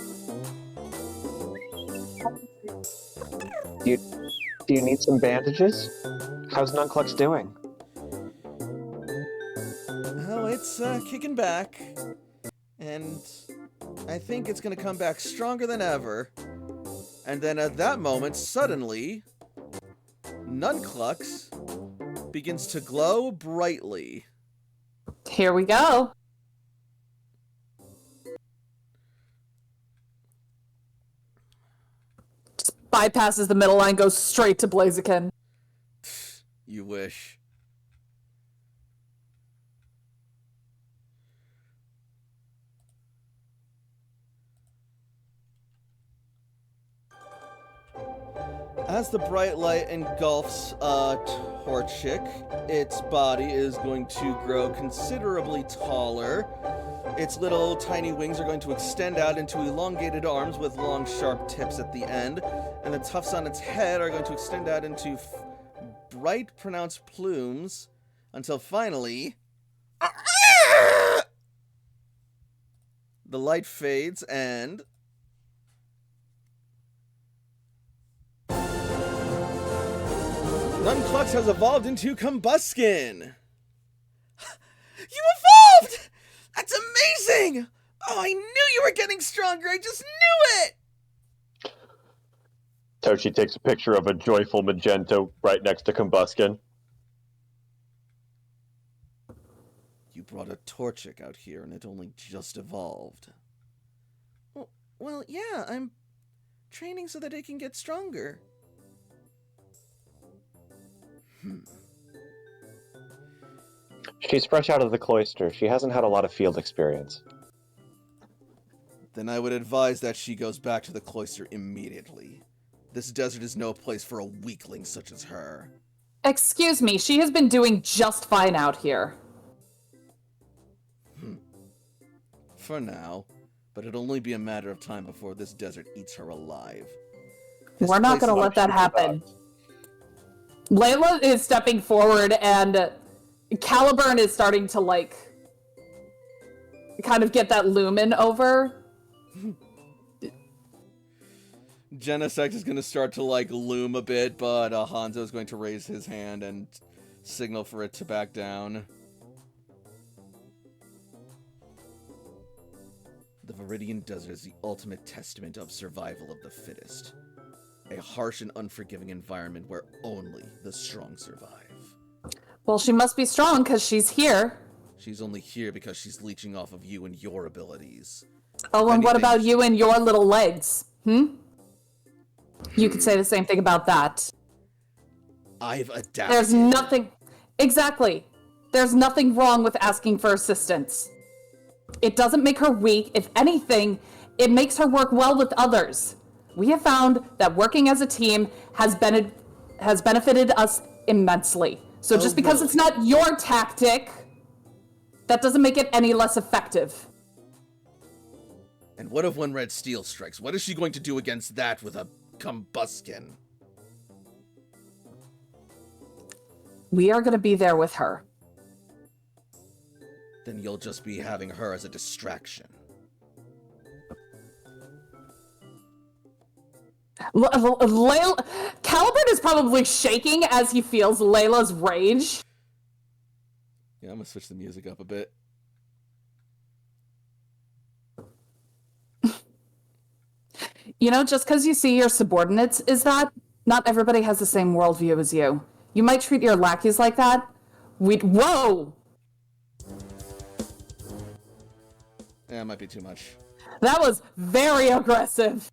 Speaker 4: Do you need some bandages? How's Nunclux doing?
Speaker 1: Oh, it's kicking back. And I think it's gonna come back stronger than ever. And then at that moment, suddenly, Nunclux begins to glow brightly.
Speaker 3: Here we go. Just bypasses the middle line, goes straight to Blaziken.
Speaker 1: You wish. As the bright light engulfs Torchic, its body is going to grow considerably taller. Its little tiny wings are going to extend out into elongated arms with long sharp tips at the end, and the tufts on its head are going to extend out into bright pronounced plumes until finally the light fades and Nunclux has evolved into Combuskin! You evolved! That's amazing! Oh, I knew you were getting stronger! I just knew it!
Speaker 4: Toshi takes a picture of a joyful Magenta right next to Combuskin.
Speaker 1: You brought a Torchic out here and it only just evolved. Well, yeah, I'm training so that it can get stronger.
Speaker 4: She's fresh out of the cloister. She hasn't had a lot of field experience.
Speaker 1: Then I would advise that she goes back to the cloister immediately. This desert is no place for a weakling such as her.
Speaker 3: Excuse me, she has been doing just fine out here.
Speaker 1: For now, but it'll only be a matter of time before this desert eats her alive.
Speaker 3: We're not going to let that happen. Layla is stepping forward, and Caliburn is starting to, like, kind of get that lumen over.
Speaker 1: Genesect is going to start to, like, loom a bit, but Hanzo is going to raise his hand and signal for it to back down. The Viridian Desert is the ultimate testament of survival of the fittest. A harsh and unforgiving environment where only the strong survive.
Speaker 3: Well, she must be strong, because she's here.
Speaker 1: She's only here because she's leeching off of you and your abilities.
Speaker 3: Oh, and what about you and your little legs? You could say the same thing about that.
Speaker 1: I've adapted.
Speaker 3: There's nothing... Exactly. There's nothing wrong with asking for assistance. It doesn't make her weak. If anything, it makes her work well with others. We have found that working as a team has benefited us immensely. So just because it's not your tactic, that doesn't make it any less effective.
Speaker 1: And what if when Red Steel strikes? What is she going to do against that with a Combuskin?
Speaker 3: We are going to be there with her.
Speaker 1: Then you'll just be having her as a distraction.
Speaker 3: Caliburn is probably shaking as he feels Layla's rage.
Speaker 1: Yeah, I'm gonna switch the music up a bit.
Speaker 3: You know, just because you see your subordinates is that, not everybody has the same worldview as you. You might treat your lackeys like that. Whoa!
Speaker 1: Yeah, it might be too much.
Speaker 3: That was very aggressive.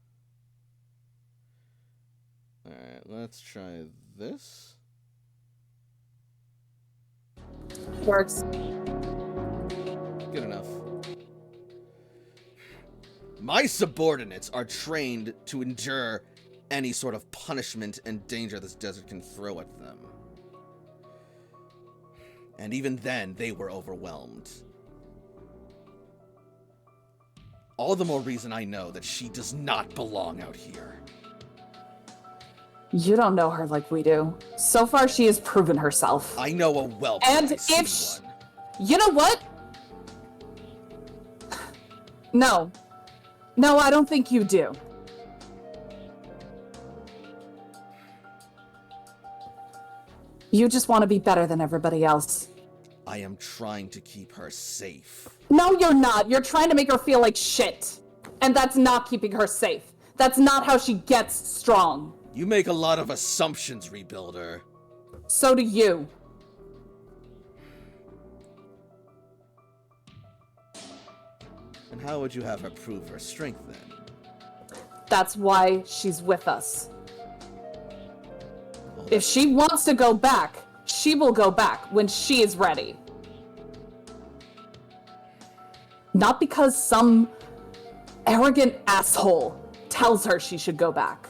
Speaker 1: Alright, let's try this.
Speaker 3: Works.
Speaker 1: Good enough. My subordinates are trained to endure any sort of punishment and danger this desert can throw at them. And even then, they were overwhelmed. All the more reason I know that she does not belong out here.
Speaker 3: You don't know her like we do. So far, she has proven herself.
Speaker 1: I know a whelp.
Speaker 3: And
Speaker 1: when I see
Speaker 3: if
Speaker 1: one.
Speaker 3: You know what? No. No, I don't think you do. You just want to be better than everybody else.
Speaker 1: I am trying to keep her safe.
Speaker 3: No, you're not. You're trying to make her feel like shit. And that's not keeping her safe. That's not how she gets strong.
Speaker 1: You make a lot of assumptions, Rebuilder.
Speaker 3: So do you.
Speaker 1: And how would you have her prove her strength then?
Speaker 3: That's why she's with us.
Speaker 1: Oh,
Speaker 3: If she wants to go back, she will go back when she is ready. Not because some arrogant asshole tells her she should go back.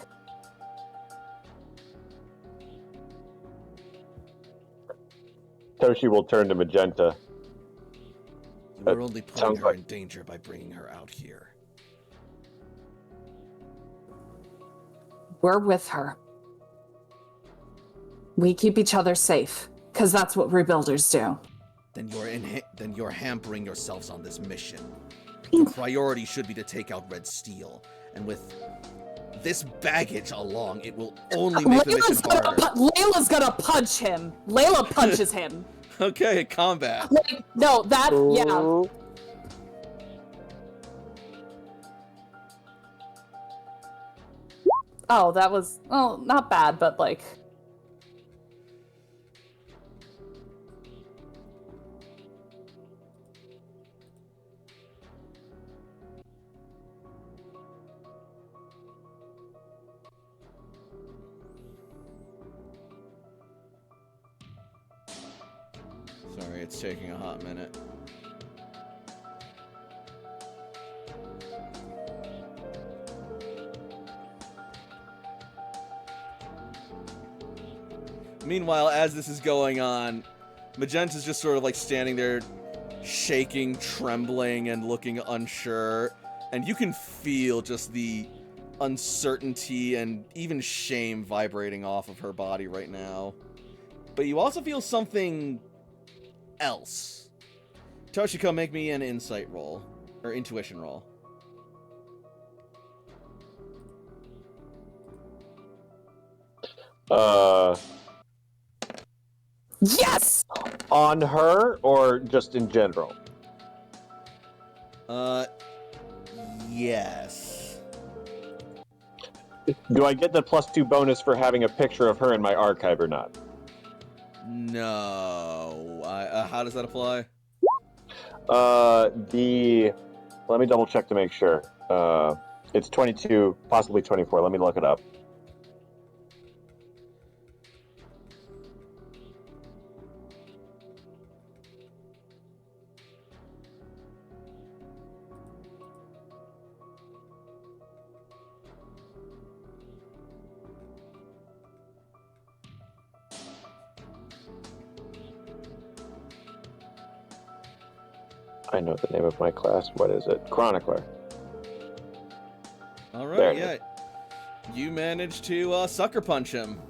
Speaker 4: Toshi will turn to Magenta.
Speaker 1: You are only putting
Speaker 4: sounds
Speaker 1: her
Speaker 4: like-
Speaker 1: in danger by bringing her out here.
Speaker 3: We're with her. We keep each other safe, because that's what rebuilders do.
Speaker 1: Then you're hampering yourselves on this mission. Your priority should be to take out Red Steel, and with this baggage along, it will only make the mission harder.
Speaker 3: Layla's gonna punch him. Layla punches him.
Speaker 1: Okay, combat.
Speaker 3: Like, no, that, yeah. Oh, that was, well, not bad, but like...
Speaker 1: Sorry, it's taking a hot minute. Meanwhile, as this is going on, Magenta's just sort of like standing there, shaking, trembling, and looking unsure. And you can feel just the uncertainty and even shame vibrating off of her body right now. But you also feel something else. Toshiko, make me an insight roll. Or intuition roll.
Speaker 3: Yes!
Speaker 4: On her or just in general?
Speaker 1: Yes.
Speaker 4: Do I get the +2 bonus for having a picture of her in my archive or not?
Speaker 1: No. How does that apply?
Speaker 4: Let me double check to make sure. It's 22, possibly 24. Let me look it up. I know the name of my class. What is it? Chronicler.
Speaker 1: All
Speaker 4: There
Speaker 1: right,
Speaker 4: it
Speaker 1: yeah. You managed to sucker punch him.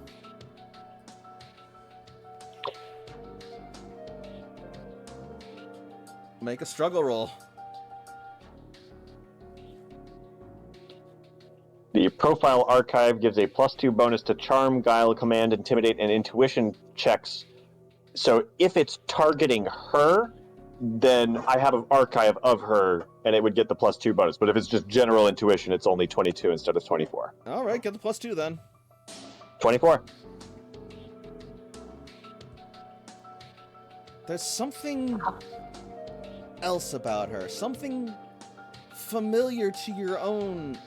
Speaker 1: Make a struggle roll.
Speaker 4: The profile archive gives a +2 bonus to charm, guile, command, intimidate, and intuition checks. So if it's targeting her, then I have an archive of her, and it would get the +2 bonus. But if it's just general intuition, it's only 22 instead of 24.
Speaker 1: All right, get the +2 then.
Speaker 4: 24.
Speaker 1: There's something else about her. Something familiar to your own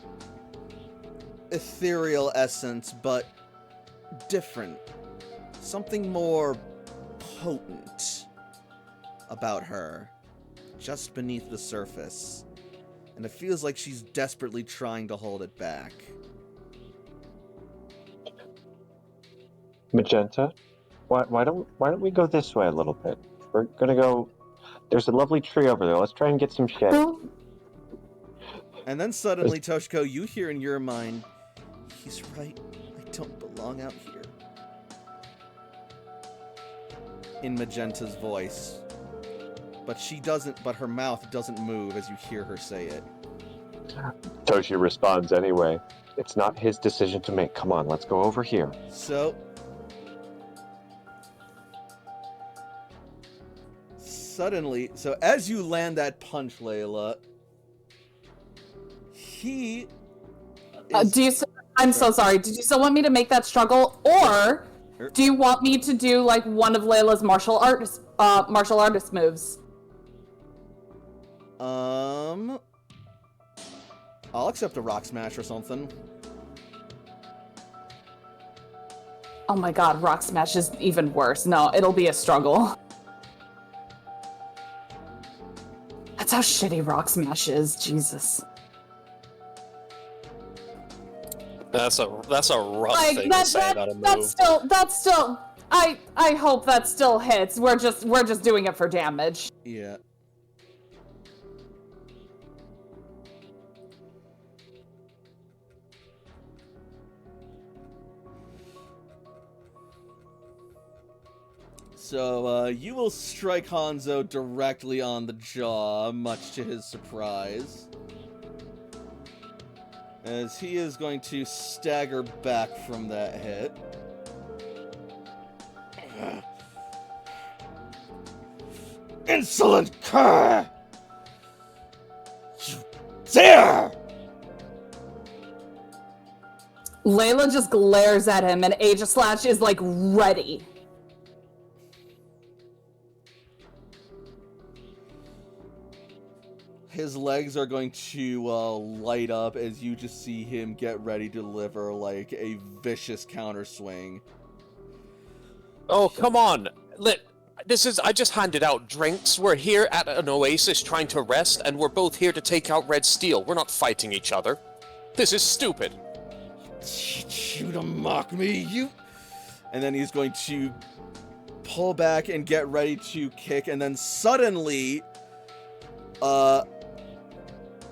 Speaker 1: ethereal essence, but different. Something more potent about her, just beneath the surface. And it feels like she's desperately trying to hold it back.
Speaker 7: Magenta, why don't we go this way a little bit? We're gonna go. There's a lovely tree over there. Let's try and get some shade.
Speaker 1: And then suddenly, Toshiko, you hear in your mind, he's right, I don't belong out here. In Magenta's voice. But she doesn't, but her mouth doesn't move as you hear her say it.
Speaker 7: Toshi responds anyway. It's not his decision to make. Come on, let's go over here.
Speaker 1: So, suddenly, so as you land that punch, Layla, he is,
Speaker 3: I'm so sorry. Did you still want me to make that struggle, or do you want me to do like one of Layla's martial artist moves?
Speaker 1: I'll accept a rock smash or something.
Speaker 3: Oh my god, rock smash is even worse. No, it'll be a struggle. That's how shitty rock smash is, Jesus.
Speaker 2: That's a rough
Speaker 3: Like
Speaker 2: thing to say about a move.
Speaker 3: That's still I hope that still hits. We're just doing it for damage.
Speaker 1: Yeah. So, you will strike Hanzo directly on the jaw, much to his surprise. As he is going to stagger back from that hit. Insolent cur! You dare!
Speaker 3: Layla just glares at him, and Aegislash is like ready.
Speaker 1: His legs are going to light up as you just see him get ready to deliver like a vicious counter swing.
Speaker 2: Oh, come on. I just handed out drinks. We're here at an oasis trying to rest, and we're both here to take out Red Steel. We're not fighting each other. This is stupid.
Speaker 1: Teach you to mock me, you... And then he's going to pull back and get ready to kick, and then suddenly,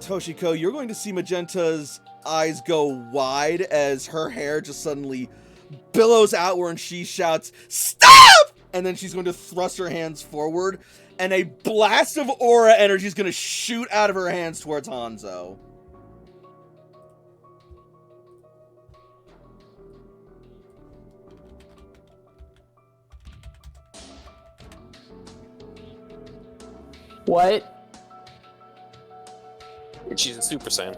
Speaker 1: Toshiko, you're going to see Magenta's eyes go wide as her hair just suddenly billows outward and she shouts, "Stop!" And then she's going to thrust her hands forward, and a blast of aura energy is going to shoot out of her hands towards Hanzo.
Speaker 3: What?
Speaker 2: She's a Super Saiyan.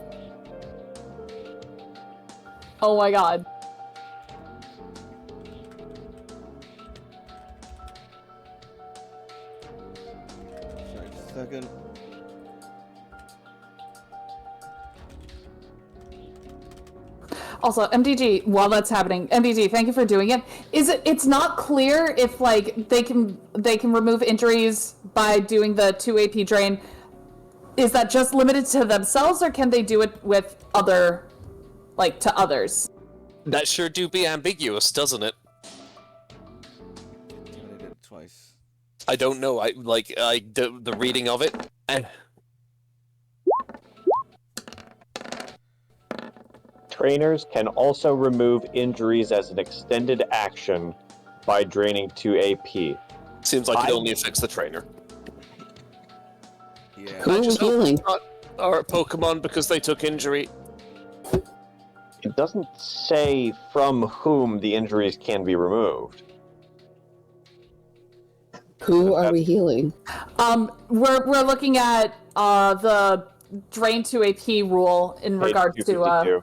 Speaker 3: Oh my god.
Speaker 1: Sorry, just a second.
Speaker 3: Also, MDG, while that's happening, MDG, thank you for doing it. It's not clear if like they can remove injuries by doing the 2 AP drain. Is that just limited to themselves, or can they do it with to others?
Speaker 2: That sure do be ambiguous, doesn't it?
Speaker 1: Damn it, I did it twice.
Speaker 2: I don't know. The reading of it.
Speaker 4: Trainers can also remove injuries as an extended action by draining 2 AP.
Speaker 2: Seems like it only affects the trainer.
Speaker 1: Yeah.
Speaker 5: Who are we healing?
Speaker 2: Our Pokemon because they took injury.
Speaker 4: It doesn't say from whom the injuries can be removed.
Speaker 5: Who are we healing?
Speaker 3: We're looking at the drain 2 AP rule in
Speaker 4: Page
Speaker 3: regards to
Speaker 4: 252.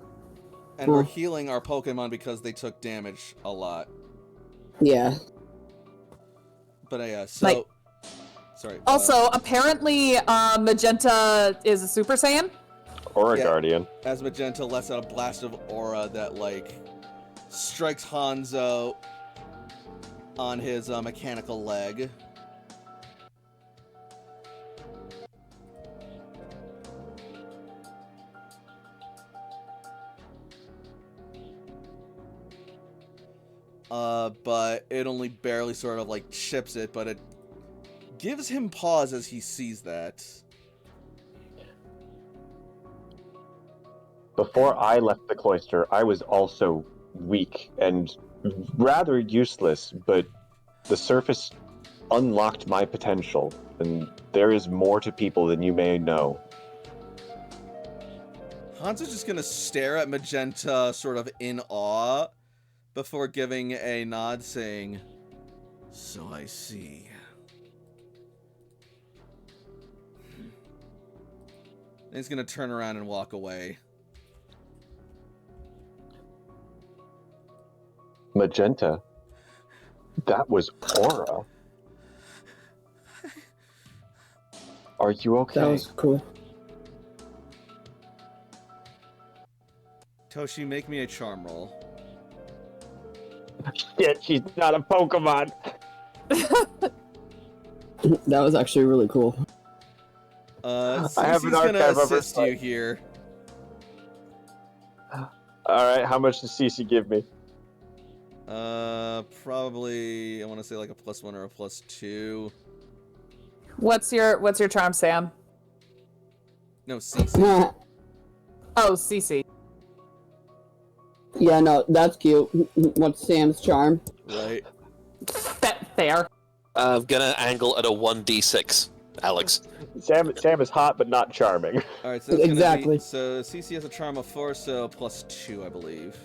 Speaker 1: And we're healing our Pokemon because they took damage a lot.
Speaker 5: Yeah.
Speaker 1: But yeah, so...
Speaker 3: Like-
Speaker 1: sorry.
Speaker 3: Also, apparently, Magenta is a Super Saiyan.
Speaker 4: Aura
Speaker 1: Yeah.
Speaker 4: Guardian.
Speaker 1: As Magenta lets out a blast of aura that, like, strikes Hanzo on his mechanical leg. But it only barely sort of, like, chips it, but it gives him pause as he sees that.
Speaker 4: Before I left the cloister, I was also weak and rather useless, but the surface unlocked my potential, and there is more to people than you may know.
Speaker 1: Hanzo's just gonna stare at Magenta sort of in awe before giving a nod saying, "So I see." And he's gonna turn around and walk away.
Speaker 4: Magenta? That was Aura. Are you okay?
Speaker 5: That was cool.
Speaker 1: Toshi, make me a charm roll.
Speaker 4: Shit, she's not a Pokemon!
Speaker 5: That was actually really cool.
Speaker 4: I have
Speaker 1: Cece's
Speaker 4: an
Speaker 1: gonna
Speaker 4: archive of her
Speaker 1: assist you
Speaker 4: fight.
Speaker 1: here.
Speaker 4: Alright, how much does Cece give me?
Speaker 1: Probably, I want to say like a +1 or a +2.
Speaker 3: What's your charm, Sam?
Speaker 1: No, Cece.
Speaker 3: Oh, Cece.
Speaker 5: Yeah, no, that's cute. What's Sam's charm?
Speaker 1: Right.
Speaker 3: Fair.
Speaker 2: I'm gonna angle at a 1d6, Alex.
Speaker 4: Sam is hot but not charming.
Speaker 1: All right, so that's
Speaker 5: Exactly.
Speaker 1: Gonna be, so Cece has a charm of 4, so +2, I believe.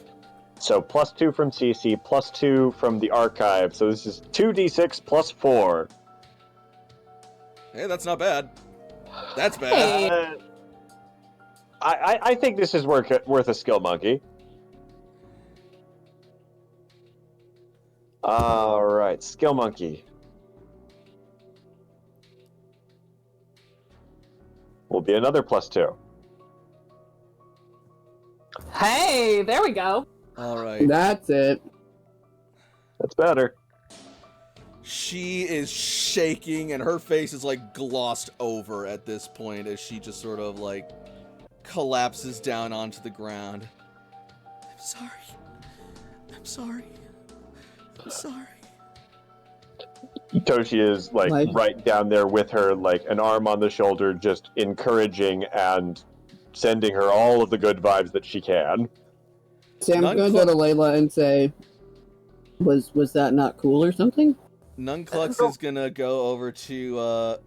Speaker 4: So +2 from Cece, +2 from the archive, so this is 2d6 +4.
Speaker 1: Hey, that's not bad. That's bad.
Speaker 3: Hey.
Speaker 4: I think this is worth a skill monkey. Alright, skill monkey. Will be another +2.
Speaker 3: Hey, there we go.
Speaker 1: All right.
Speaker 5: That's it.
Speaker 4: That's better.
Speaker 1: She is shaking, and her face is like glossed over at this point as she just sort of like collapses down onto the ground. I'm sorry. I'm sorry. I'm sorry.
Speaker 4: Toshi is like right down there with her, like an arm on the shoulder, just encouraging and sending her all of the good vibes that she can.
Speaker 5: Sam's gonna go to Layla and say, "Was that not cool or something?"
Speaker 1: Nunclux is gonna go over to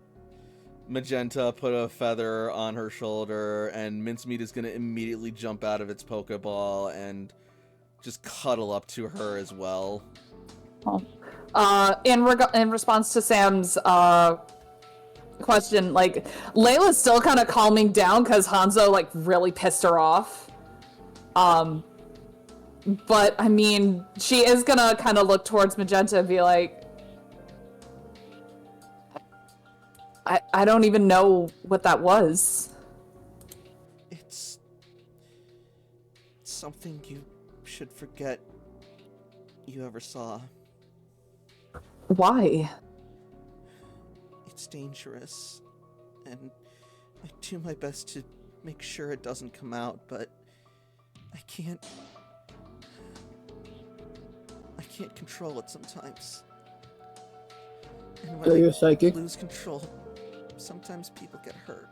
Speaker 1: Magenta, put a feather on her shoulder, and Mincemeat is gonna immediately jump out of its Pokeball and just cuddle up to her as well.
Speaker 3: In response to Sam's question, like, Layla's still kind of calming down because Hanzo, like, really pissed her off. But, I mean, she is gonna kind of look towards Magenta and be like, I don't even know what that was.
Speaker 1: It's something you should forget you ever saw.
Speaker 3: Why?
Speaker 1: It's dangerous, and I do my best to make sure it doesn't come out, but I can't control it sometimes. And when
Speaker 5: So
Speaker 1: I
Speaker 5: you're psychic?
Speaker 1: lose control, sometimes people get hurt.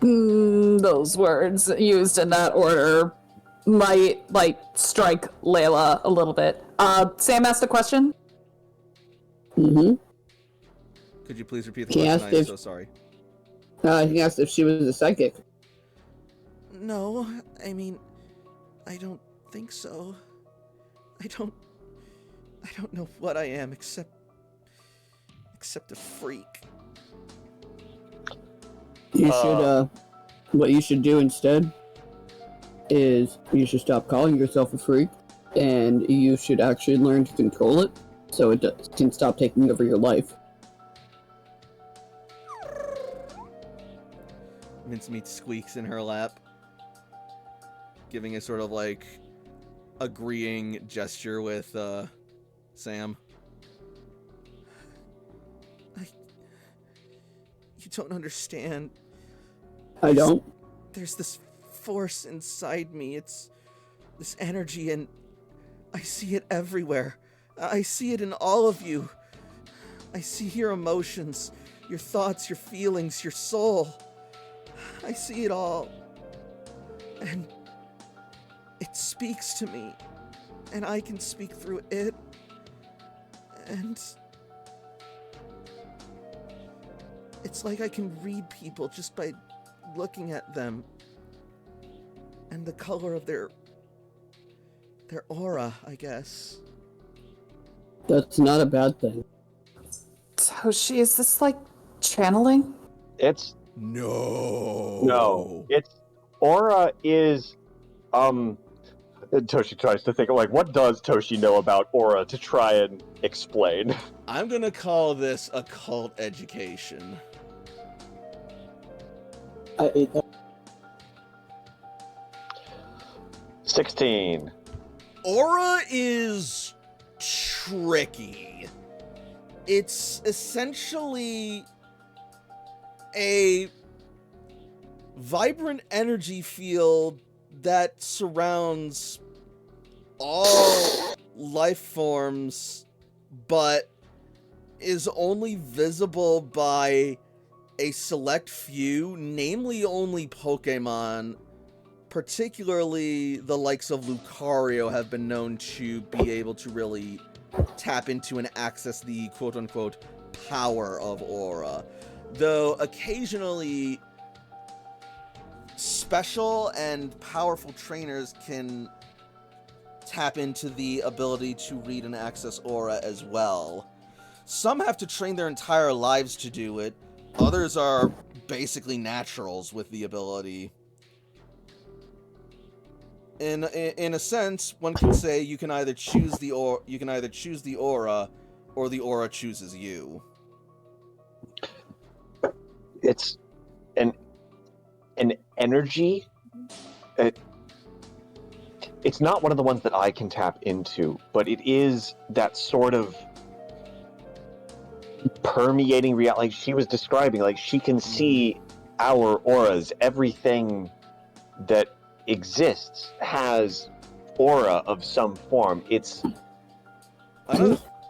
Speaker 3: Those words used in that order might, like, strike Layla a little bit. Sam asked a question?
Speaker 5: Mm-hmm.
Speaker 1: Could you please repeat the
Speaker 5: He
Speaker 1: question?
Speaker 5: asked
Speaker 1: I'm
Speaker 5: if-
Speaker 1: so sorry.
Speaker 5: He asked if she was a psychic.
Speaker 1: No, I mean, I don't think so. I don't know what I am except a freak.
Speaker 5: You should, what you should do instead is you should stop calling yourself a freak, and you should actually learn to control it so it can stop taking over your life.
Speaker 1: Mincemeat squeaks in her lap, giving a sort of like agreeing gesture with Sam. You don't understand.
Speaker 5: I don't.
Speaker 1: There's this force inside me. It's this energy, and I see it everywhere. I see it in all of you. I see your emotions, your thoughts, your feelings, your soul. I see it all. And it speaks to me. And I can speak through it. And it's like I can read people just by looking at them. And the color of their aura, I guess.
Speaker 5: That's not a bad thing.
Speaker 3: Toshi, is this like channeling?
Speaker 4: It's
Speaker 1: No.
Speaker 4: It's aura is Toshi tries to think of like what does Toshi know about aura to try and explain.
Speaker 1: I'm gonna call this occult education.
Speaker 4: 16.
Speaker 1: Aura is tricky. It's essentially a vibrant energy field that surrounds all life forms, but is only visible by a select few, namely only Pokemon. Particularly the likes of Lucario have been known to be able to really tap into and access the quote-unquote power of aura. Though occasionally special and powerful trainers can tap into the ability to read and access aura as well. Some have to train their entire lives to do it. Others are basically naturals with the ability. In a sense, one can say you can either choose the aura, or the aura chooses you.
Speaker 4: It's an energy. It's not one of the ones that I can tap into, but it is that sort of permeating reality. Like she was describing, like she can see our auras. Everything that exists has aura of some form. It's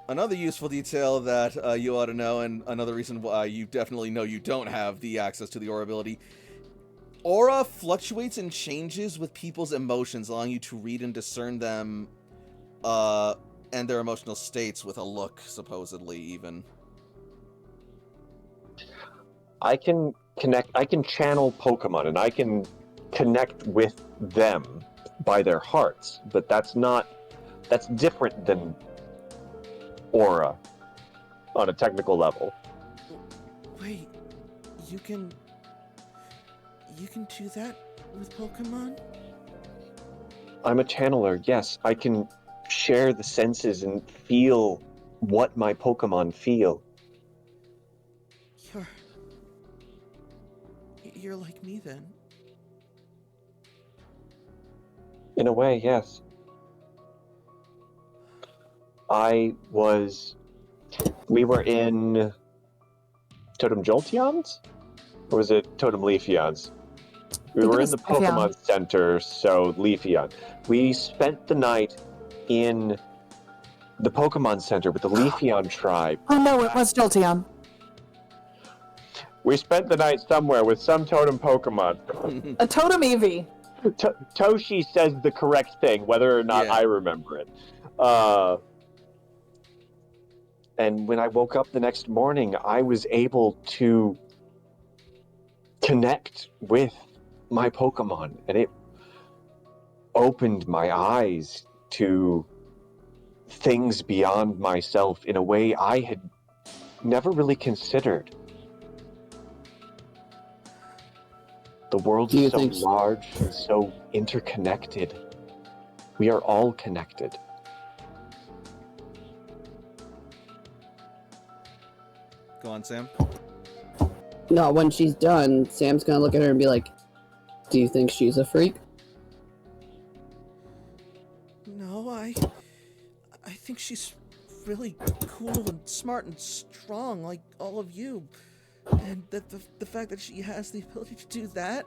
Speaker 1: another useful detail that you ought to know, and another reason why you definitely know you don't have the access to the aura ability. Aura fluctuates and changes with people's emotions, allowing you to read and discern them and their emotional states with a look, supposedly, even.
Speaker 4: I can channel Pokemon, and I can connect with them by their hearts, but that's different than aura on a technical level.
Speaker 1: Wait, you can do that with Pokemon?
Speaker 4: I'm a channeler, yes. I can share the senses and feel what my Pokemon feel.
Speaker 1: You're like me then.
Speaker 4: In a way, yes. We were in Totem Jolteons? Or was it Totem Leafeons? We were in the Pokemon Center, so Leafeon. We spent the night in the Pokemon Center with the Leafeon tribe.
Speaker 3: Oh no, it was Jolteon.
Speaker 4: We spent the night somewhere with some totem Pokemon.
Speaker 3: A Totem Eevee.
Speaker 4: Toshi says the correct thing, whether or not I remember it. And when I woke up the next morning, I was able to connect with my Pokemon, and it opened my eyes to things beyond myself in a way I had never really considered. The world is so large and so interconnected. We are all connected.
Speaker 1: Go on, Sam.
Speaker 5: No, when she's done, Sam's gonna look at her and be like, "Do you think she's a freak?"
Speaker 1: No, I think she's really cool and smart and strong, like all of you. And that the fact that she has the ability to do that,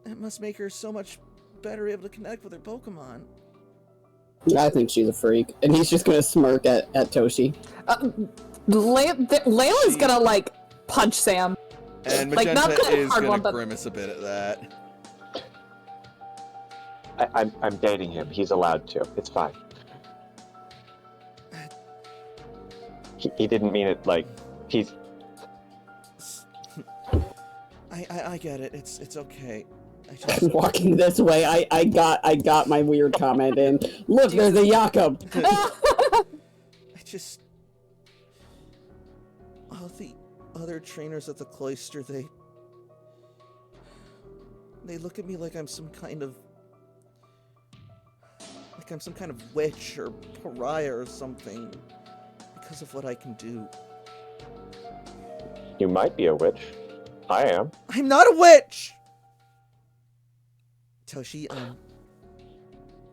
Speaker 1: that must make her so much better able to connect with her Pokemon.
Speaker 5: I think she's a freak, and he's just gonna smirk at Toshi.
Speaker 3: Layla's gonna like punch Sam.
Speaker 1: And
Speaker 3: Like,
Speaker 1: Magenta
Speaker 3: not the
Speaker 1: is
Speaker 3: hard
Speaker 1: gonna
Speaker 3: one, but-
Speaker 1: grimace a bit at that.
Speaker 7: I'm dating him. He's allowed to. It's fine. He didn't mean it like he's.
Speaker 1: I get it. It's okay. I just
Speaker 5: Walking this way, I got my weird comment in. Look, there's a Jakob.
Speaker 1: I just all the other trainers at the cloister, they look at me like I'm some kind of witch or pariah or something because of what I can do.
Speaker 7: You might be a witch. I am.
Speaker 1: I'm not a witch. Toshi,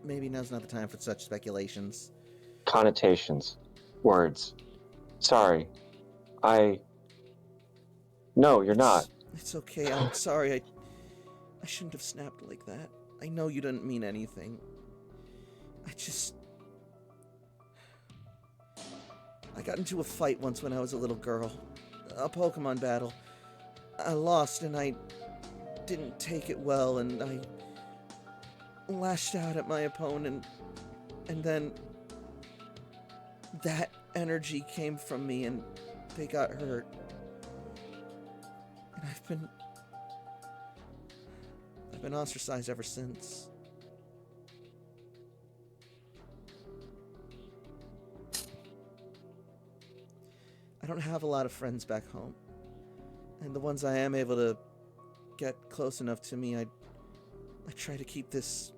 Speaker 1: maybe now's not the time for such speculations.
Speaker 7: Connotations. Words. Sorry. No, you're not.
Speaker 1: It's okay. I'm sorry. I shouldn't have snapped like that. I know you didn't mean anything. I got into a fight once when I was a little girl. A Pokemon battle. I lost and I didn't take it well and I lashed out at my opponent and then that energy came from me and they got hurt. And I've been ostracized ever since. I don't have a lot of friends back home. And the ones I am able to get close enough to me, I try to keep this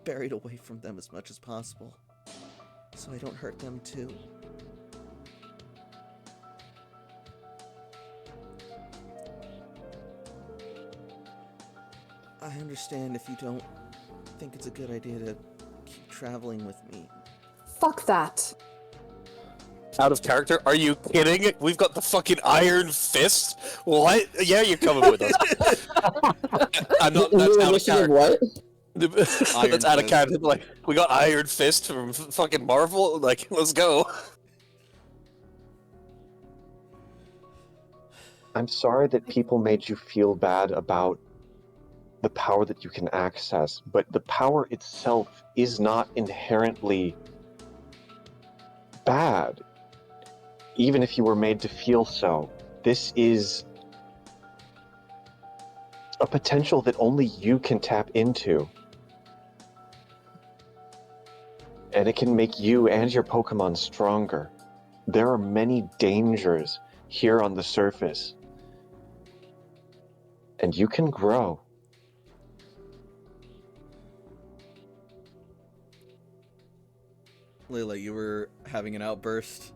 Speaker 1: buried away from them as much as possible. So I don't hurt them too. I understand if you don't think it's a good idea to keep traveling with me.
Speaker 3: Fuck that.
Speaker 2: Out of character? Are you kidding? We've got the fucking Iron Fist? What? Yeah, you're coming with us. I'm not. That's
Speaker 5: New
Speaker 2: out of
Speaker 5: initiative,
Speaker 2: character.
Speaker 5: what?
Speaker 2: That's out of character. Like, we got Iron Fist from fucking Marvel. Like, let's go.
Speaker 7: I'm sorry that people made you feel bad about the power that you can access, but the power itself is not inherently bad, even if you were made to feel so. This is a potential that only you can tap into. And it can make you and your Pokemon stronger. There are many dangers here on the surface. And you can grow.
Speaker 1: Layla, you were having an outburst.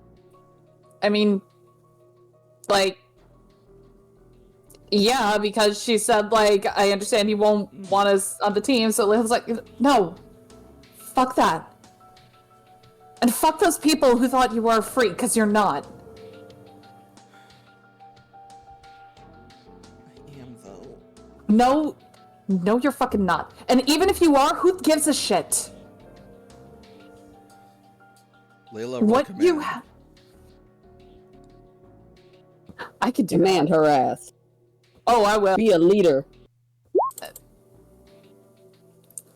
Speaker 3: I mean, like, yeah, because she said, like, I understand you won't want us on the team, so Layla's like, no, fuck that. And fuck those people who thought you were a freak, because you're not.
Speaker 1: I am, though.
Speaker 3: No, you're fucking not. And even if you are, who gives a shit?
Speaker 1: Layla,
Speaker 3: What
Speaker 1: roll
Speaker 3: you
Speaker 1: command.
Speaker 3: have. I could do
Speaker 5: Demand her ass.
Speaker 3: Oh, I will.
Speaker 5: Be a leader.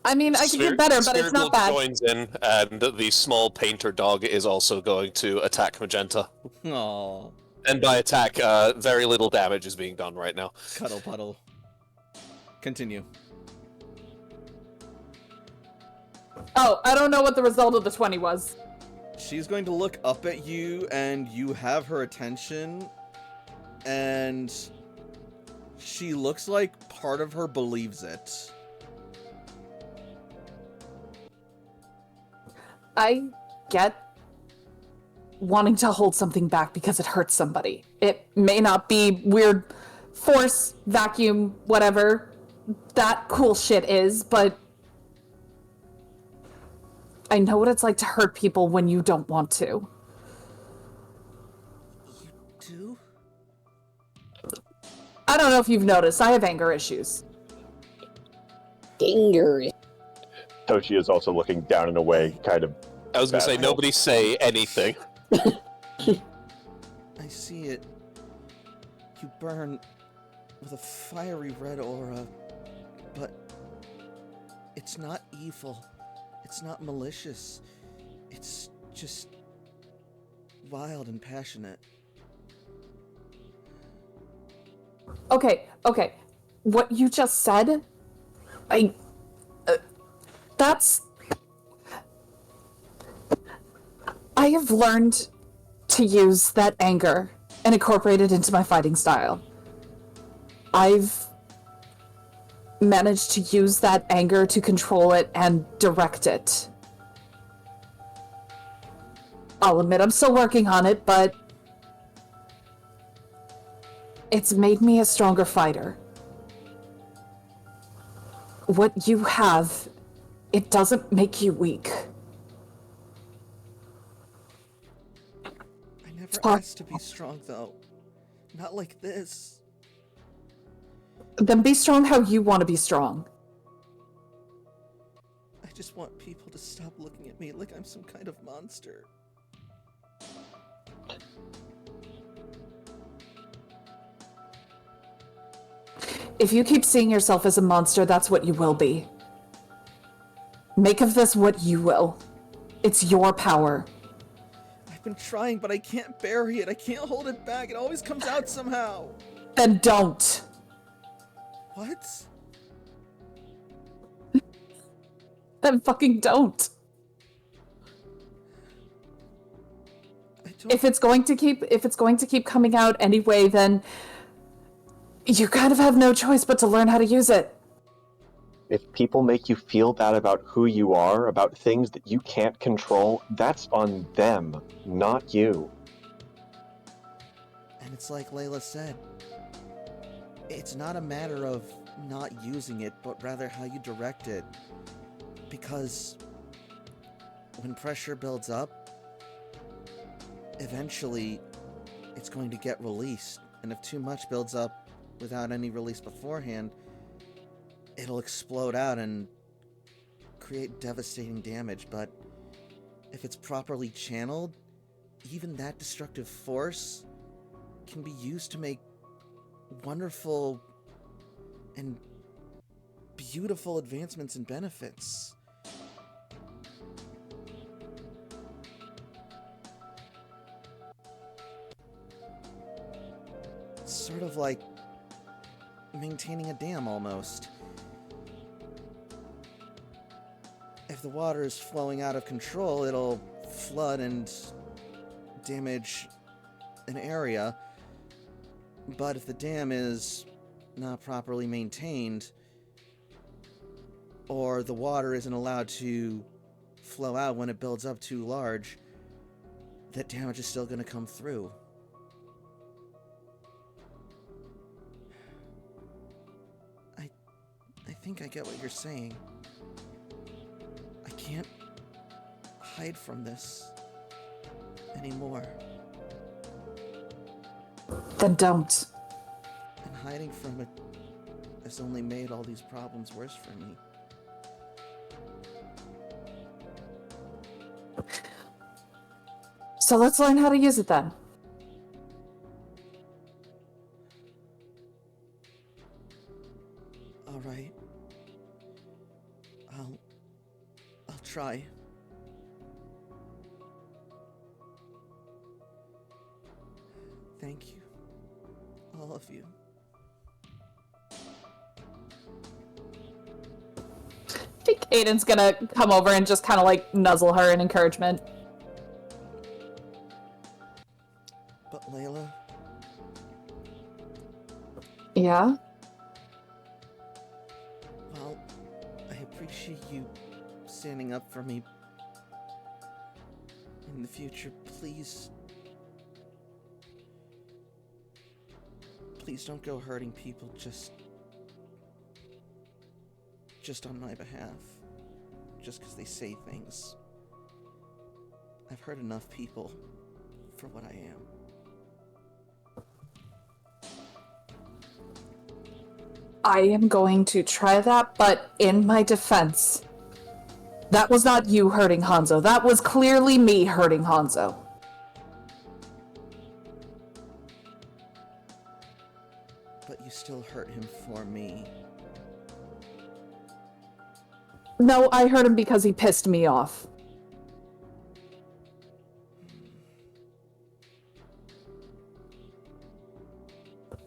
Speaker 3: I mean, I could do better, but it's not
Speaker 2: Spherical
Speaker 3: bad.
Speaker 2: joins in, and the small painter dog is also going to attack Magenta.
Speaker 1: Aw,
Speaker 2: And by attack, very little damage is being done right now.
Speaker 1: cuddle puddle. Continue.
Speaker 3: Oh, I don't know what the result of the 20 was.
Speaker 1: She's going to look up at you, and you have her attention, and she looks like part of her believes it.
Speaker 3: I get wanting to hold something back because it hurts somebody. It may not be weird force, vacuum, whatever that cool shit is, but I know what it's like to hurt people when you don't want to.
Speaker 1: You do?
Speaker 3: I don't know if you've noticed, I have anger issues.
Speaker 5: Anger.
Speaker 4: Tochi is also looking down and away, kind of.
Speaker 2: I was gonna say, nobody say anything.
Speaker 1: I see it. You burn with a fiery red aura, but it's not evil. It's not malicious. It's just wild and passionate.
Speaker 3: Okay. What you just said, that's... I have learned to use that anger and incorporate it into my fighting style. I've managed to use that anger to control it and direct it. I'll admit I'm still working on it, but it's made me a stronger fighter. What you have, it doesn't make you weak.
Speaker 1: I never asked to be strong, though. Not like this.
Speaker 3: Then be strong how you want to be strong.
Speaker 1: I just want people to stop looking at me like I'm some kind of monster.
Speaker 3: If you keep seeing yourself as a monster, that's what you will be. Make of this what you will. It's your power.
Speaker 1: I've been trying, but I can't bury it. I can't hold it back. It always comes out somehow.
Speaker 3: Then don't.
Speaker 1: What?
Speaker 3: Then fucking don't.
Speaker 1: I don't...
Speaker 3: If it's going to keep coming out anyway, then you kind of have no choice but to learn how to use it.
Speaker 7: If people make you feel bad about who you are, about things that you can't control, that's on them, not you.
Speaker 1: And it's like Layla said. It's not a matter of not using it, but rather how you direct it. Because when pressure builds up, eventually it's going to get released. And if too much builds up without any release beforehand, it'll explode out and create devastating damage. But if it's properly channeled, even that destructive force can be used to make wonderful and beautiful advancements and benefits. It's sort of like maintaining a dam almost. If the water is flowing out of control, it'll flood and damage an area. But if the dam is not properly maintained, or the water isn't allowed to flow out when it builds up too large, that damage is still going to come through. I think I get what you're saying. I can't hide from this anymore.
Speaker 3: Then don't.
Speaker 1: And hiding from it has only made all these problems worse for me.
Speaker 3: So let's learn how to use it then.
Speaker 1: All right. I'll try. Thank you. All of you.
Speaker 3: I think Aiden's gonna come over and just kind of like nuzzle her in encouragement.
Speaker 1: But Layla,
Speaker 3: Yeah?
Speaker 1: well, I appreciate you standing up for me in the future, please don't go hurting people just on my behalf. Just because they say things. I've hurt enough people for what I am.
Speaker 3: I am going to try that, but in my defense, that was not you hurting Hanzo. That was clearly me hurting Hanzo.
Speaker 1: But you still hurt him for me.
Speaker 3: No, I hurt him because he pissed me off.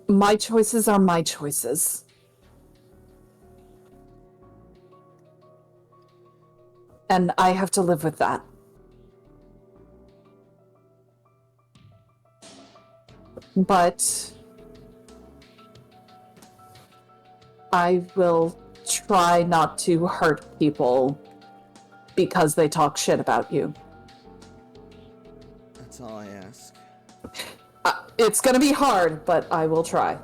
Speaker 3: My choices are my choices. And I have to live with that. But I will try not to hurt people because they talk shit about you.
Speaker 1: That's all I ask.
Speaker 3: It's gonna be hard, but I will try.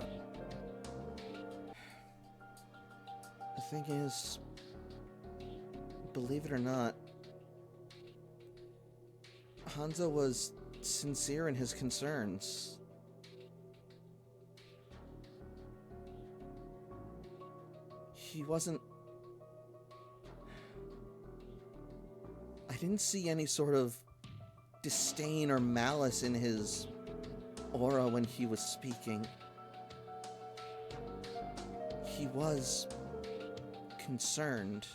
Speaker 1: The thing is, believe it or not, Hanzo was sincere in his concerns. He wasn't... I didn't see any sort of disdain or malice in his aura when he was speaking. He was concerned.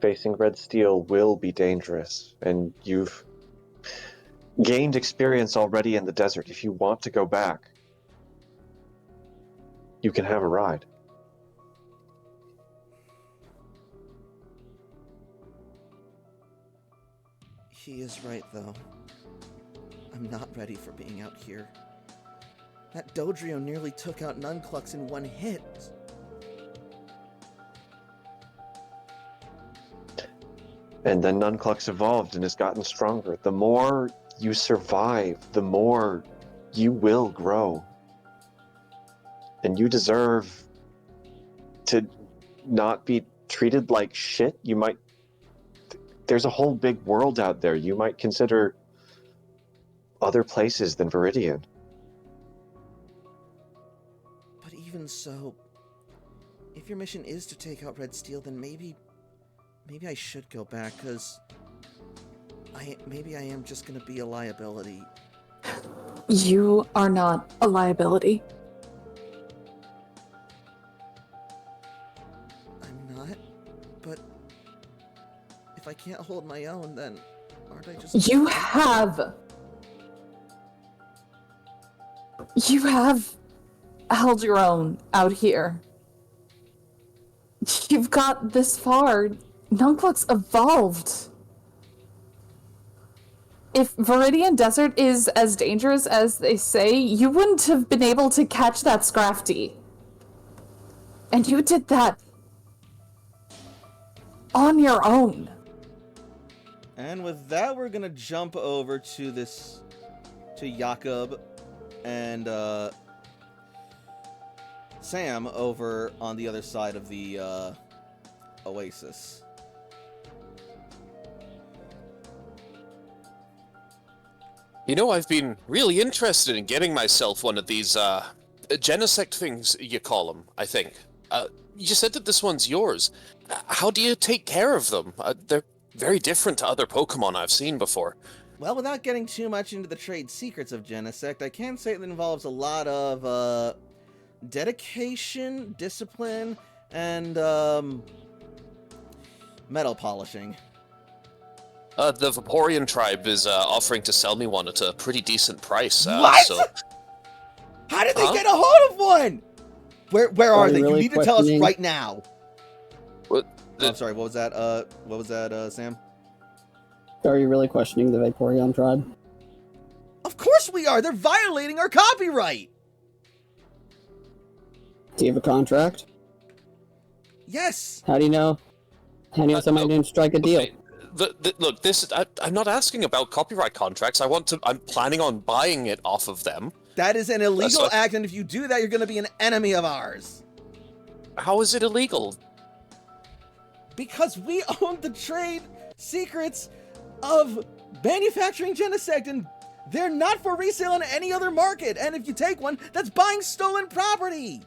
Speaker 7: Facing Red Steel will be dangerous, and you've gained experience already in the desert. If you want to go back, you can have a ride.
Speaker 1: He is right, though. I'm not ready for being out here. That Dodrio nearly took out Nunclux in one hit.
Speaker 7: And then Nunclux evolved and has gotten stronger. The more you survive, the more you will grow. And you deserve to not be treated like shit. You might... There's a whole big world out there. You might consider other places than Viridian.
Speaker 1: But even so, if your mission is to take out Red Steel, then maybe I should go back, because maybe I am just gonna be a liability.
Speaker 3: You are not a liability.
Speaker 1: I'm not, but if I can't hold my own, then aren't I just...
Speaker 3: You have held your own out here. You've got this far. Nunclux evolved. If Viridian Desert is as dangerous as they say, you wouldn't have been able to catch that Scrafty. And you did that on your own.
Speaker 1: And with that, we're gonna jump over to Jakob and Sam over on the other side of the oasis.
Speaker 2: You know, I've been really interested in getting myself one of these, Genesect things, you call them, I think. You said that this one's yours. How do you take care of them? They're very different to other Pokemon I've seen before.
Speaker 1: Well, without getting too much into the trade secrets of Genesect, I can say it involves a lot of, dedication, discipline, and, metal polishing.
Speaker 2: The Vaporeon tribe is offering to sell me one at a pretty decent price.
Speaker 1: What?
Speaker 2: So...
Speaker 1: How did they get a hold of one? Where are they?
Speaker 5: really
Speaker 1: You need to tell us
Speaker 5: questioning-
Speaker 1: right now.
Speaker 2: What?
Speaker 1: Oh, I'm sorry. What was that? What was that, Sam?
Speaker 5: Are you really questioning the Vaporeon tribe?
Speaker 1: Of course we are. They're violating our copyright.
Speaker 5: Do you have a contract?
Speaker 1: Yes.
Speaker 5: How do you know? I know somebody didn't strike a deal.
Speaker 2: Okay, look, I'm not asking about copyright contracts. I'm planning on buying it off of them.
Speaker 1: That is an illegal
Speaker 2: not-
Speaker 1: act, and if you do that, you're going to be an enemy of ours.
Speaker 2: How is it illegal?
Speaker 1: Because we own the trade secrets of manufacturing Genesect, and they're not for resale in any other market. And if you take one, that's buying stolen property.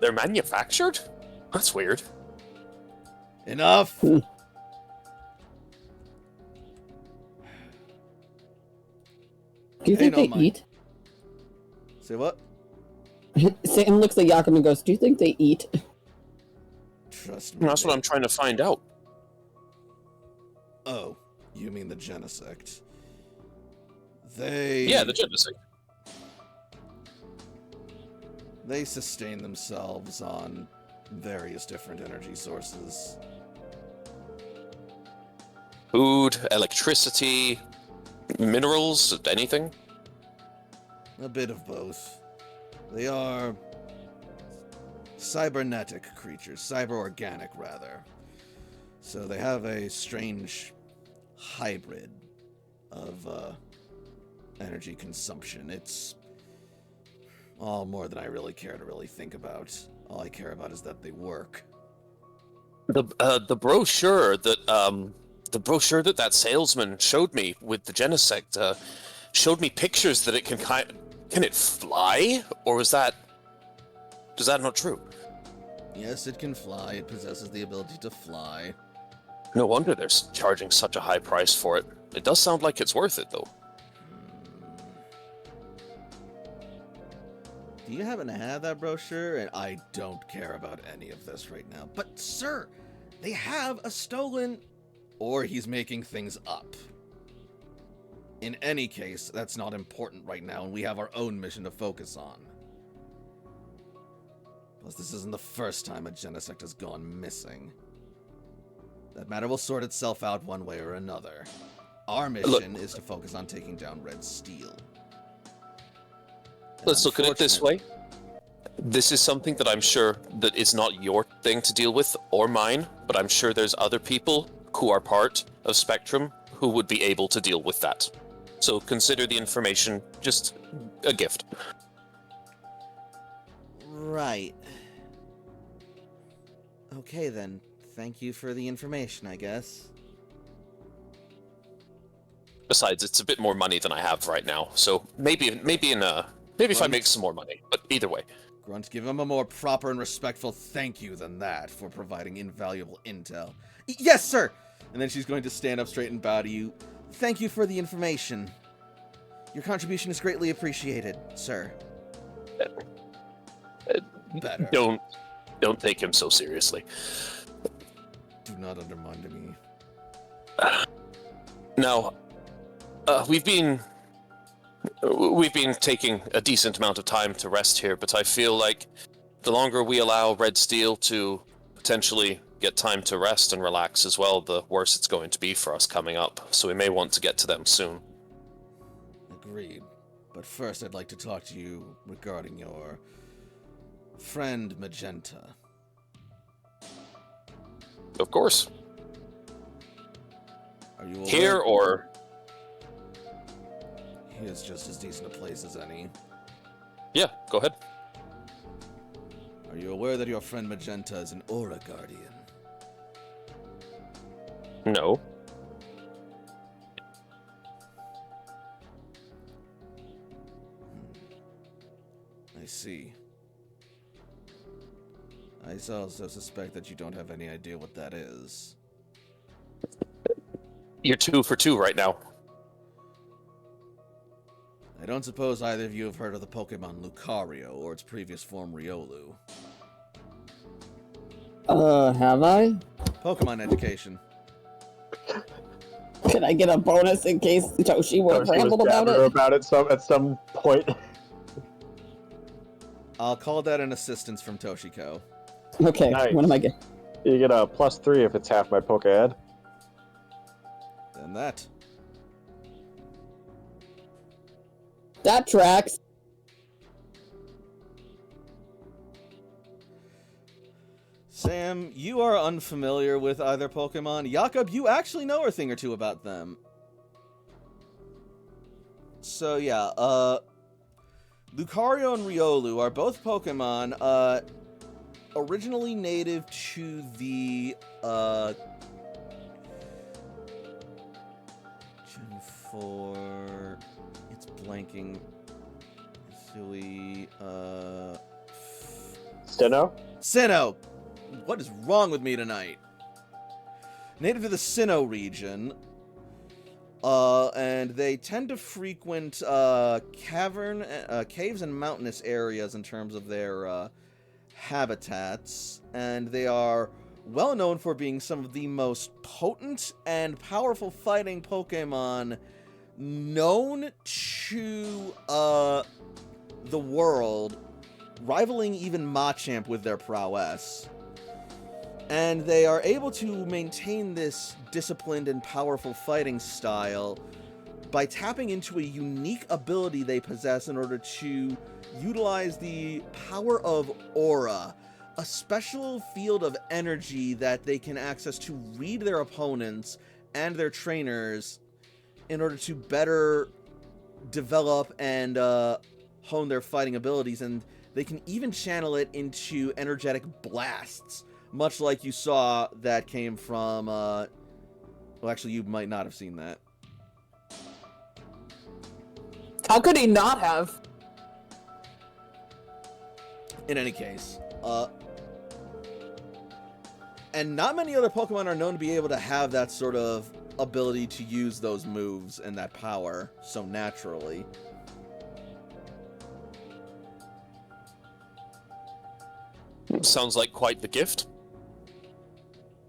Speaker 2: They're manufactured? That's weird.
Speaker 1: Enough.
Speaker 5: Hmm. Do you
Speaker 1: Pay
Speaker 5: think
Speaker 1: no
Speaker 5: they
Speaker 1: mind.
Speaker 5: eat?
Speaker 1: Say what?
Speaker 5: Sam looks at Yakum and goes, "Do you think they eat?"
Speaker 1: Trust me.
Speaker 2: That's what I'm trying to find out.
Speaker 1: Oh, you mean the Genesect? They...
Speaker 2: Yeah, the Genesect.
Speaker 1: They sustain themselves on various different energy sources.
Speaker 2: Food, electricity, minerals, anything?
Speaker 1: A bit of both. They are cybernetic creatures, cyber-organic rather. So they have a strange hybrid of energy consumption. It's all more than I really care to really think about. All I care about is that they work.
Speaker 2: The brochure that that salesman showed me with the Genesect showed me pictures that it can it fly, or is that not true?
Speaker 1: Yes, it can fly. It possesses the ability to fly.
Speaker 2: No wonder they're charging such a high price for it. It does sound like it's worth it, though.
Speaker 1: Do you happen to have that brochure? And I don't care about any of this right now. But, sir, they have a stolen... Or he's making things up. In any case, that's not important right now, and we have our own mission to focus on. Plus, this isn't the first time a Genesect has gone missing. That matter will sort itself out one way or another. Our mission is to focus on taking down Red Steel. And
Speaker 2: Let's look at it this way. This is something that I'm sure that is not your thing to deal with or mine, but I'm sure there's other people who are part of Spectrum who would be able to deal with that. So consider the information just a gift.
Speaker 1: Right. Okay then. Thank you for the information, I guess.
Speaker 2: Besides, it's a bit more money than I have right now, so maybe if I make some more money. But either way,
Speaker 1: Grunt, give him a more proper and respectful thank you than that for providing invaluable intel. Yes, sir! And then she's going to stand up straight and bow to you. Thank you for the information. Your contribution is greatly appreciated, sir. Better.
Speaker 2: don't take him so seriously.
Speaker 1: Do not undermine me.
Speaker 2: Now, we've been taking a decent amount of time to rest here, but I feel like the longer we allow Red Steel to potentially get time to rest and relax as well, the worse it's going to be for us coming up. So we may want to get to them soon.
Speaker 1: Agreed. But first, I'd like to talk to you regarding your friend Magenta.
Speaker 2: Of course.
Speaker 1: Are you aware?
Speaker 2: Here or...
Speaker 1: He is just as decent a place as any.
Speaker 2: Yeah, go ahead.
Speaker 1: Are you aware that your friend Magenta is an Aura Guardian?
Speaker 2: No.
Speaker 1: I see. I also suspect that you don't have any idea what that is.
Speaker 2: You're 2 for 2 right now.
Speaker 1: I don't suppose either of you have heard of the Pokemon Lucario or its previous form Riolu.
Speaker 5: Have I?
Speaker 1: Pokemon education.
Speaker 5: Can I get a bonus in case Toshi would have
Speaker 4: She was
Speaker 5: rambled about
Speaker 4: jabbing her
Speaker 5: it?
Speaker 4: about it at some point.
Speaker 1: I'll call that an assistance from Toshiko.
Speaker 5: Okay,
Speaker 4: Nice.
Speaker 5: what am I getting?
Speaker 4: You get a +3 if it's half my Pokehead.
Speaker 1: Then that.
Speaker 5: That tracks.
Speaker 1: Sam, you are unfamiliar with either Pokemon. Jakob, you actually know a thing or two about them. So yeah, Lucario and Riolu are both Pokemon, originally native to the, Gen 4... It's blanking. Sui,
Speaker 4: Sinnoh?
Speaker 1: Sinnoh! What is wrong with me tonight? Native to the Sinnoh region, and they tend to frequent caves and mountainous areas in terms of their habitats, and they are well known for being some of the most potent and powerful fighting Pokemon known to the world, rivaling even Machamp with their prowess. And they are able to maintain this disciplined and powerful fighting style by tapping into a unique ability they possess in order to utilize the power of Aura, a special field of energy that they can access to read their opponents and their trainers in order to better develop and hone their fighting abilities. And they can even channel it into energetic blasts, much like you saw that came from, well, actually, you might not have seen that.
Speaker 3: How could he not have?
Speaker 1: In any case, and not many other Pokemon are known to be able to have that sort of ability to use those moves and that power so naturally.
Speaker 2: Sounds like quite the gift.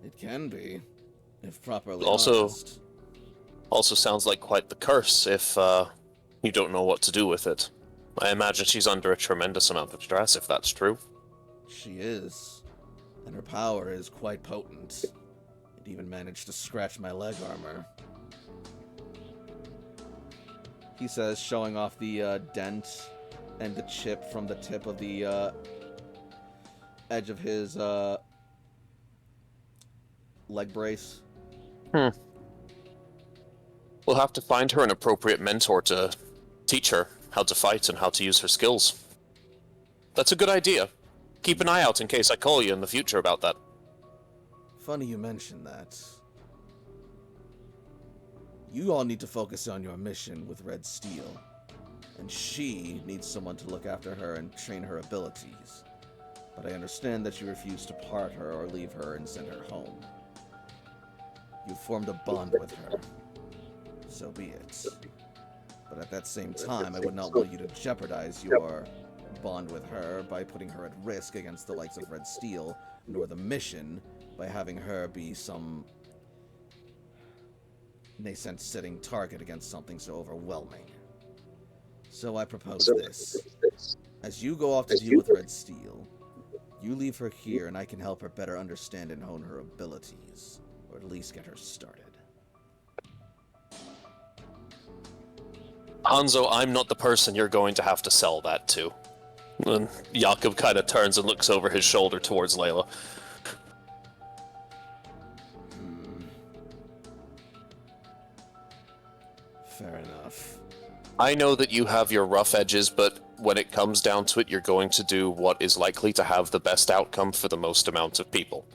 Speaker 1: It can be, if properly
Speaker 2: Also
Speaker 1: honest.
Speaker 2: Also sounds like quite the curse if you don't know what to do with it. I imagine she's under a tremendous amount of stress, if that's true.
Speaker 1: She is, and her power is quite potent. It even managed to scratch my leg armor. He says, showing off the dent and the chip from the tip of the edge of his leg brace.
Speaker 2: We'll have to find her an appropriate mentor to teach her how to fight and how to use her skills. That's a good idea. Keep an eye out in case I call you in the future about that.
Speaker 1: Funny you mention that. You all need to focus on your mission with Red Steel, and she needs someone to look after her and train her abilities. But I understand that you refuse to part her or leave her and send her home. You've formed a bond with her. So be it. But at that same time, I would not want you to jeopardize your bond with her by putting her at risk against the likes of Red Steel, nor the mission by having her be some nascent-sitting target against something so overwhelming. So I propose this. As you go off to deal with Red Steel, you leave her here and I can help her better understand and hone her abilities, or at least get her started.
Speaker 2: Hanzo, I'm not the person you're going to have to sell that to. And Jakob kind of turns and looks over his shoulder towards Layla.
Speaker 1: Fair enough.
Speaker 2: I know that you have your rough edges, but when it comes down to it, you're going to do what is likely to have the best outcome for the most amount of people.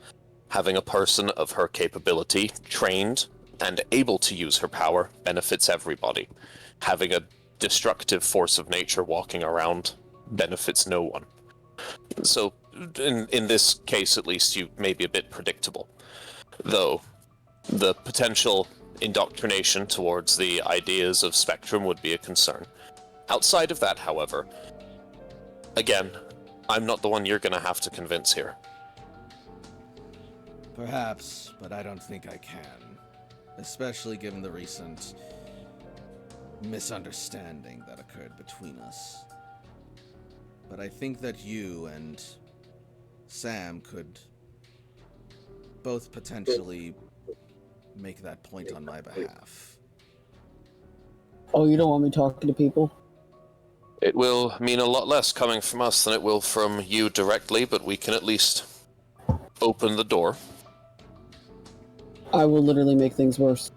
Speaker 2: Having a person of her capability, trained, and able to use her power benefits everybody. Having a destructive force of nature walking around benefits no one. So, in this case at least, you may be a bit predictable. Though, the potential indoctrination towards the ideas of Spectrum would be a concern. Outside of that, however, again, I'm not the one you're gonna have to convince here.
Speaker 1: Perhaps, but I don't think I can. Especially given the recent misunderstanding that occurred between us. But I think that you and Sam could both potentially make that point on my behalf.
Speaker 5: Oh, you don't want me talking to people?
Speaker 2: It will mean a lot less coming from us than it will from you directly, but we can at least open the door.
Speaker 5: I will literally make things worse.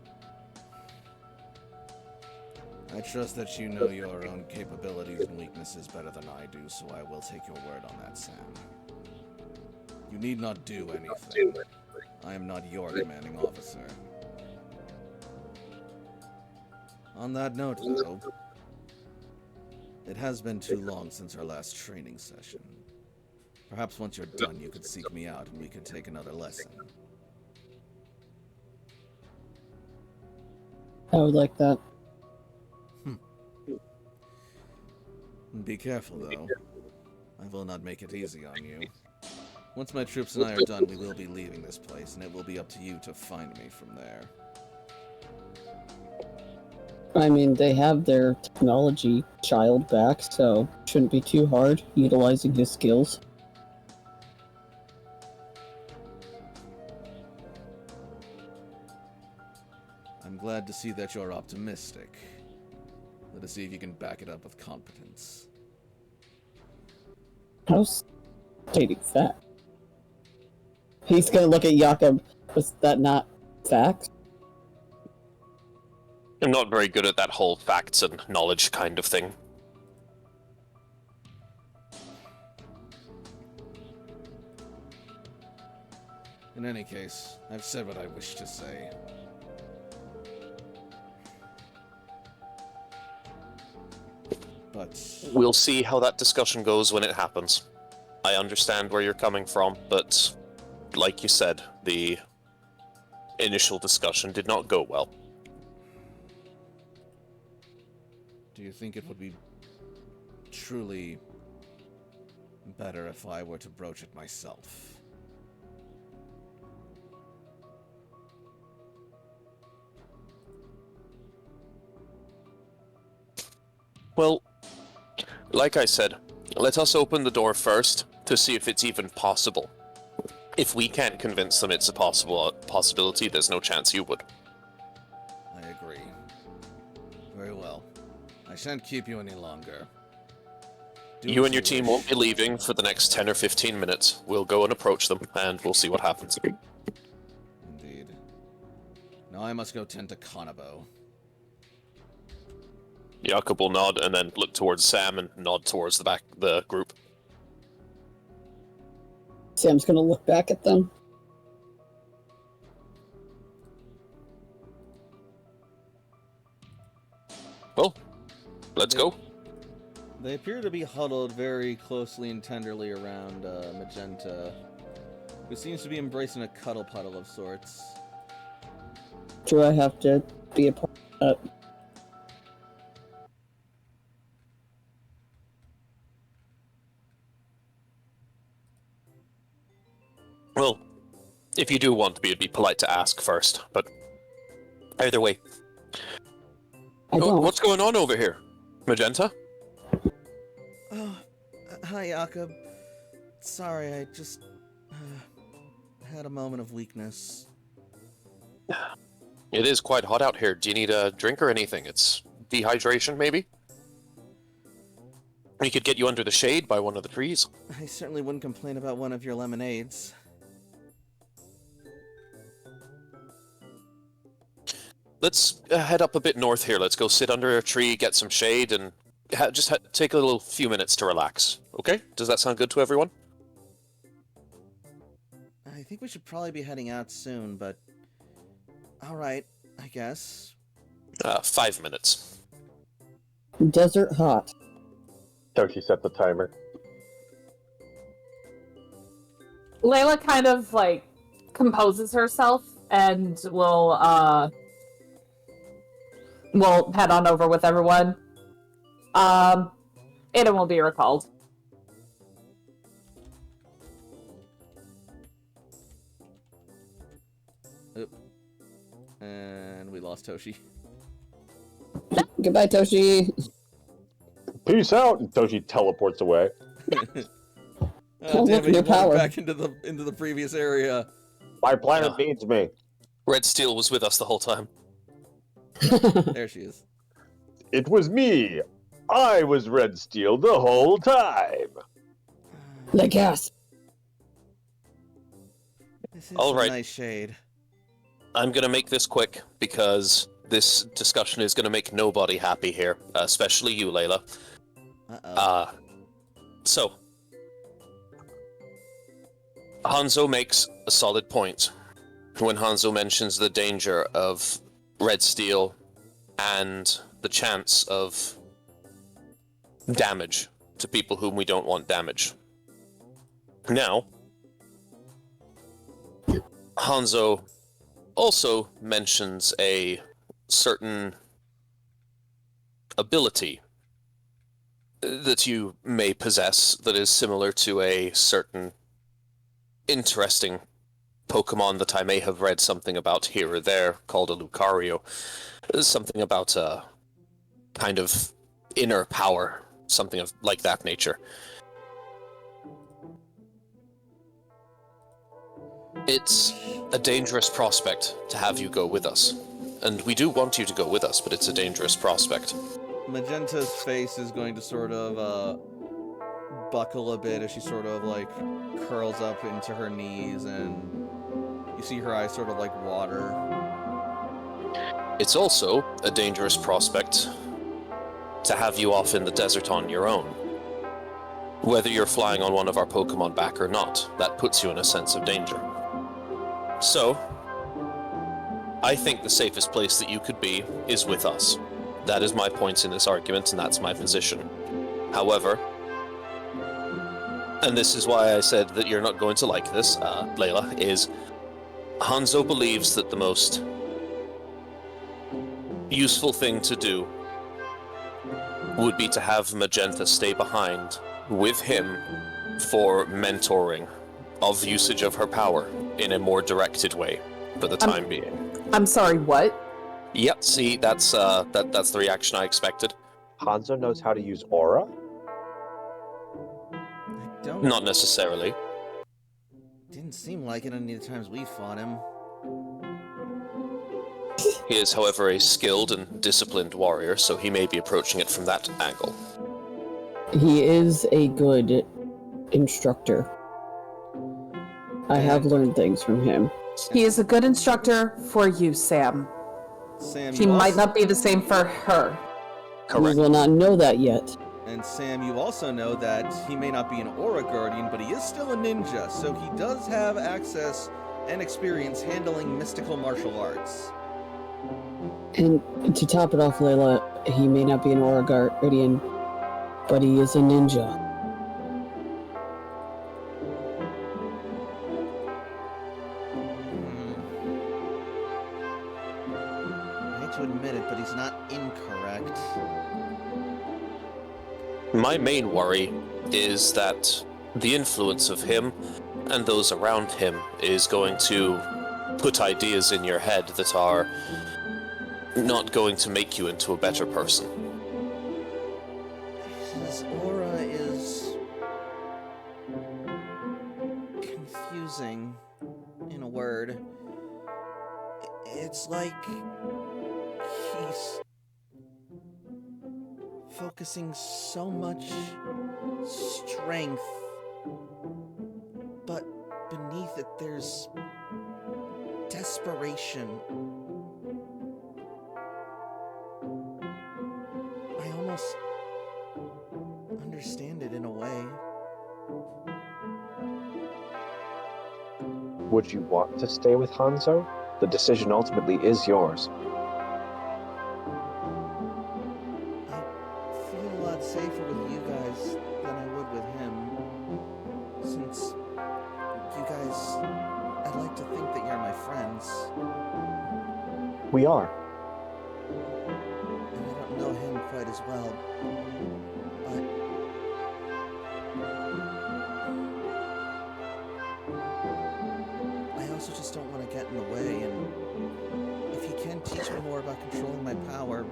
Speaker 1: I trust that you know your own capabilities and weaknesses better than I do, so I will take your word on that, Sam. You need not do anything. I am not your commanding officer. On that note, though, it has been too long since our last training session. Perhaps once you're done, you could seek me out and we could take another lesson.
Speaker 5: I would like that.
Speaker 1: Be careful, though. I will not make it easy on you. Once my troops and I are done, we will be leaving this place, and it will be up to you to find me from there.
Speaker 5: I mean, they have their technology child back, so shouldn't be too hard utilizing his skills.
Speaker 1: I'm glad to see that you're optimistic. Let us see if you can back it up with competence.
Speaker 5: How's stating fact? He's gonna look at Jakob. Was that not fact?
Speaker 2: I'm not very good at that whole facts and knowledge kind of thing.
Speaker 1: In any case, I've said what I wish to say. But
Speaker 2: We'll see how that discussion goes when it happens. I understand where you're coming from, but like you said, the initial discussion did not go well.
Speaker 1: do you think it would be truly better if I were to broach it myself?
Speaker 2: Well, like I said, let us open the door first to see if it's even possible. If we can't convince them it's a possibility, there's no chance you would.
Speaker 1: I agree. Very well. I shan't keep you any longer. Do
Speaker 2: You
Speaker 1: as
Speaker 2: and your team
Speaker 1: wish.
Speaker 2: won't be leaving for the next 10 or 15 minutes. We'll go and approach them, and we'll see what happens.
Speaker 1: Indeed. Now I must go tend to Kanabo.
Speaker 2: Jakob will nod and then look towards Sam and nod towards the group.
Speaker 5: Sam's gonna look back at them.
Speaker 2: Well, let's go.
Speaker 1: They appear to be huddled very closely and tenderly around Magenta, who seems to be embracing a cuddle puddle of sorts.
Speaker 5: Do I have to be a part of that?
Speaker 2: Well, if you do want to be, it'd be polite to ask first, but either way.
Speaker 5: I don't.
Speaker 2: What's going on over here? Magenta?
Speaker 1: Oh, hi, Jakob. Sorry, I just had a moment of weakness.
Speaker 2: It is quite hot out here. Do you need a drink or anything? It's dehydration, maybe? We could get you under the shade by one of the trees.
Speaker 1: I certainly wouldn't complain about one of your lemonades.
Speaker 2: Let's head up a bit north here. Let's go sit under a tree, get some shade, and take a little few minutes to relax. Okay? Does that sound good to everyone?
Speaker 1: I think we should probably be heading out soon, but... Alright, I guess.
Speaker 2: 5 minutes.
Speaker 5: Desert hot.
Speaker 4: Toshi set the timer.
Speaker 3: Layla kind of like composes herself and will head on over with everyone. Aiden will be recalled.
Speaker 1: And we lost Toshi.
Speaker 5: Goodbye, Toshi.
Speaker 4: Peace out! And Toshi teleports away.
Speaker 5: Oh, look,
Speaker 1: he
Speaker 5: new
Speaker 1: went
Speaker 5: power.
Speaker 1: back into the previous area.
Speaker 4: My planet
Speaker 2: Yeah.
Speaker 4: needs me.
Speaker 2: Red Steel was with us the whole time.
Speaker 1: There she is.
Speaker 4: It was me. I was Red Steel the whole time.
Speaker 5: The gasp.
Speaker 1: This is
Speaker 2: All
Speaker 1: some
Speaker 2: right.
Speaker 1: nice shade.
Speaker 2: I'm gonna make this quick because this discussion is gonna make nobody happy here, especially you, Layla.
Speaker 1: Uh-oh.
Speaker 2: So, Hanzo makes a solid point when Hanzo mentions the danger of red steel and the chance of damage to people whom we don't want damage. Now, Hanzo also mentions a certain ability that you may possess that is similar to a certain interesting Pokemon that I may have read something about here or there called a Lucario. Something about a kind of inner power, something of like that nature. It's a dangerous prospect to have you go with us. And we do want you to go with us, but it's a dangerous prospect.
Speaker 1: Magenta's face is going to sort of buckle a bit as she sort of like curls up into her knees, and you see her eyes sort of like water.
Speaker 2: It's also a dangerous prospect to have you off in the desert on your own. Whether you're flying on one of our Pokemon back or not, that puts you in a sense of danger. So, I think the safest place that you could be is with us. That is my point in this argument, and that's my position. However, and this is why I said that you're not going to like this, Layla, is Hanzo believes that the most useful thing to do would be to have Magenta stay behind with him for mentoring of usage of her power in a more directed way for the time being.
Speaker 3: I'm sorry, what?
Speaker 2: Yep, see, that's the reaction I expected.
Speaker 4: Hanzo knows how to use aura?
Speaker 1: I don't.
Speaker 2: Not necessarily.
Speaker 1: Didn't seem like it any of the times we fought him.
Speaker 2: He is, however, a skilled and disciplined warrior, so he may be approaching it from that angle.
Speaker 5: He is a good instructor. I have learned things from him.
Speaker 3: He is a good instructor for you, Sam.
Speaker 1: Sam,
Speaker 3: He
Speaker 1: you
Speaker 3: might
Speaker 1: also,
Speaker 3: not be the same for her.
Speaker 2: Correct.
Speaker 5: We will not know that yet.
Speaker 1: And Sam, you also know that he may not be an Aura Guardian, but he is still a ninja, so he does have access and experience handling mystical martial arts.
Speaker 5: And to top it off, Layla, he may not be an Aura Guardian, but he is a ninja.
Speaker 1: I hate to admit it, but he's not incorrect.
Speaker 2: My main worry is that the influence of him and those around him is going to put ideas in your head that are not going to make you into a better person.
Speaker 1: His aura is confusing, in a word. It's like he's focusing so much strength, but beneath it there's desperation. I almost understand it in a way.
Speaker 7: Would you want to stay with Hanzo? The decision ultimately is yours.
Speaker 1: I feel a lot safer with you guys than I would with him. Since you guys, I'd like to think that you're my friends.
Speaker 7: We are.
Speaker 1: And I don't know him quite as well. But I also just don't want to get in the way, and if he can teach me more about controlling my power,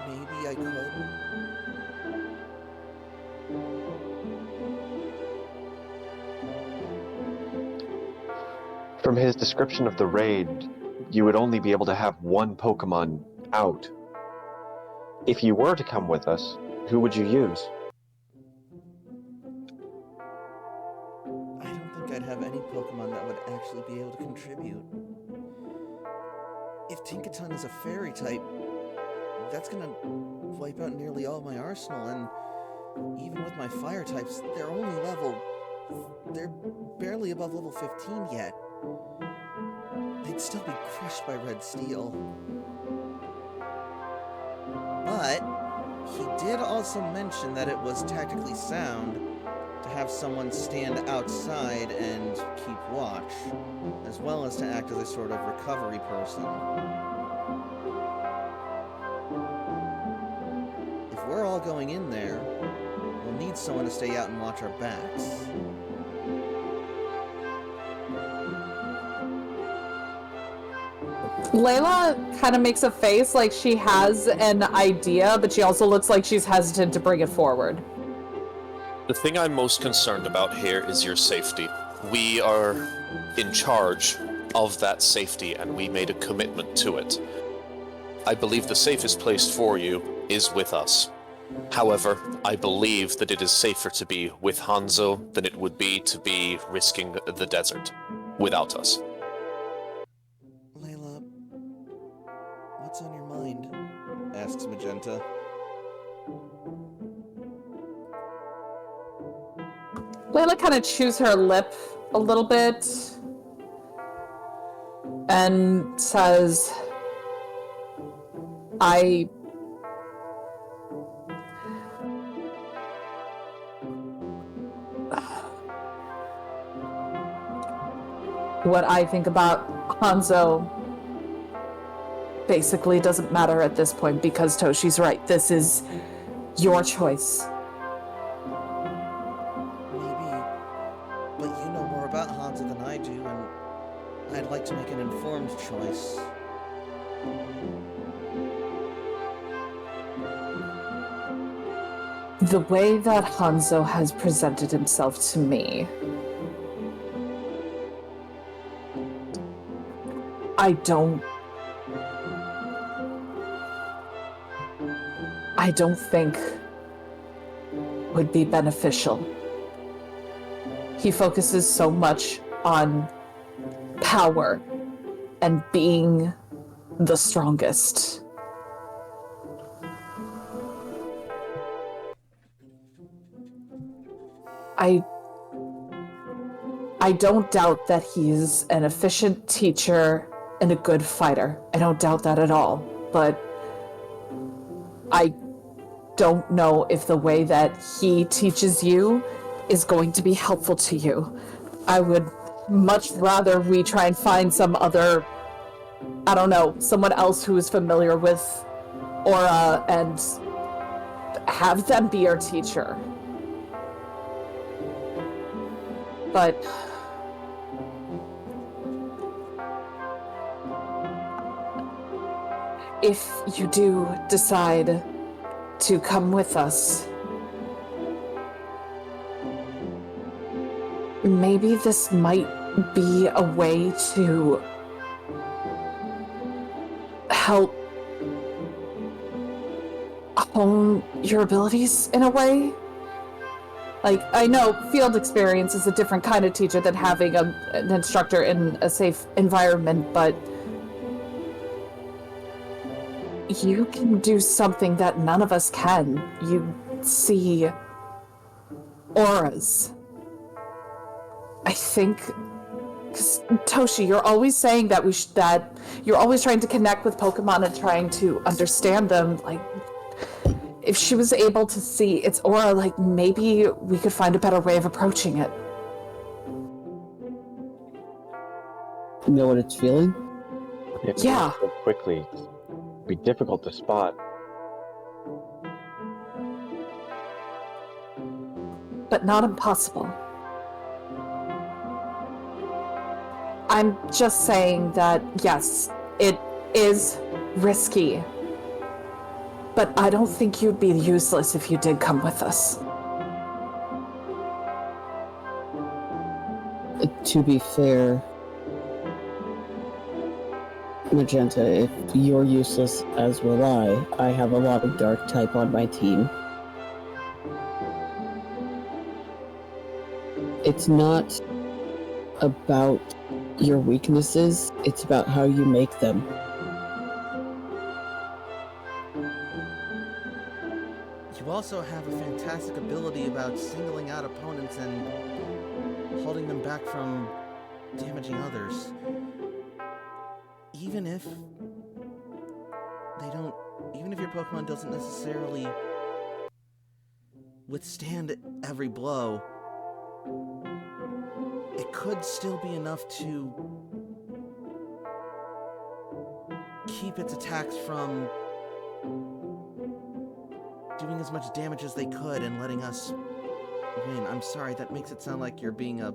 Speaker 1: maybe I could.
Speaker 7: From his description of the raid, you would only be able to have one Pokemon out. If you were to come with us, who would you use?
Speaker 1: would actually be able to contribute. If Tinkaton is a fairy type, that's gonna wipe out nearly all my arsenal, and even with my fire types, they're barely above level 15 yet. They'd still be crushed by red steel. But he did also mention that it was tactically sound to have someone stand outside and keep watch, as well as to act as a sort of recovery person. If we're all going in there, we'll need someone to stay out and watch our backs.
Speaker 3: Layla kind of makes a face like she has an idea, but she also looks like she's hesitant to bring it forward.
Speaker 2: The thing I'm most concerned about here is your safety. We are in charge of that safety, and we made a commitment to it. I believe the safest place for you is with us. However, I believe that it is safer to be with Hanzo than it would be to be risking the desert without us.
Speaker 1: Layla, what's on your mind? Asks Magenta.
Speaker 3: Layla kind of chews her lip a little bit and says, what I think about Hanzo basically doesn't matter at this point because Toshi's right. This is your choice.
Speaker 1: Maybe, but you know more about Hanzo than I do, and I'd like to make an informed choice.
Speaker 3: The way that Hanzo has presented himself to me, I don't think would be beneficial. He focuses so much on power and being the strongest. I don't doubt that he's an efficient teacher and a good fighter. I don't doubt that at all. But I don't know if the way that he teaches you is going to be helpful to you. I would much rather we try and find some other, I don't know, someone else who is familiar with Aura and have them be our teacher. But if you do decide to come with us, maybe this might be a way to help hone your abilities in a way. Like, I know field experience is a different kind of teacher than having an instructor in a safe environment, but you can do something that none of us can. You see auras. I think, because Toshi, you're always saying that that you're always trying to connect with Pokemon and trying to understand them. Like, if she was able to see its aura, like, maybe we could find a better way of approaching it.
Speaker 5: You know what it's feeling?
Speaker 3: Yeah.
Speaker 4: So quickly, be difficult to spot.
Speaker 3: But not impossible. I'm just saying that, yes, it is risky. But I don't think you'd be useless if you did come with us.
Speaker 5: To be fair, Magenta, if you're useless, as will I have a lot of dark type on my team. It's not about your weaknesses, it's about how you make them.
Speaker 1: You also have a fantastic ability about singling out opponents and holding them back from damaging others. Even if your Pokemon doesn't necessarily withstand every blow, it could still be enough to keep its attacks from doing as much damage as they could and letting us win. I'm sorry, that makes it sound like you're being a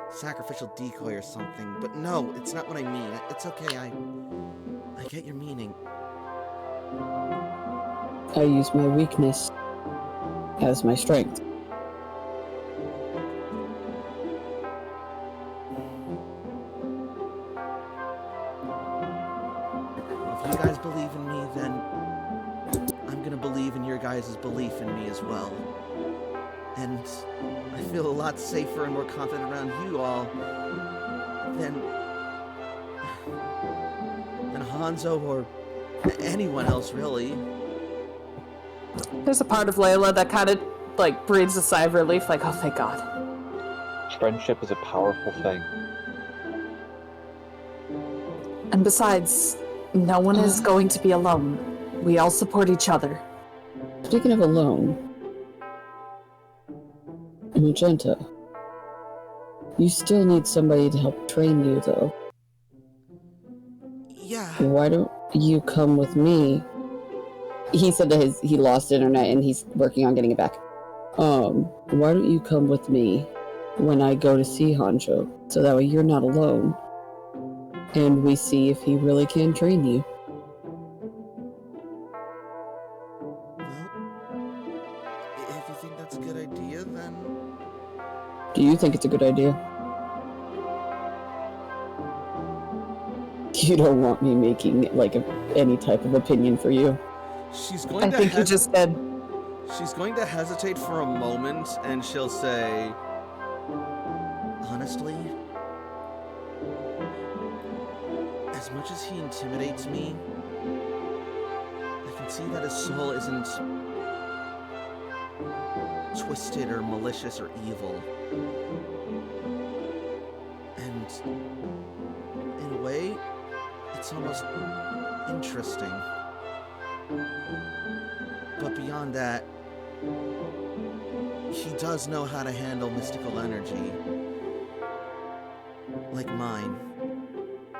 Speaker 1: sacrificial decoy or something, but no, it's not what I mean. It's okay, I get your meaning.
Speaker 5: I use my weakness as my strength.
Speaker 1: If you guys believe in me, then I'm gonna believe in your guys' belief in me as well. And I feel a lot safer and more confident around you all than Hanzo or anyone else, really.
Speaker 3: There's a part of Layla that kind of like breathes a sigh of relief, like, oh, thank God.
Speaker 4: Friendship is a powerful thing.
Speaker 3: And besides, no one is going to be alone. We all support each other.
Speaker 5: Speaking of alone, Magenta, you still need somebody to help train you, though.
Speaker 1: Yeah.
Speaker 5: Why don't you come with me? He said that he lost internet and he's working on getting it back. Why don't you come with me when I go to see Hanjo, so that way you're not alone, and we see if he really can train you.
Speaker 1: Well, if you think that's a good idea, then
Speaker 5: Do you think it's a good idea? You don't want me making, like, any type of opinion for you.
Speaker 1: she's going
Speaker 3: I
Speaker 1: to
Speaker 3: think you just did.
Speaker 1: She's going to hesitate for a moment, and she'll say, honestly, as much as he intimidates me, I can see that his soul isn't twisted or malicious or evil. And in a way, it's almost interesting. But beyond that, he does know how to handle mystical energy, like mine,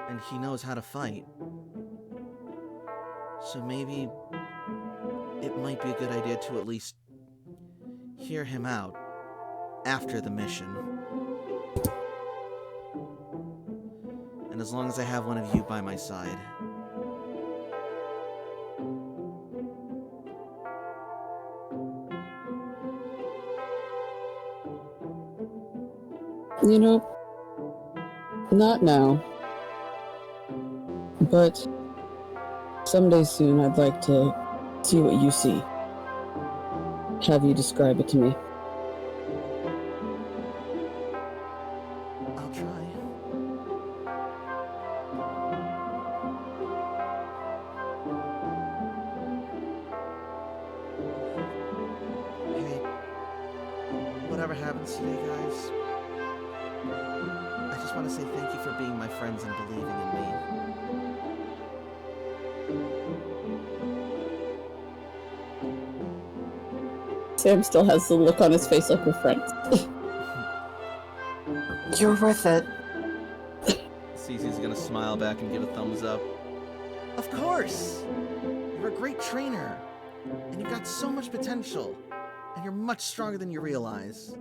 Speaker 1: and he knows how to fight. So maybe it might be a good idea to at least hear him out after the mission. And as long as I have one of you by my side.
Speaker 5: You know, not now, but someday soon I'd like to see what you see. Have you describe it to me.
Speaker 1: I'll try. Hey, whatever happens today, guys, I just want to say thank you for being my friends and believing in me.
Speaker 5: Sam still has the look on his face like we're friends.
Speaker 3: You're worth it.
Speaker 1: Cece's gonna smile back and give a thumbs up. Of course! You're a great trainer, and you've got so much potential, and you're much stronger than you realize.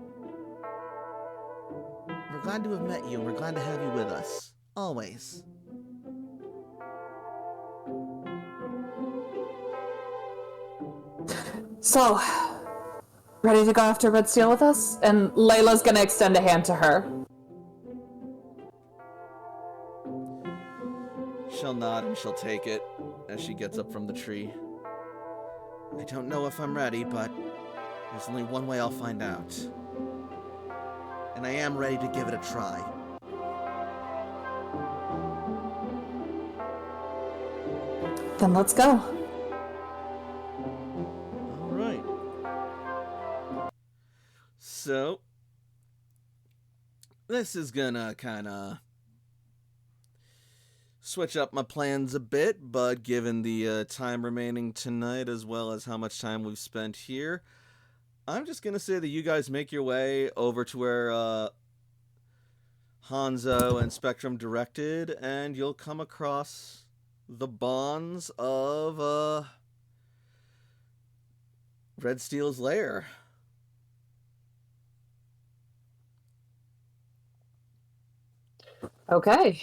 Speaker 1: We're glad to have met you, and we're glad to have you with us. Always.
Speaker 3: So, ready to go after Red Steel with us? And Layla's gonna extend a hand to her.
Speaker 1: She'll nod and she'll take it as she gets up from the tree. I don't know if I'm ready, but there's only one way I'll find out. And I am ready to give it a try.
Speaker 3: Then let's go.
Speaker 1: All right. So, this is gonna kind of switch up my plans a bit, but given the time remaining tonight as well as how much time we've spent here, I'm just gonna say that you guys make your way over to where Hanzo and Spectrum directed, and you'll come across the bonds of Red Steel's lair.
Speaker 3: Okay.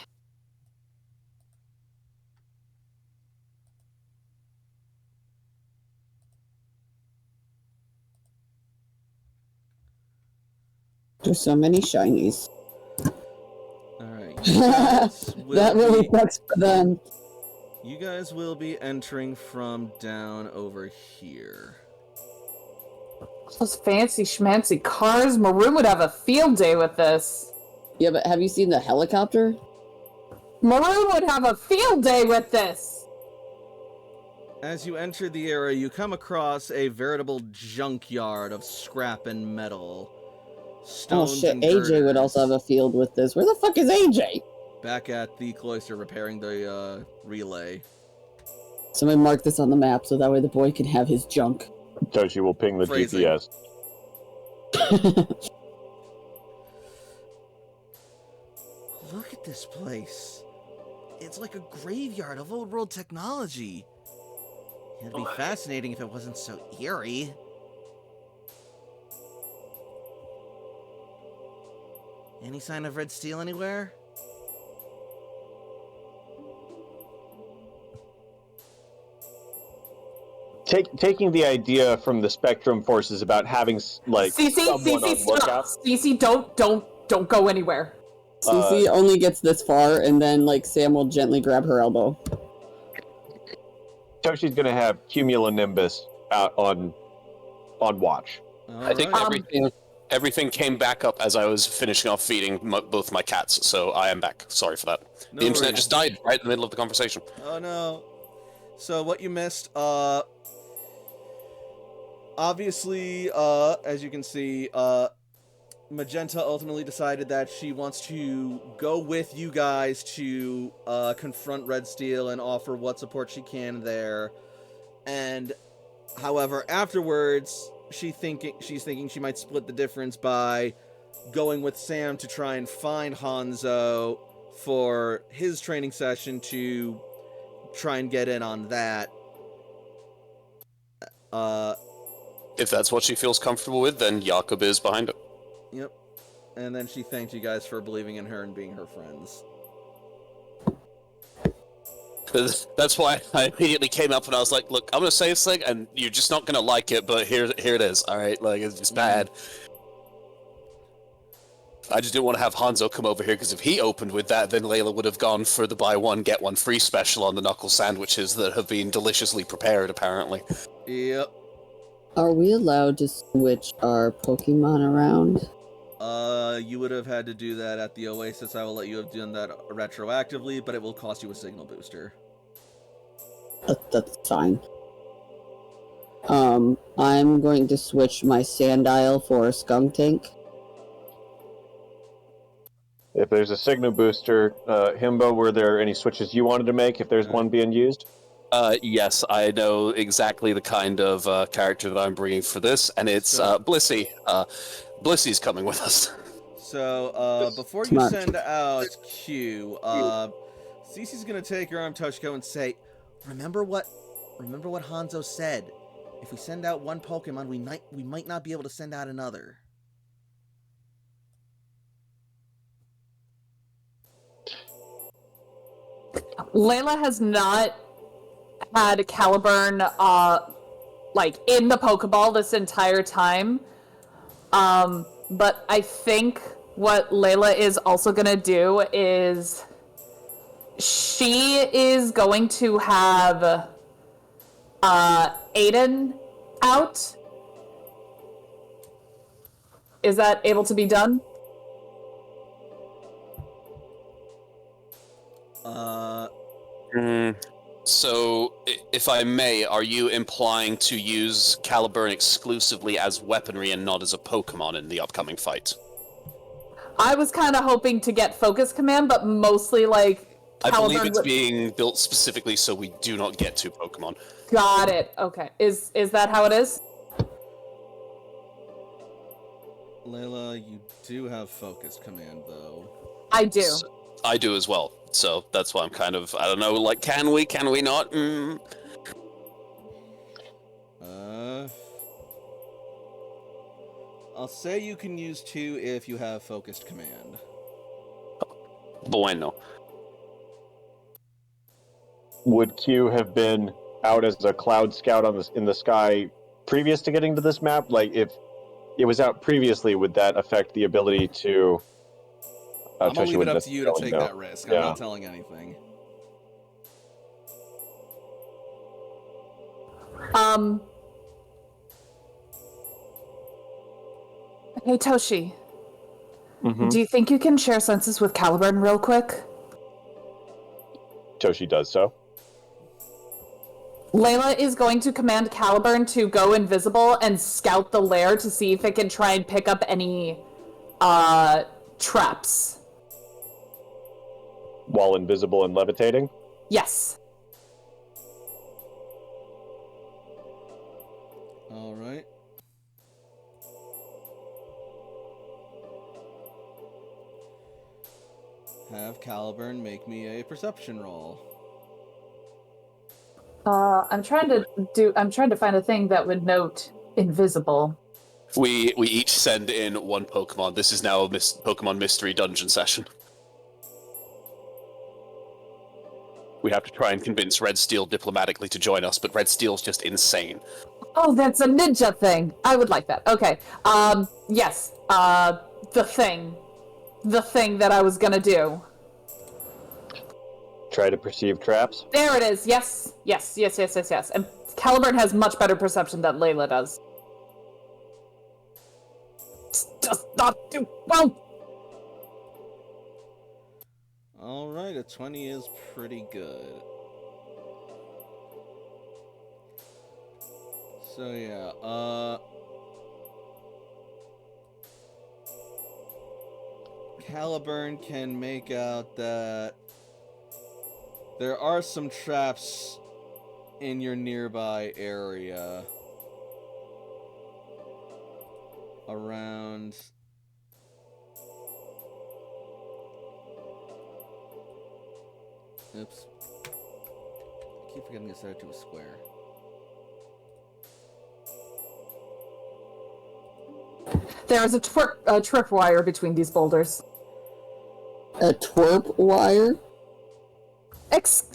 Speaker 5: There's so many shinies.
Speaker 1: Alright.
Speaker 5: That really sucks for them.
Speaker 1: You guys will be entering from down over here.
Speaker 3: Those fancy schmancy cars. Maroon would have a field day with this.
Speaker 5: Yeah, but have you seen the helicopter?
Speaker 3: Maroon would have a field day with this.
Speaker 1: As you enter the area, you come across a veritable junkyard of scrap and metal.
Speaker 5: Oh
Speaker 1: Stones
Speaker 5: shit,
Speaker 1: and
Speaker 5: AJ would also have
Speaker 1: girders.
Speaker 5: a field with this. Where the fuck is AJ?
Speaker 1: Back at the cloister repairing the relay.
Speaker 5: Somebody mark this on the map so that way the boy can have his junk.
Speaker 4: Toshi will ping the
Speaker 1: Phrasing.
Speaker 4: GPS.
Speaker 1: Look at this place. It's like a graveyard of old world technology. It'd be fascinating if it wasn't so eerie. Any sign of Red Steel anywhere?
Speaker 4: Taking the idea from the Spectrum forces about having someone on lookout.
Speaker 3: Cece, don't go anywhere.
Speaker 5: Cece only gets this far, and then Sam will gently grab her elbow.
Speaker 4: Toshi's gonna have Cumulonimbus out on watch.
Speaker 2: I think everything came back up as I was finishing off feeding both my cats, so I am back. Sorry for that.
Speaker 1: No
Speaker 2: The internet
Speaker 1: worries.
Speaker 2: just died right in the middle of the conversation.
Speaker 1: Oh no. So what you missed, obviously, as you can see, Magenta ultimately decided that she wants to go with you guys to confront Red Steel and offer what support she can there. And however, afterwards, she's thinking she might split the difference by going with Sam to try and find Hanzo for his training session to try and get in on that.
Speaker 2: If that's what she feels comfortable with, then Jakob is behind it.
Speaker 1: Yep. And then she thanked you guys for believing in her and being her friends.
Speaker 2: That's why I immediately came up and I was like, look, I'm going to say this thing, and you're just not going to like it, but here it is, alright? It's bad. I just didn't want to have Hanzo come over here, because if he opened with that, then Layla would have gone for the buy one, get one free special on the knuckle sandwiches that have been deliciously prepared, apparently.
Speaker 1: Yep.
Speaker 5: Are we allowed to switch our Pokemon around?
Speaker 1: You would have had to do that at the Oasis. I will let you have done that retroactively, but it will cost you a signal booster.
Speaker 5: That's fine. I'm going to switch my Sandile for a Skuntank.
Speaker 4: If there's a signal booster, Himbo, were there any switches you wanted to make if there's one being used?
Speaker 2: Yes, I know exactly the kind of character that I'm bringing for this, and it's Blissey. Blissy's coming with us.
Speaker 1: So, before you
Speaker 5: Smart.
Speaker 1: send out Q, Cece's gonna take her arm, Toshiko, and say, Remember what Hanzo said. If we send out one Pokemon, we might not be able to send out another.
Speaker 3: Layla has not had Caliburn, in the Pokeball this entire time. But I think what Layla is also gonna do is she is going to have Aiden out. Is that able to be done?
Speaker 2: So, if I may, are you implying to use Caliburn exclusively as weaponry and not as a Pokemon in the upcoming fight?
Speaker 3: I was kind of hoping to get Focus Command, but mostly like
Speaker 2: I believe
Speaker 3: Caliburn
Speaker 2: it's
Speaker 3: would-
Speaker 2: being built specifically so we do not get to Pokemon.
Speaker 3: Got it. Okay. Is that how it is?
Speaker 1: Layla, you do have focus command, though.
Speaker 3: I do.
Speaker 2: I do as well. So that's why I'm kind of, I don't know, like, can we not?
Speaker 1: I'll say you can use 2 if you have focused command.
Speaker 2: Bueno.
Speaker 4: Would Q have been out as a cloud scout in the sky previous to getting to this map? Like, if it was out previously, would that affect the ability to...
Speaker 1: I'm gonna leave it up to you to
Speaker 4: necessarily
Speaker 1: take
Speaker 4: know.
Speaker 1: that risk. I'm
Speaker 4: Yeah.
Speaker 1: not telling anything.
Speaker 3: Hey Toshi,
Speaker 4: Mhm.
Speaker 3: do you think you can share senses with Caliburn real quick?
Speaker 4: Toshi does so.
Speaker 3: Layla is going to command Caliburn to go invisible and scout the lair to see if it can try and pick up any traps.
Speaker 4: While invisible and levitating?
Speaker 3: Yes.
Speaker 1: All right. Have Caliburn make me a perception roll.
Speaker 3: I'm trying to find a thing that would note invisible.
Speaker 2: We each send in one Pokemon. This is now a Pokemon Mystery Dungeon session. We have to try and convince Red Steel diplomatically to join us, but Red Steel's just insane.
Speaker 3: Oh, that's a ninja thing. I would like that. Okay. Yes. The thing that I was gonna do.
Speaker 4: Try to perceive traps?
Speaker 3: There it is. Yes. And Caliburn has much better perception than Layla does. Does not do well.
Speaker 1: All right, a 20 is pretty good. So yeah, Caliburn can make out that there are some traps in your nearby area around oops. I keep forgetting to set it to a square.
Speaker 3: There is a tripwire between these boulders.
Speaker 5: A twerp wire?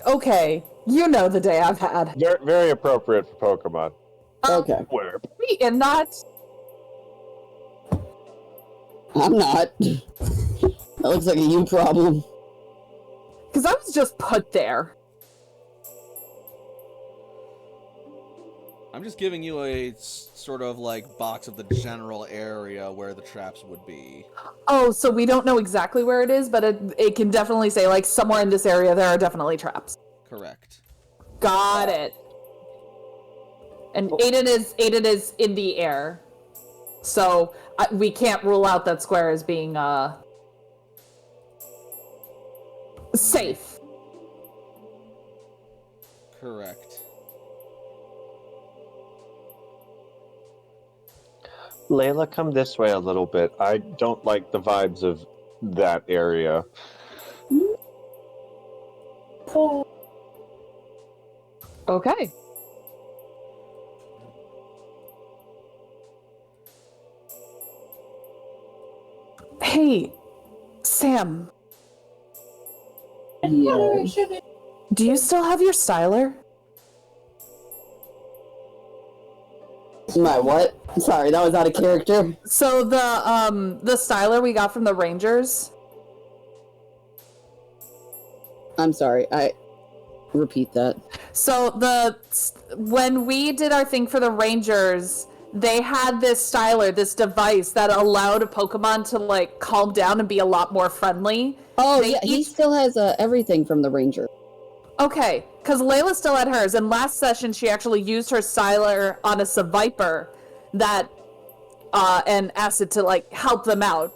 Speaker 3: Okay, you know the day I've had.
Speaker 4: Very, very appropriate for Pokemon.
Speaker 5: Okay.
Speaker 4: Where?
Speaker 3: We and not.
Speaker 5: I'm not. That looks like a you problem.
Speaker 3: Because I was just put there.
Speaker 1: I'm just giving you a sort of like box of the general area where the traps would be.
Speaker 3: Oh, so we don't know exactly where it is, but it can definitely say, like, somewhere in this area there are definitely traps.
Speaker 1: Correct.
Speaker 3: Got it. And Aiden is in the air. So we can't rule out that square as being safe.
Speaker 1: Correct.
Speaker 4: Layla, come this way a little bit. I don't like the vibes of that area.
Speaker 3: Okay. Hey, Sam,
Speaker 5: Yeah.
Speaker 3: do you still have your styler?
Speaker 5: My what? Sorry, that was out of character.
Speaker 3: So the styler we got from the Rangers.
Speaker 5: I'm sorry. Repeat that.
Speaker 3: So when we did our thing for the Rangers, they had this styler, this device that allowed a Pokemon to like calm down and be a lot more friendly.
Speaker 5: Oh,
Speaker 3: They
Speaker 5: yeah, he
Speaker 3: each-
Speaker 5: still has everything from the Ranger.
Speaker 3: Okay, because Layla still had hers, and last session she actually used her Styler on a Seviper that, and asked it to, like, help them out.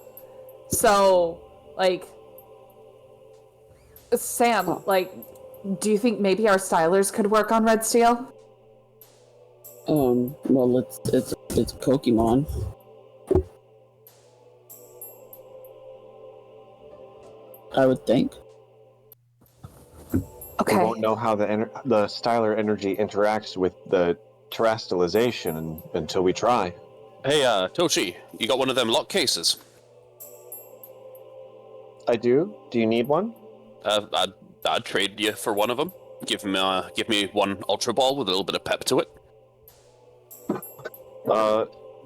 Speaker 3: So, like, Sam, like, do you think maybe our Stylers could work on Red Steel?
Speaker 5: Well, it's Pokemon. I would think.
Speaker 3: Okay.
Speaker 7: We won't know how the styler energy interacts with the terrestrialization until we try.
Speaker 2: Hey, Tochi, you got one of them lock cases?
Speaker 7: I do. Do you need one?
Speaker 2: I'd trade you for one of them. Give me one Ultra Ball with a little bit of pep to it.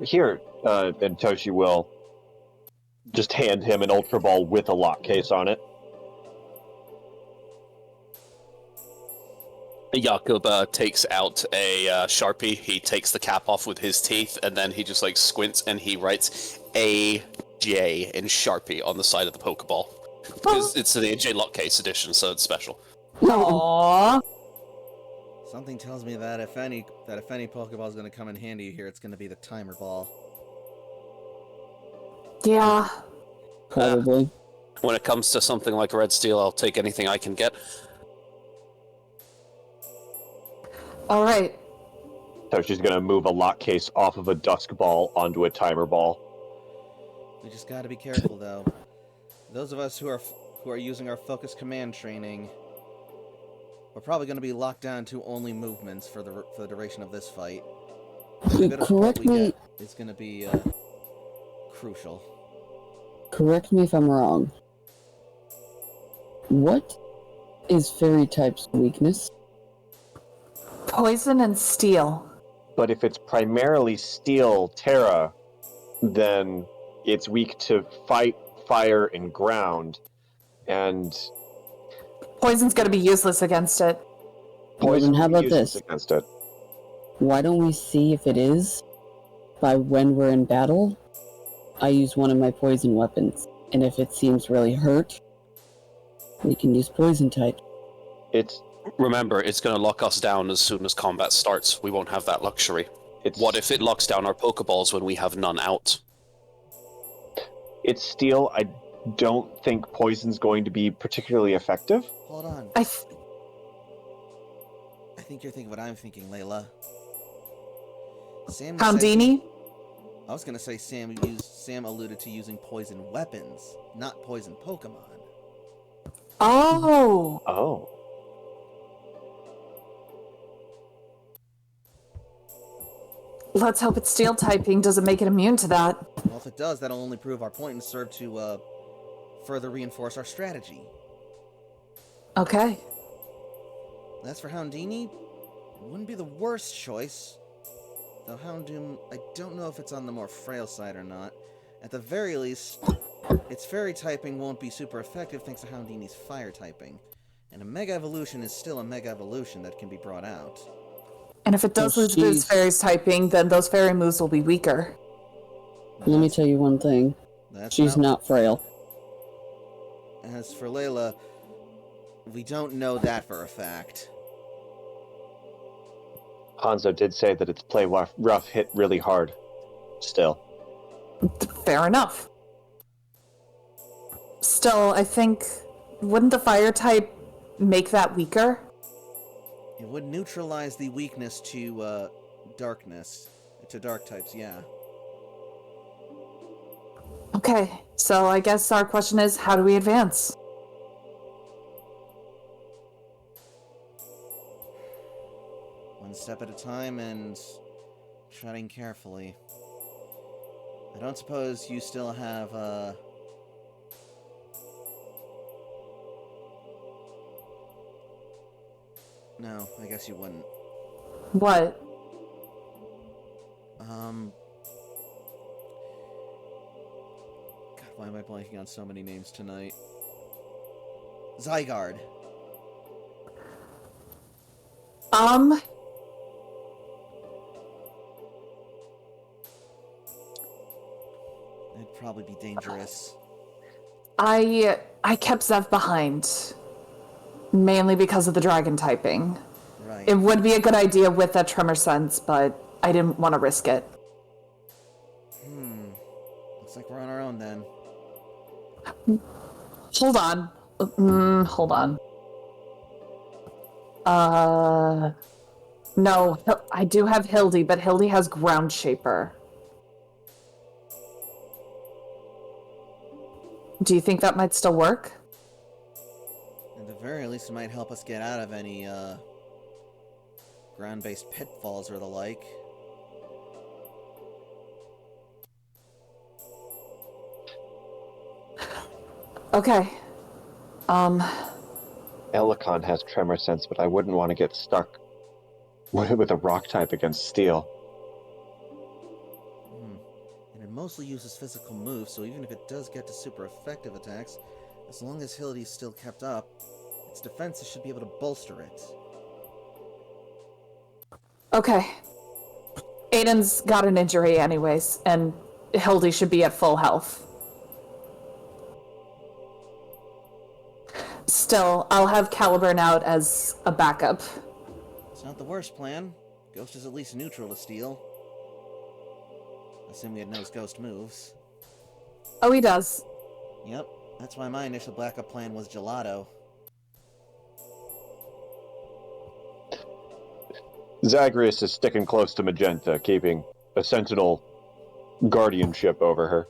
Speaker 4: Here, and Toshi will just hand him an Ultra Ball with a lock case on it.
Speaker 2: Jakub takes out a Sharpie. He takes the cap off with his teeth, and then he just like squints and he writes AJ in Sharpie on the side of the Pokeball. Because it's the AJ Lock Case edition, so it's special.
Speaker 3: Aww.
Speaker 1: Something tells me that if any Pokeball is going to come in handy here, it's going to be the timer ball.
Speaker 3: Yeah.
Speaker 5: Probably.
Speaker 2: When it comes to something like Red Steel, I'll take anything I can get.
Speaker 3: All right.
Speaker 4: Toshi's gonna move a lock case off of a Dusk Ball onto a Timer Ball.
Speaker 1: We just got to be careful, though. Those of us who are using our focus command training, we're probably going to be locked down to only movements for the duration of this fight. A bit of what
Speaker 5: Correct
Speaker 1: we
Speaker 5: me.
Speaker 1: get is going to be crucial.
Speaker 5: Correct me if I'm wrong. What is Fairy type's weakness?
Speaker 3: Poison and steel.
Speaker 4: But if it's primarily Steel Terra, then it's weak to fight, fire, and ground. And
Speaker 3: Poison's gonna be useless against it.
Speaker 4: poison
Speaker 5: How
Speaker 4: will be
Speaker 5: about
Speaker 4: useless
Speaker 5: this?
Speaker 4: against it.
Speaker 5: Why don't we see if it is? By when we're in battle, I use one of my poison weapons. And if it seems really hurt, we can use poison type.
Speaker 4: It's
Speaker 2: Remember, it's going to lock us down as soon as combat starts. We won't have that luxury.
Speaker 4: it's
Speaker 2: What if it locks down our Pokeballs when we have none out?
Speaker 4: it's Steel. I don't think poison's going to be particularly effective.
Speaker 1: Hold on.
Speaker 3: I
Speaker 1: think you're thinking what I'm thinking, Layla. Sam said-
Speaker 3: Houndini?
Speaker 1: I was going to say Sam alluded to using poison weapons, not poison Pokemon.
Speaker 3: Oh.
Speaker 4: Oh.
Speaker 3: Let's hope its steel typing doesn't make it immune to that.
Speaker 1: Well, if it does, that'll only prove our point and serve to further reinforce our strategy.
Speaker 3: Okay.
Speaker 1: As for Houndini, wouldn't be the worst choice. Though Houndoom, I don't know if it's on the more frail side or not. At the very least, its fairy typing won't be super effective thanks to Houndini's fire typing. And a Mega Evolution is still a Mega Evolution that can be brought out.
Speaker 3: And if it does
Speaker 5: Oh,
Speaker 3: lose its
Speaker 5: jeez.
Speaker 3: fairy's typing, then those fairy moves will be weaker.
Speaker 5: Let me tell you one thing.
Speaker 1: That's
Speaker 5: She's not frail.
Speaker 1: As for Layla, we don't know that for a fact.
Speaker 4: Hanzo did say that its play rough hit really hard. Still.
Speaker 3: Fair enough. Still, I think, wouldn't the fire type make that weaker?
Speaker 1: It would neutralize the weakness to darkness, to dark types, yeah.
Speaker 3: Okay, so I guess our question is, how do we advance?
Speaker 1: One step at a time and treading carefully. I don't suppose you still have, No, I guess you wouldn't.
Speaker 3: What?
Speaker 1: God, why am I blanking on so many names tonight? Zygarde. It'd probably be dangerous.
Speaker 3: I kept Zev behind. Mainly because of the dragon typing.
Speaker 1: Right.
Speaker 3: It would be a good idea with that tremor sense, but I didn't want to risk it.
Speaker 1: Looks like we're on our own then.
Speaker 3: Hold on. Hold on. No, I do have Hildy, but Hildy has Ground Shaper. Do you think that might still work?
Speaker 1: At the very least, it might help us get out of any, ground-based pitfalls or the like.
Speaker 3: Okay.
Speaker 7: Elikon has tremor sense, but I wouldn't want to get stuck with a rock type against steel.
Speaker 1: And it mostly uses physical moves, so even if it does get to super effective attacks, as long as Hildy's still kept up, its defenses should be able to bolster it.
Speaker 3: Okay. Aiden's got an injury anyways, and Hildy should be at full health. Still, I'll have Caliburn out as a backup.
Speaker 1: It's not the worst plan. Ghost is at least neutral to steel. Assuming it knows Ghost moves.
Speaker 3: Oh, he does.
Speaker 1: Yep, that's why my initial backup plan was Gelato.
Speaker 4: Zagreus is sticking close to Magenta, keeping a sentinel guardianship over her.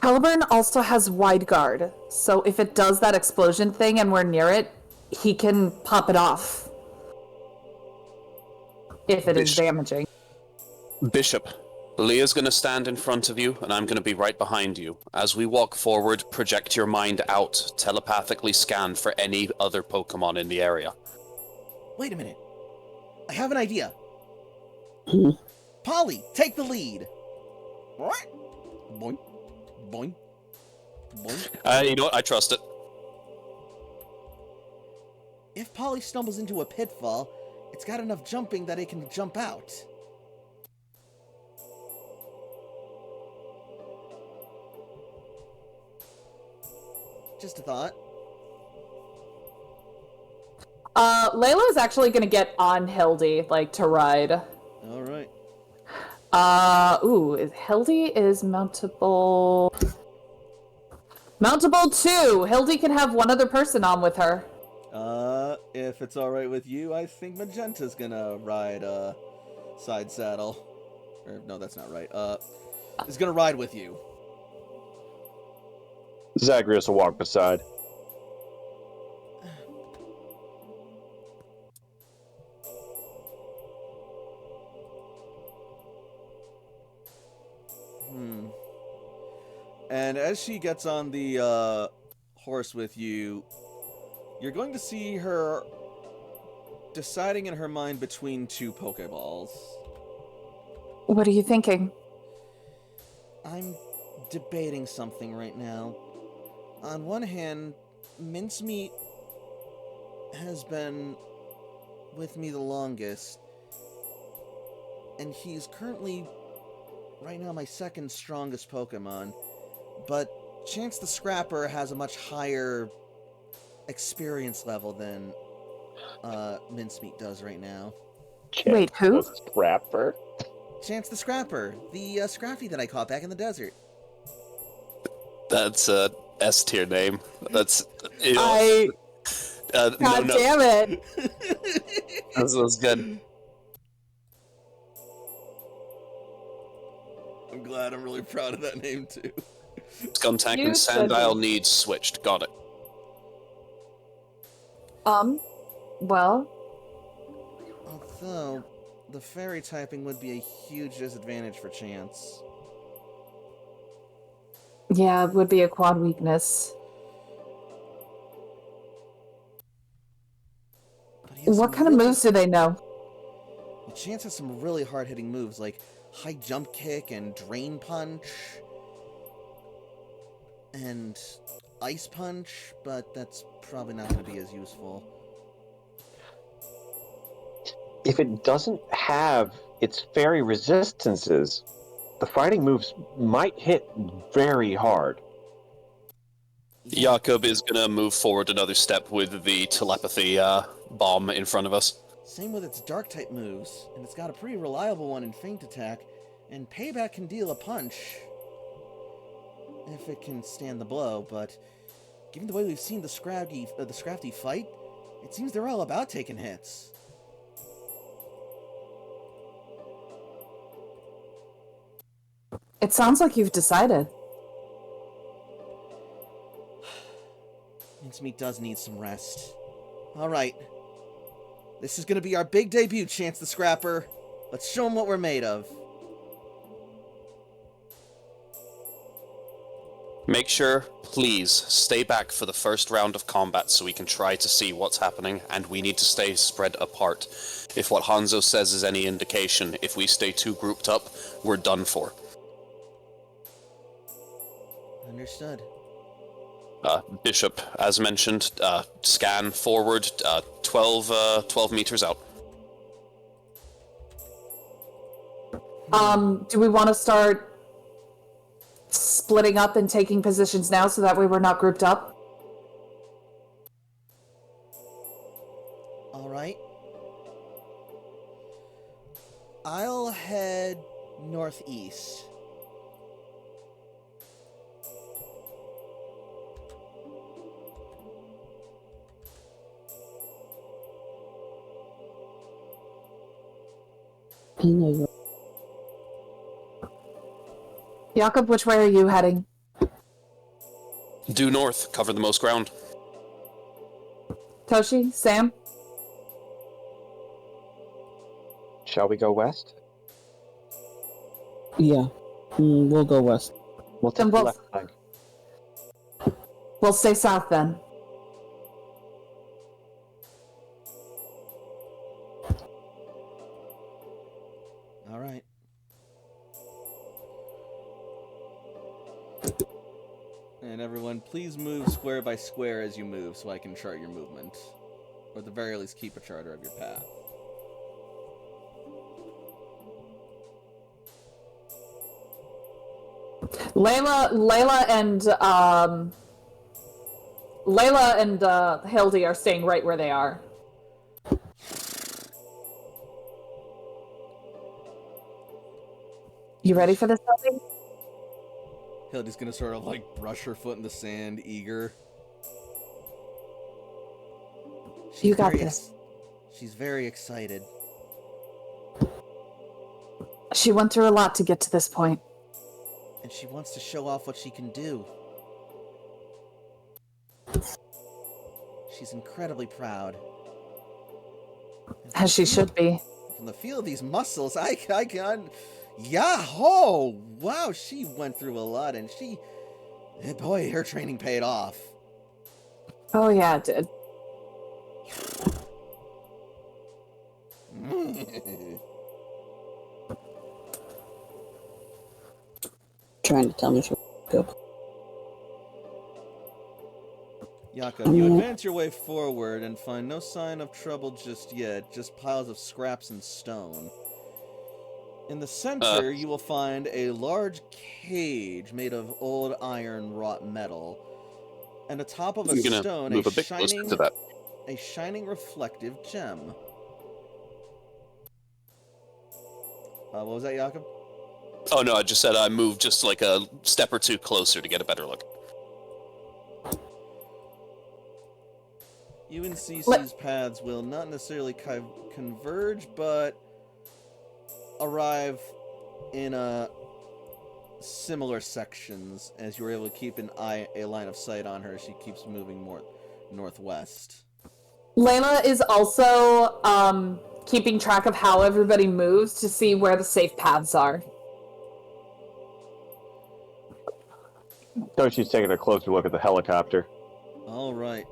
Speaker 3: Caliburn also has Wide Guard, so if it does that explosion thing and we're near it, he can pop it off. If it is damaging.
Speaker 2: Bishop, Leah's going to stand in front of you, and I'm going to be right behind you. As we walk forward, project your mind out, telepathically scan for any other Pokemon in the area.
Speaker 1: Wait a minute. I have an idea. Polly, take the lead. Boing, boing, boing, boing.
Speaker 2: You know what? I trust it.
Speaker 1: If Polly stumbles into a pitfall, it's got enough jumping that it can jump out. Just a thought.
Speaker 3: Layla is actually gonna get on Hildy, like, to ride.
Speaker 1: Alright.
Speaker 3: Hildy is mountable... Mountable 2! Hildy can have one other person on with her.
Speaker 1: If it's alright with you, I think Magenta's gonna ride, side saddle. Or, no, that's not right. Is gonna ride with you.
Speaker 4: Zagreus will walk beside.
Speaker 1: And as she gets on the, horse with you, you're going to see her deciding in her mind between two Pokeballs.
Speaker 3: What are you thinking?
Speaker 1: I'm debating something right now. On one hand, Mincemeat has been with me the longest, and he's currently, right now, my second strongest Pokemon, but Chance the Scrapper has a much higher experience level than Mincemeat does right now.
Speaker 3: Wait, who?
Speaker 4: Scrapper?
Speaker 1: Chance the Scrapper, the Scrappy that I caught back in the desert.
Speaker 2: That's a S-tier name. That's... You know,
Speaker 3: God damn it!
Speaker 2: That was good.
Speaker 1: I'm glad. I'm really proud of that name, too.
Speaker 2: Skuntank
Speaker 3: You
Speaker 2: and
Speaker 3: said
Speaker 2: Sandile
Speaker 3: that.
Speaker 2: needs switched. Got it.
Speaker 3: Well...
Speaker 1: Although, the fairy typing would be a huge disadvantage for Chance.
Speaker 3: Yeah, it would be a quad weakness.
Speaker 1: But he has
Speaker 3: What
Speaker 1: some
Speaker 3: kind of
Speaker 1: really-
Speaker 3: moves do they know?
Speaker 1: Well, Chance has some really hard-hitting moves, like high jump kick and drain punch. And ice punch, but that's probably not going to be as useful.
Speaker 7: If it doesn't have its fairy resistances, the fighting moves might hit very hard.
Speaker 2: Jakob is gonna move forward another step with the telepathy bomb in front of us.
Speaker 1: Same with its dark type moves, and it's got a pretty reliable one in feint attack, and payback can deal a punch if it can stand the blow. But given the way we've seen the Scrafty fight, it seems they're all about taking hits.
Speaker 3: It sounds like you've decided.
Speaker 1: Mincemeat does need some rest. All right. This is going to be our big debut, Chance the Scrapper. Let's show him what we're made of.
Speaker 2: Make sure, please, stay back for the first round of combat so we can try to see what's happening, and we need to stay spread apart. If what Hanzo says is any indication, if we stay too grouped up, we're done for.
Speaker 1: Understood.
Speaker 2: Bishop, as mentioned, scan forward 12 meters out.
Speaker 3: Do we want to start splitting up and taking positions now so that way we're not grouped up?
Speaker 1: All right. I'll head northeast.
Speaker 5: I know you're
Speaker 3: Jakob, which way are you heading?
Speaker 2: Due north, cover the most ground.
Speaker 3: Toshi? Sam?
Speaker 4: Shall we go west?
Speaker 5: Yeah. We'll go west.
Speaker 4: We'll
Speaker 3: Then
Speaker 4: take the
Speaker 3: we'll-
Speaker 4: left flank.
Speaker 3: We'll stay south then.
Speaker 1: All right. And everyone, please move square by square as you move so I can chart your movement. Or at the very least, keep a charter of your path.
Speaker 3: Layla and Hildy are staying right where they are. You ready for this, Hildy?
Speaker 1: Hildy's gonna sort of like brush her foot in the sand, eager.
Speaker 3: You got
Speaker 1: very
Speaker 3: this.
Speaker 1: She's very excited.
Speaker 3: She went through a lot to get to this point.
Speaker 1: And she wants to show off what she can do. She's incredibly proud.
Speaker 3: As she should be.
Speaker 1: From the feel of these muscles, I can... Yahoo! Wow, she went through a lot, and she... Boy, her training paid off.
Speaker 3: Oh yeah, it did.
Speaker 5: Trying to tell me she'll go.
Speaker 1: Jakob, you advance your way forward and find no sign of trouble just yet, just piles of scraps and stone. In the center, you will find a large cage made of old iron wrought metal, and atop of a
Speaker 2: I'm gonna
Speaker 1: stone,
Speaker 2: move a bit closer to that.
Speaker 1: a shining reflective gem. What was that, Jakob?
Speaker 2: Oh no, I just said I moved just like a step or two closer to get a better look.
Speaker 1: You and Cece's paths will not necessarily converge, but arrive in similar sections as you were able to keep a line of sight on her as she keeps moving more northwest.
Speaker 3: Layla is also keeping track of how everybody moves to see where the safe paths are.
Speaker 4: Toshi's taking a closer look at the helicopter.
Speaker 1: All right.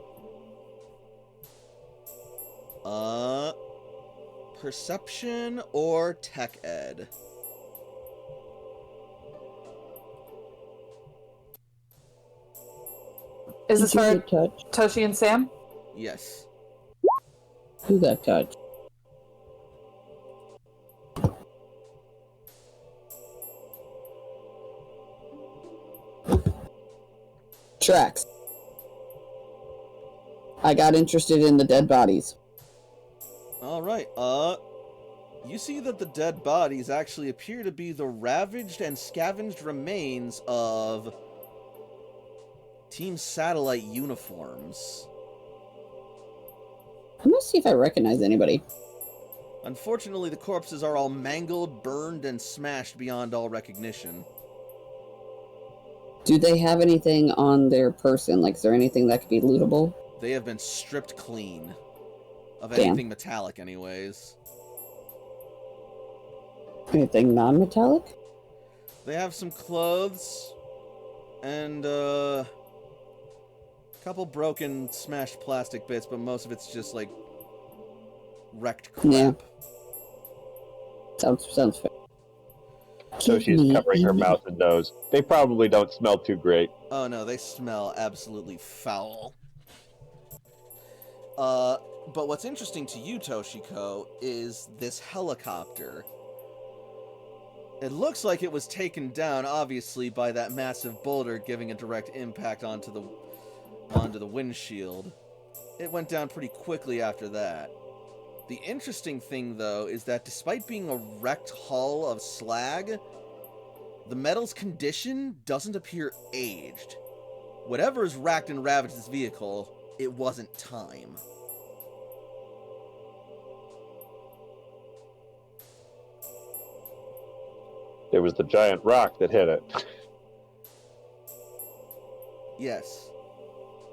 Speaker 1: Perception or tech ed?
Speaker 3: Is this
Speaker 5: Did you
Speaker 3: for
Speaker 5: get touched?
Speaker 3: Toshi and Sam?
Speaker 1: Yes.
Speaker 5: Who got touched? Tracks. I got interested in the dead bodies.
Speaker 1: All right. You see that the dead bodies actually appear to be the ravaged and scavenged remains of Team Satellite uniforms.
Speaker 5: I'm gonna see if I recognize anybody.
Speaker 1: Unfortunately, the corpses are all mangled, burned, and smashed beyond all recognition.
Speaker 5: Do they have anything on their person? Like, is there anything that could be lootable?
Speaker 1: They have been stripped clean of
Speaker 5: Damn.
Speaker 1: anything metallic, anyways.
Speaker 5: Anything non-metallic?
Speaker 1: They have some clothes and a couple broken, smashed plastic bits, but most of it's just like wrecked crap.
Speaker 5: Yeah. Sounds fair.
Speaker 4: So
Speaker 5: Give
Speaker 4: she's
Speaker 5: me
Speaker 4: covering her
Speaker 5: a-
Speaker 4: mouth and nose. They probably don't smell too great.
Speaker 1: Oh no, they smell absolutely foul. But what's interesting to you, Toshiko, is this helicopter. It looks like it was taken down, obviously, by that massive boulder giving a direct impact onto the windshield. It went down pretty quickly after that. The interesting thing, though, is that despite being a wrecked hull of slag, the metal's condition doesn't appear aged. Whatever has racked and ravaged this vehicle, it wasn't time.
Speaker 4: It was the giant rock that hit it.
Speaker 1: Yes.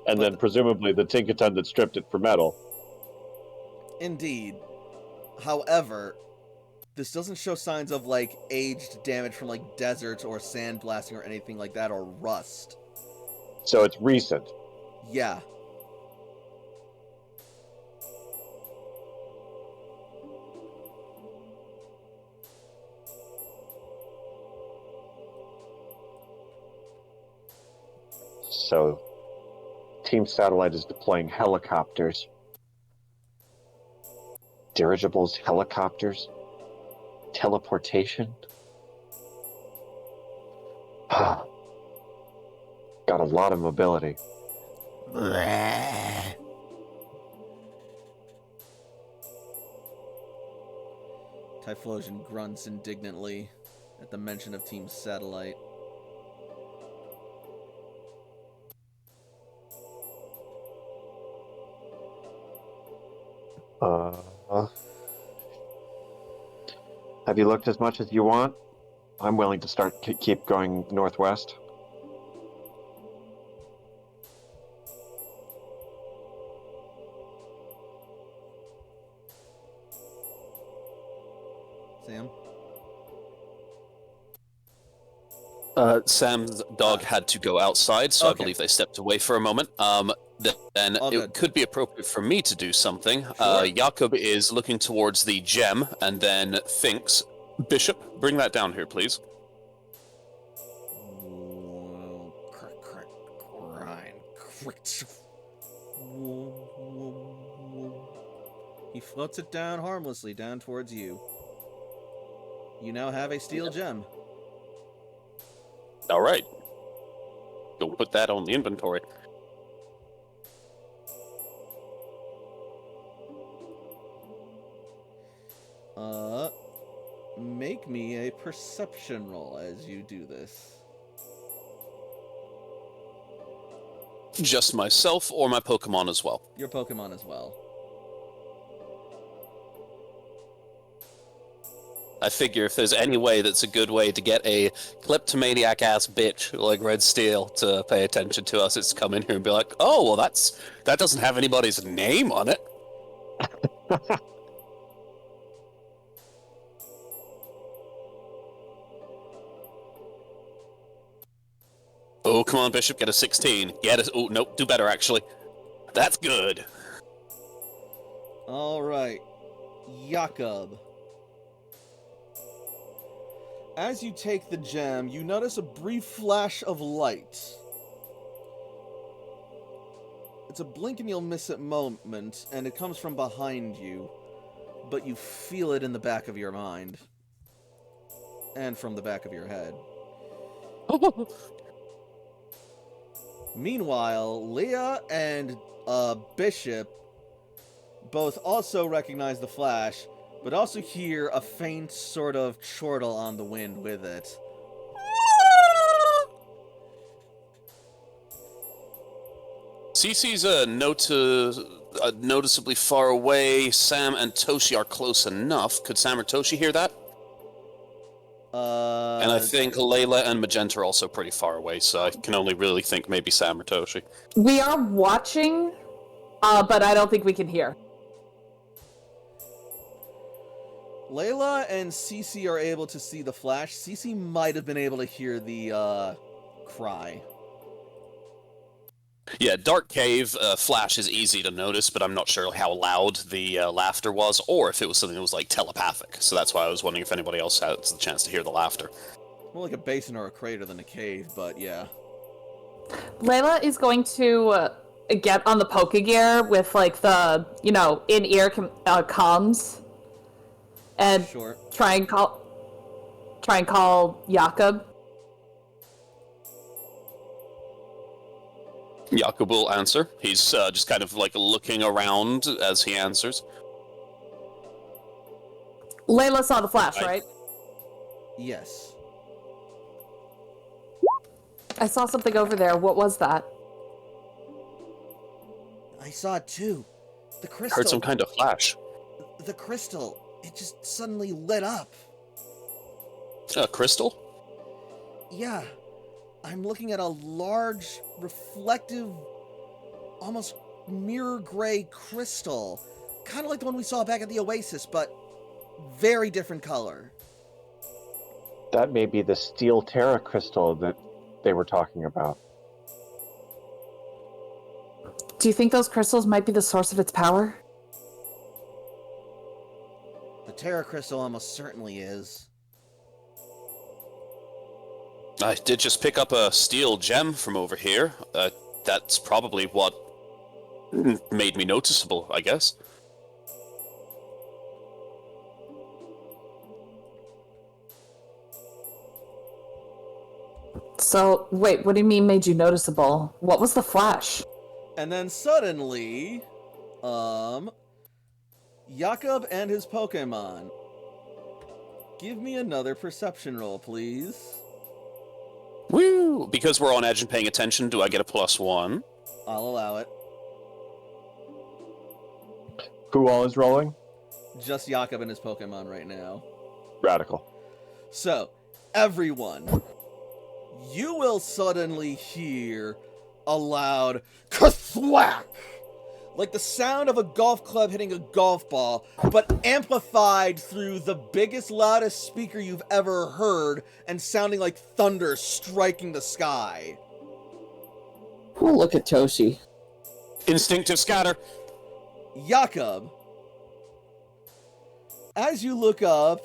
Speaker 4: And then presumably the Tinkaton that stripped it for metal.
Speaker 1: Indeed. However, this doesn't show signs of, like, aged damage from, like, deserts or sandblasting or anything like that, or rust.
Speaker 4: So it's recent.
Speaker 1: Yeah.
Speaker 7: So, Team Satellite is deploying helicopters. Dirigibles, helicopters, teleportation. Got a lot of mobility.
Speaker 1: Typhlosion grunts indignantly at the mention of Team Satellite.
Speaker 7: Have you looked as much as you want? I'm willing to start keep going northwest.
Speaker 1: Sam?
Speaker 2: Sam's dog had to go outside, so
Speaker 1: Okay.
Speaker 2: I believe they stepped away for a moment. Then
Speaker 1: All
Speaker 2: it
Speaker 1: good.
Speaker 2: could be appropriate for me to do something.
Speaker 1: Sure.
Speaker 2: Jakob is looking towards the gem and then thinks, Bishop, bring that down here, please.
Speaker 1: Whoa, crack, crack, grind, crick. He floats it down harmlessly down towards you. You now have a steel gem.
Speaker 2: All right. Go put that on the inventory.
Speaker 1: Make me a perception roll as you do this.
Speaker 2: Just myself or my Pokemon as well.
Speaker 1: Your Pokemon as well.
Speaker 2: I figure if there's any way that's a good way to get a kleptomaniac ass bitch like Red Steel to pay attention to us, it's come in here and be like, oh, well, that doesn't have anybody's name on it. Oh, come on, Bishop, get a 16. Get a... Oh, nope, do better, actually. That's good.
Speaker 1: Alright. Jakob. As you take the gem, you notice a brief flash of light. It's a blink and you'll miss it moment, and it comes from behind you. But you feel it in the back of your mind. And from the back of your head. Meanwhile, Leah and Bishop both also recognize the flash, but also hear a faint sort of chortle on the wind with it.
Speaker 2: Cece's noticeably far away. Sam and Toshi are close enough. Could Sam or Toshi hear that? And I think Layla and Magenta are also pretty far away, so I can only really think maybe Sam or Toshi.
Speaker 3: We are watching, but I don't think we can hear.
Speaker 1: Layla and Cece are able to see the flash. Cece might have been able to hear the cry.
Speaker 2: Yeah, Dark Cave flash is easy to notice, but I'm not sure how loud the laughter was, or if it was something that was like telepathic. So that's why I was wondering if anybody else has the chance to hear the laughter.
Speaker 1: More like a basin or a crater than a cave, but yeah.
Speaker 3: Layla is going to get on the Pokegear with like the, in-ear comms, and
Speaker 1: Sure.
Speaker 3: try and call Jakob.
Speaker 2: Jakob will answer. He's just kind of like looking around as he answers.
Speaker 3: Layla saw the flash, right?
Speaker 1: Yes.
Speaker 3: I saw something over there. What was that?
Speaker 1: I saw it too. The crystal.
Speaker 2: Heard some kind of flash.
Speaker 1: The crystal. It just suddenly lit up.
Speaker 2: Crystal?
Speaker 1: Yeah. I'm looking at a large, reflective, almost mirror gray crystal. Kind of like the one we saw back at the Oasis, but very different color.
Speaker 4: That may be the steel Terra crystal that they were talking about.
Speaker 3: Do you think those crystals might be the source of its power?
Speaker 1: The Terra crystal almost certainly is.
Speaker 2: I did just pick up a steel gem from over here. That's probably what made me noticeable, I guess.
Speaker 3: So, wait, what do you mean made you noticeable? What was the flash?
Speaker 1: And then suddenly, Jakob and his Pokemon. Give me another perception roll, please.
Speaker 2: Woo! Because we're on edge and paying attention, do I get a +1?
Speaker 1: I'll allow it.
Speaker 4: Who all is rolling?
Speaker 1: Just Jakob and his Pokemon right now.
Speaker 4: Radical.
Speaker 1: So, everyone, you will suddenly hear a loud ka-thwack! Like the sound of a golf club hitting a golf ball, but amplified through the biggest, loudest speaker you've ever heard, and sounding like thunder striking the sky.
Speaker 5: Oh, look at Toshi.
Speaker 2: Instinctive scatter.
Speaker 1: Jakob, as you look up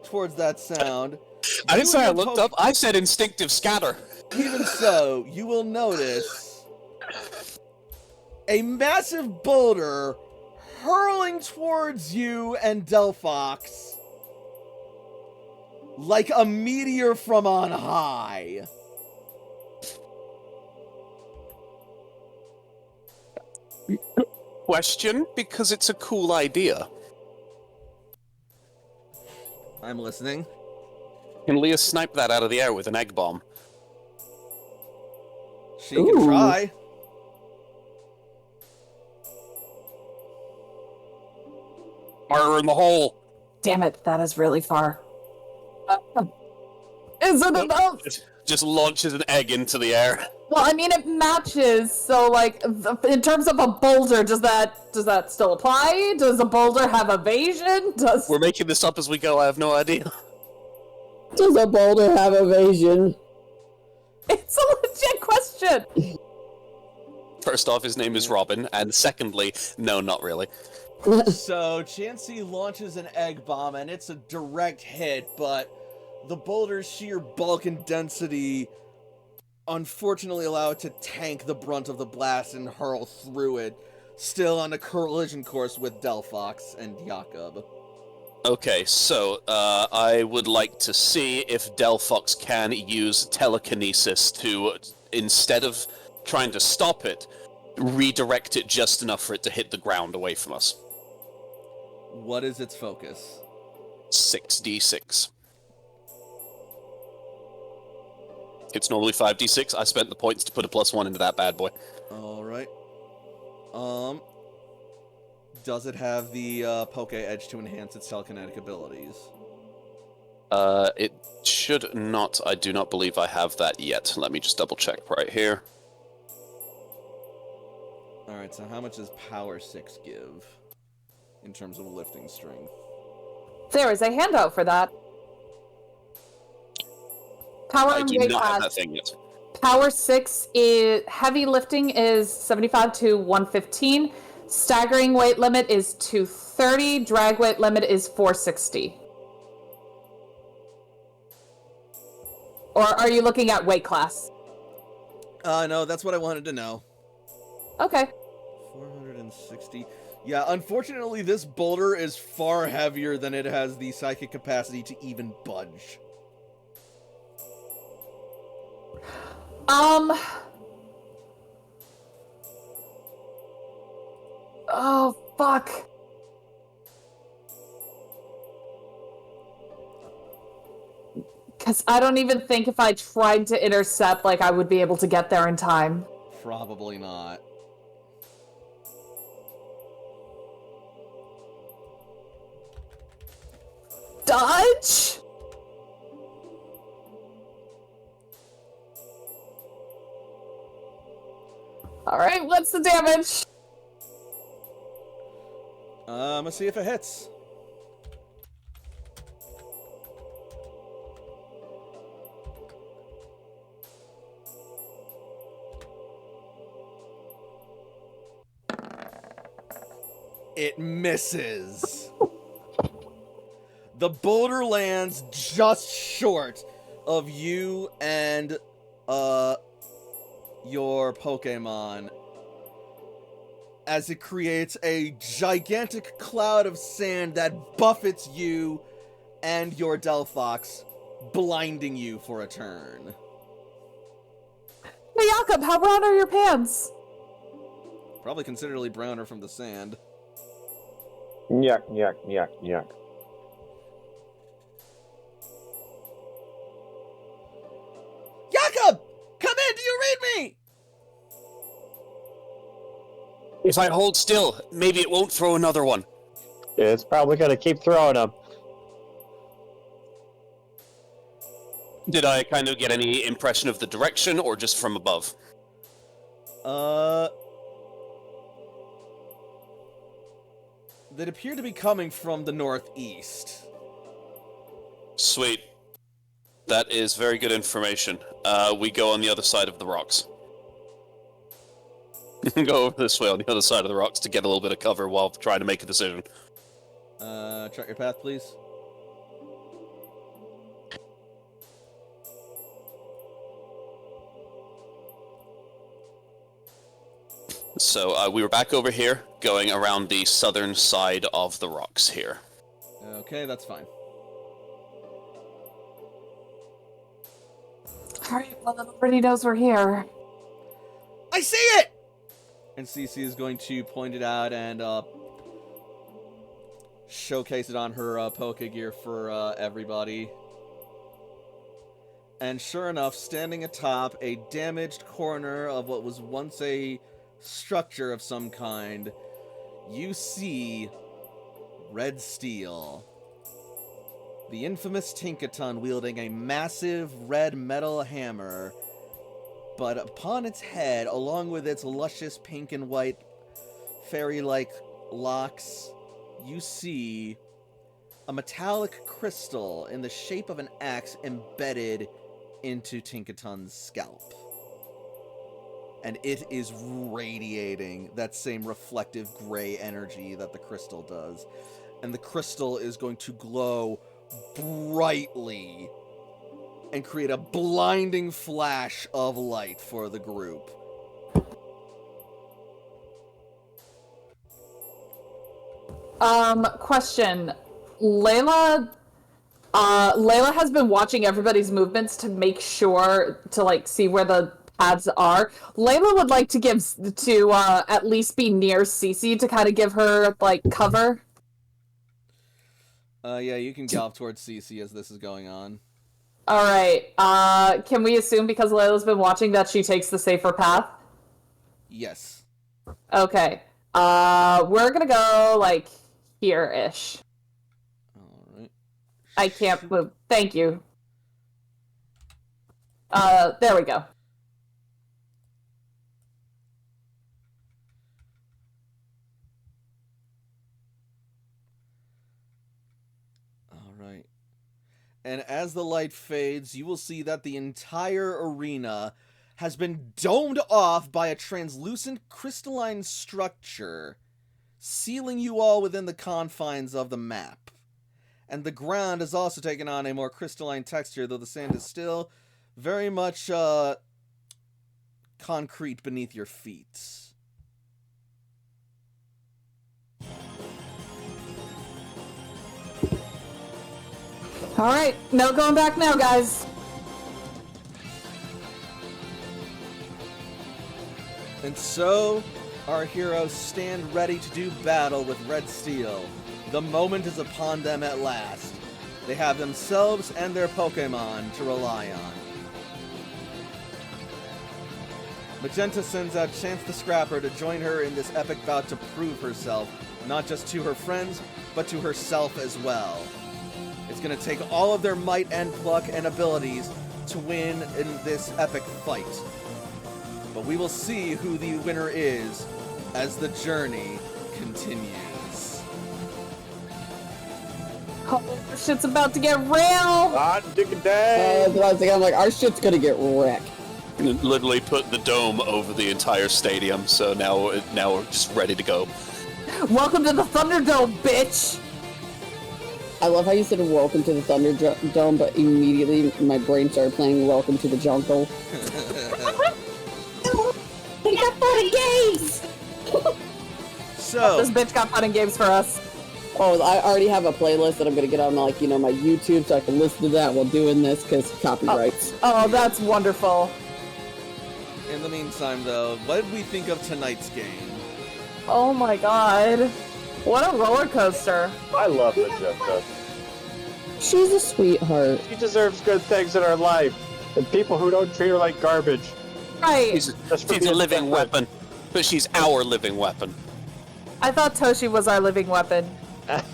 Speaker 1: towards that sound...
Speaker 2: I didn't say I
Speaker 1: and your
Speaker 2: looked up, I said instinctive scatter.
Speaker 1: Even so, you will notice a massive boulder hurling towards you and Delphox like a meteor from on high.
Speaker 2: Question, because it's a cool idea.
Speaker 1: I'm listening.
Speaker 2: Can Leah snipe that out of the air with an egg bomb?
Speaker 1: She can
Speaker 5: Ooh.
Speaker 1: try.
Speaker 2: Fire in the hole.
Speaker 3: Damn it, that is really far. Is it enough?
Speaker 2: Just launches an egg into the air.
Speaker 3: Well, I mean, it matches, so, like, in terms of a boulder, does that still apply? Does a boulder have evasion?
Speaker 2: We're making this up as we go, I have no idea.
Speaker 5: Does a boulder have evasion?
Speaker 3: It's a legit question!
Speaker 2: First off, his name is Robin, and secondly, no, not really.
Speaker 1: So, Chansey launches an egg bomb, and it's a direct hit, but the boulder's sheer bulk and density unfortunately allow it to tank the brunt of the blast and hurl through it, still on a collision course with Delphox and Jakob.
Speaker 2: Okay, so, I would like to see if Delphox can use telekinesis to, instead of trying to stop it, redirect it just enough for it to hit the ground away from us.
Speaker 1: What is its focus?
Speaker 2: 6d6. It's normally 5d6. I spent the points to put a +1 into that bad boy.
Speaker 1: All right. Does it have the Poke Edge to enhance its telekinetic abilities?
Speaker 2: It should not. I do not believe I have that yet. Let me just double check right here.
Speaker 1: All right. So how much does Power 6 give in terms of lifting strength?
Speaker 3: There is a handout for that. Power
Speaker 2: I
Speaker 3: and
Speaker 2: do
Speaker 3: weight
Speaker 2: not have
Speaker 3: class.
Speaker 2: that thing yet.
Speaker 3: Power 6 is heavy lifting is 75 to 115. Staggering weight limit is 230. Drag weight limit is 460. Or are you looking at weight class?
Speaker 1: No, that's what I wanted to know.
Speaker 3: Okay.
Speaker 1: 460. Yeah, unfortunately, this boulder is far heavier than it has the psychic capacity to even budge.
Speaker 3: Oh, fuck. Because I don't even think if I tried to intercept, like, I would be able to get there in time.
Speaker 1: Probably not.
Speaker 3: Dodge? Alright, what's the damage?
Speaker 1: Let's see if it hits. It misses. The boulder lands just short of you and your Pokemon as it creates a gigantic cloud of sand that buffets you and your Delphox, blinding you for a turn.
Speaker 3: Hey, Jakob, how brown are your pants?
Speaker 1: Probably considerably browner from the sand.
Speaker 4: Yuck, yuck, yuck, yuck.
Speaker 1: Jakob! Come in! Do you read me?
Speaker 2: If I hold still, maybe it won't throw another one.
Speaker 4: It's probably gonna keep throwing them.
Speaker 2: Did I kind of get any impression of the direction, or just from above?
Speaker 1: That appear to be coming from the northeast.
Speaker 2: Sweet. That is very good information. We go on the other side of the rocks. Go over this way on the other side of the rocks to get a little bit of cover while trying to make a decision.
Speaker 1: Chart your path, please.
Speaker 2: So we were back over here, going around the southern side of the rocks here.
Speaker 1: Okay, that's fine.
Speaker 3: Alright, well, everybody knows we're here.
Speaker 1: I see it! And Cece is going to point it out and showcase it on her Pokegear for everybody. And sure enough, standing atop a damaged corner of what was once a structure of some kind, you see Red Steel. The infamous Tinkaton wielding a massive red metal hammer, but upon its head, along with its luscious pink and white fairy-like locks, you see a metallic crystal in the shape of an axe embedded into Tinkaton's scalp. And it is radiating that same reflective gray energy that the crystal does. And the crystal is going to glow brightly and create a blinding flash of light for the group.
Speaker 3: Question. Layla has been watching everybody's movements to make sure to, like, see where the paths are. Layla would like to give to at least be near Cece to kind of give her like cover.
Speaker 1: Yeah, you can gallop towards Cece as this is going on.
Speaker 3: All right. Can we assume because Layla's been watching that she takes the safer path?
Speaker 1: Yes.
Speaker 3: Okay. We're gonna go like here-ish.
Speaker 1: All right.
Speaker 3: I can't move. Thank you. There we go.
Speaker 1: All right. And as the light fades, you will see that the entire arena has been domed off by a translucent crystalline structure, sealing you all within the confines of the map. And the ground has also taken on a more crystalline texture, though the sand is still very much concrete beneath your feet.
Speaker 3: All right. No going back now, guys.
Speaker 1: And so, our heroes stand ready to do battle with Red Steel. The moment is upon them at last. They have themselves and their Pokemon to rely on. Magenta sends out Chance the Scrapper to join her in this epic bout to prove herself, not just to her friends, but to herself as well. It's going to take all of their might and pluck and abilities to win in this epic fight. But we will see who the winner is as the journey continues.
Speaker 3: Oh, shit's about to get real.
Speaker 4: Hot dick a day.
Speaker 5: I'm like, our shit's gonna get wrecked.
Speaker 2: Literally put the dome over the entire stadium, so now we're just ready to go.
Speaker 3: Welcome to the Thunderdome, bitch.
Speaker 5: I love how you said welcome to the Thunderdome, but immediately my brain started playing Welcome to the Jungle. We got fun and games!
Speaker 1: So,
Speaker 3: This bitch got fun and games for us.
Speaker 5: Oh, I already have a playlist that I'm gonna get on, like, my YouTube so I can listen to that while doing this, because copyrights.
Speaker 3: Oh, that's wonderful.
Speaker 1: in the meantime, though, what did we think of tonight's game?
Speaker 3: Oh my god. What a roller coaster.
Speaker 4: I love Magenta.
Speaker 5: She's a sweetheart.
Speaker 4: She deserves good things in her life, and people who don't treat her like garbage.
Speaker 3: Right.
Speaker 2: She's
Speaker 4: Just for
Speaker 2: a
Speaker 4: being
Speaker 2: living
Speaker 4: different.
Speaker 2: weapon, but she's our living weapon.
Speaker 3: I thought Toshi was our living weapon.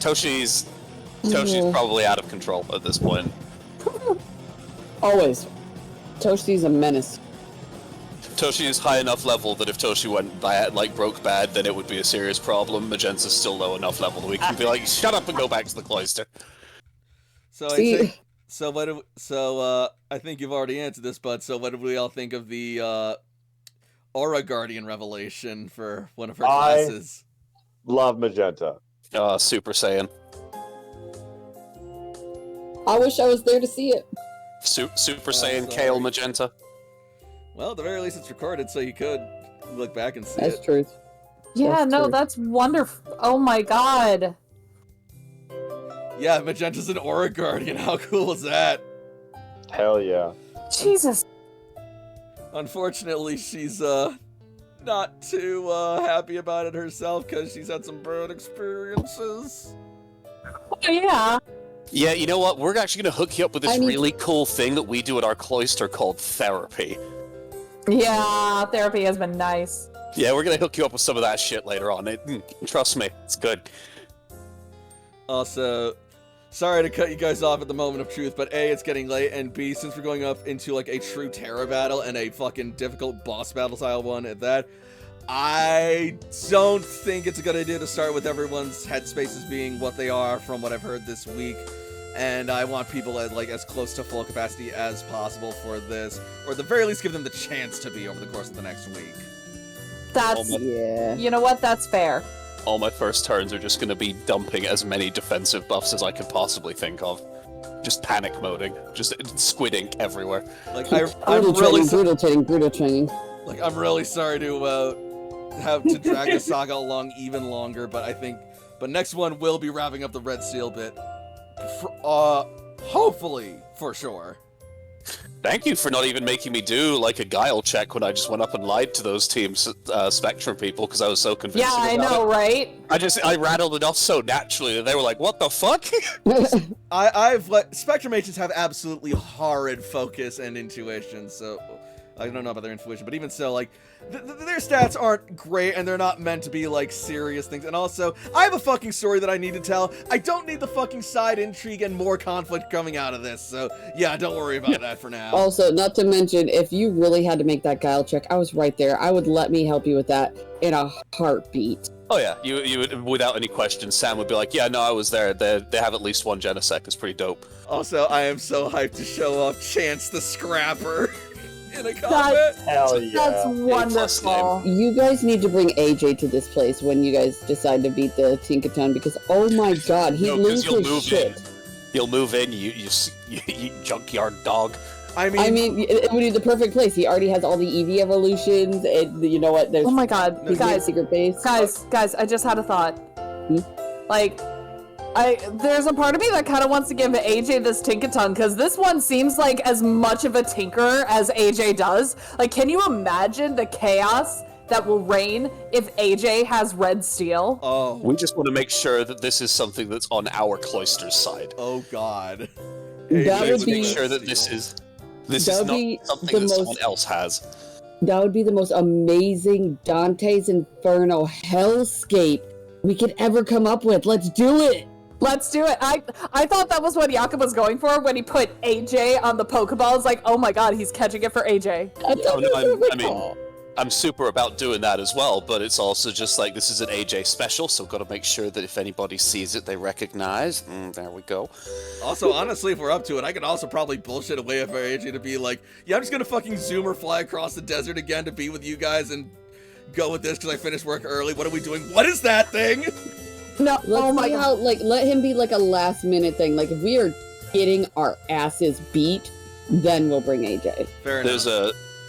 Speaker 2: Toshi's
Speaker 5: Yeah.
Speaker 2: probably out of control at this point.
Speaker 5: Always. Toshi's a menace.
Speaker 2: Toshi is high enough level that if Toshi went bad, broke bad, then it would be a serious problem. Magenta's still low enough level that we can be like, shut up and go back to the cloister.
Speaker 1: So I
Speaker 5: See-
Speaker 1: think, I think you've already answered this, but so what did we all think of the Aura Guardian revelation for one of her classes?
Speaker 4: Love Magenta.
Speaker 2: Super Saiyan.
Speaker 5: I wish I was there to see it.
Speaker 2: Super
Speaker 1: sorry.
Speaker 2: Saiyan Kale Magenta.
Speaker 1: Well, at the very least, it's recorded, so you could look back and see
Speaker 5: That's
Speaker 1: it.
Speaker 5: truth.
Speaker 3: Yeah,
Speaker 5: That's
Speaker 3: no,
Speaker 5: true.
Speaker 3: that's wonderful. Oh my god.
Speaker 1: Yeah, Magenta's an Aura Guardian. How cool is that?
Speaker 4: Hell yeah.
Speaker 3: Jesus.
Speaker 1: Unfortunately, she's not too happy about it herself because she's had some bad experiences.
Speaker 3: Oh, yeah.
Speaker 2: Yeah, you know what? We're actually going to hook you up with this
Speaker 5: I need-
Speaker 2: really cool thing that we do at our cloister called therapy.
Speaker 3: Yeah, therapy has been nice.
Speaker 2: Yeah, we're going to hook you up with some of that shit later on. Trust me, it's good.
Speaker 1: Also, sorry to cut you guys off at the moment of truth, but A, it's getting late, and B, since we're going up into like a true Terra battle and a fucking difficult boss battle style one at that, I don't think it's a good idea to start with everyone's headspaces being what they are from what I've heard this week. And I want people at as close to full capacity as possible for this, or at the very least give them the chance to be over the course of the next week.
Speaker 3: That's,
Speaker 5: Yeah.
Speaker 3: you know what? That's fair.
Speaker 2: All my first turns are just going to be dumping as many defensive buffs as I could possibly think of. Just panic moding. Just squid ink everywhere.
Speaker 1: Like
Speaker 5: Brutal
Speaker 1: I'm really
Speaker 5: training, brutal training.
Speaker 1: I'm really sorry to have to drag the saga along even longer, but next one will be wrapping up the Red Seal bit. Hopefully, for sure.
Speaker 2: Thank you for not even making me do like a guile check when I just went up and lied to those teams, Spectrum people, because I was so convincing.
Speaker 3: Yeah, I
Speaker 2: about
Speaker 3: know,
Speaker 2: it.
Speaker 3: right?
Speaker 2: I rattled it off so naturally that they were like, "What the fuck?"
Speaker 1: I've let Spectrum agents have absolutely horrid focus and intuition, so I don't know about their intuition, but even so, like, their stats aren't great, and they're not meant to be, like, serious things. And also, I have a fucking story that I need to tell. I don't need the fucking side intrigue and more conflict coming out of this, so, yeah, don't worry about that for now.
Speaker 5: Also, not to mention, if you really had to make that guile check, I was right there. I would let me help you with that in a heartbeat.
Speaker 2: Oh yeah, you would, without any question, Sam would be like, "Yeah, no, I was there. They have at least one Genesect. It's pretty dope."
Speaker 1: Also, I am so hyped to show off Chance the Scrapper in a combat.
Speaker 4: Hell yeah.
Speaker 3: That's
Speaker 2: A-plus
Speaker 3: wonderful.
Speaker 5: You guys need to bring AJ to this place when you guys decide to beat the Tinkaton, because oh my god, he
Speaker 2: No, 'cause
Speaker 5: loses
Speaker 2: you'll move
Speaker 5: shit.
Speaker 2: in. You'll move in. You junkyard dog.
Speaker 1: I
Speaker 5: I mean, it would be the perfect place. He already has all the EV evolutions, and you know what? There's
Speaker 3: Oh my god,
Speaker 1: No,
Speaker 3: guys,
Speaker 5: secret base.
Speaker 3: guys, I just had a thought.
Speaker 5: Hmm?
Speaker 3: Like, there's a part of me that kind of wants to give AJ this Tinkaton, because this one seems like as much of a tinkerer as AJ does. Like, can you imagine the chaos that will reign if AJ has red steel?
Speaker 1: Oh,
Speaker 2: We just want to make sure that this is something that's on our cloister's side.
Speaker 1: oh god.
Speaker 5: That
Speaker 2: We
Speaker 5: would
Speaker 2: need to
Speaker 5: be-
Speaker 2: make sure that this is
Speaker 5: That would be
Speaker 2: not something
Speaker 5: the
Speaker 2: that
Speaker 5: most-
Speaker 2: someone else has.
Speaker 5: That would be the most amazing Dante's Inferno hellscape we could ever come up with. Let's do it!
Speaker 3: Let's do it. I thought that was what Jakob was going for when he put AJ on the Pokeballs. Like, oh my god, he's catching it for AJ.
Speaker 5: I thought
Speaker 2: no,
Speaker 5: it was
Speaker 2: I mean, I'm super about doing that as well, but it's also just like this is an AJ special, so got to make sure that if anybody sees it, they recognize. There we go.
Speaker 1: Also, honestly, if we're up to it, I could also probably bullshit away for AJ to be like, yeah, I'm just gonna fucking zoom or fly across the desert again to be with you guys and go with this because I finished work early. What are we doing? What is that thing?
Speaker 3: No,
Speaker 5: Let's
Speaker 3: oh my
Speaker 5: see
Speaker 3: god.
Speaker 5: how, like, let him be like a last minute thing. Like, if we are getting our asses beat, then we'll bring AJ.
Speaker 1: Fair enough.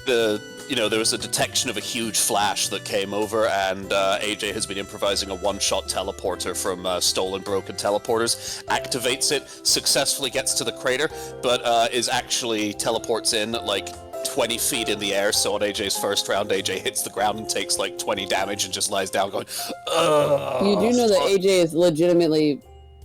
Speaker 2: There was a detection of a huge flash that came over, and AJ has been improvising a one-shot teleporter from stolen broken teleporters. Activates it, successfully gets to the crater, but is actually teleports in like 20 feet in the air. So on AJ's first round, AJ hits the ground and takes like 20 damage and just lies down going, ugh.
Speaker 5: You do know that AJ is legitimately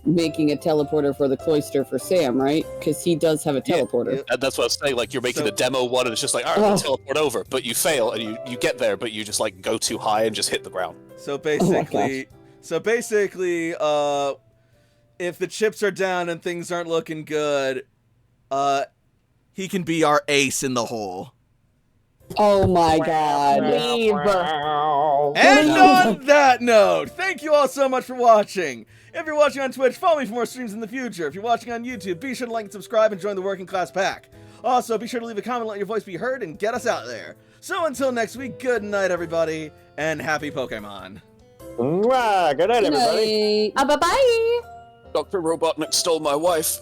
Speaker 5: making a teleporter for the cloister for Sam, right? Because he does have a
Speaker 1: Yeah,
Speaker 5: teleporter.
Speaker 1: yeah.
Speaker 2: And that's what I was saying, like, you're making
Speaker 1: So-
Speaker 2: a demo one, and it's just like, all right, I'll teleport over, but you fail, and you get there, but you just, like, go too high and just hit the ground.
Speaker 1: So
Speaker 5: Oh
Speaker 1: basically, if the chips are down and things aren't looking good, he can be our ace in the hole.
Speaker 5: Oh my god.
Speaker 3: Leave.
Speaker 1: And on that note, thank you all so much for watching. If you're watching on Twitch, follow me for more streams in the future. If you're watching on YouTube, be sure to like and subscribe and join the Working Class Pack. Also, be sure to leave a comment, let your voice be heard, and get us out there. So until next week, good night, everybody, and happy Pokemon.
Speaker 4: Mwah! Good night,
Speaker 5: Good
Speaker 4: everybody.
Speaker 5: night.
Speaker 3: Bye-bye.
Speaker 2: Dr. Robotnik stole my wife.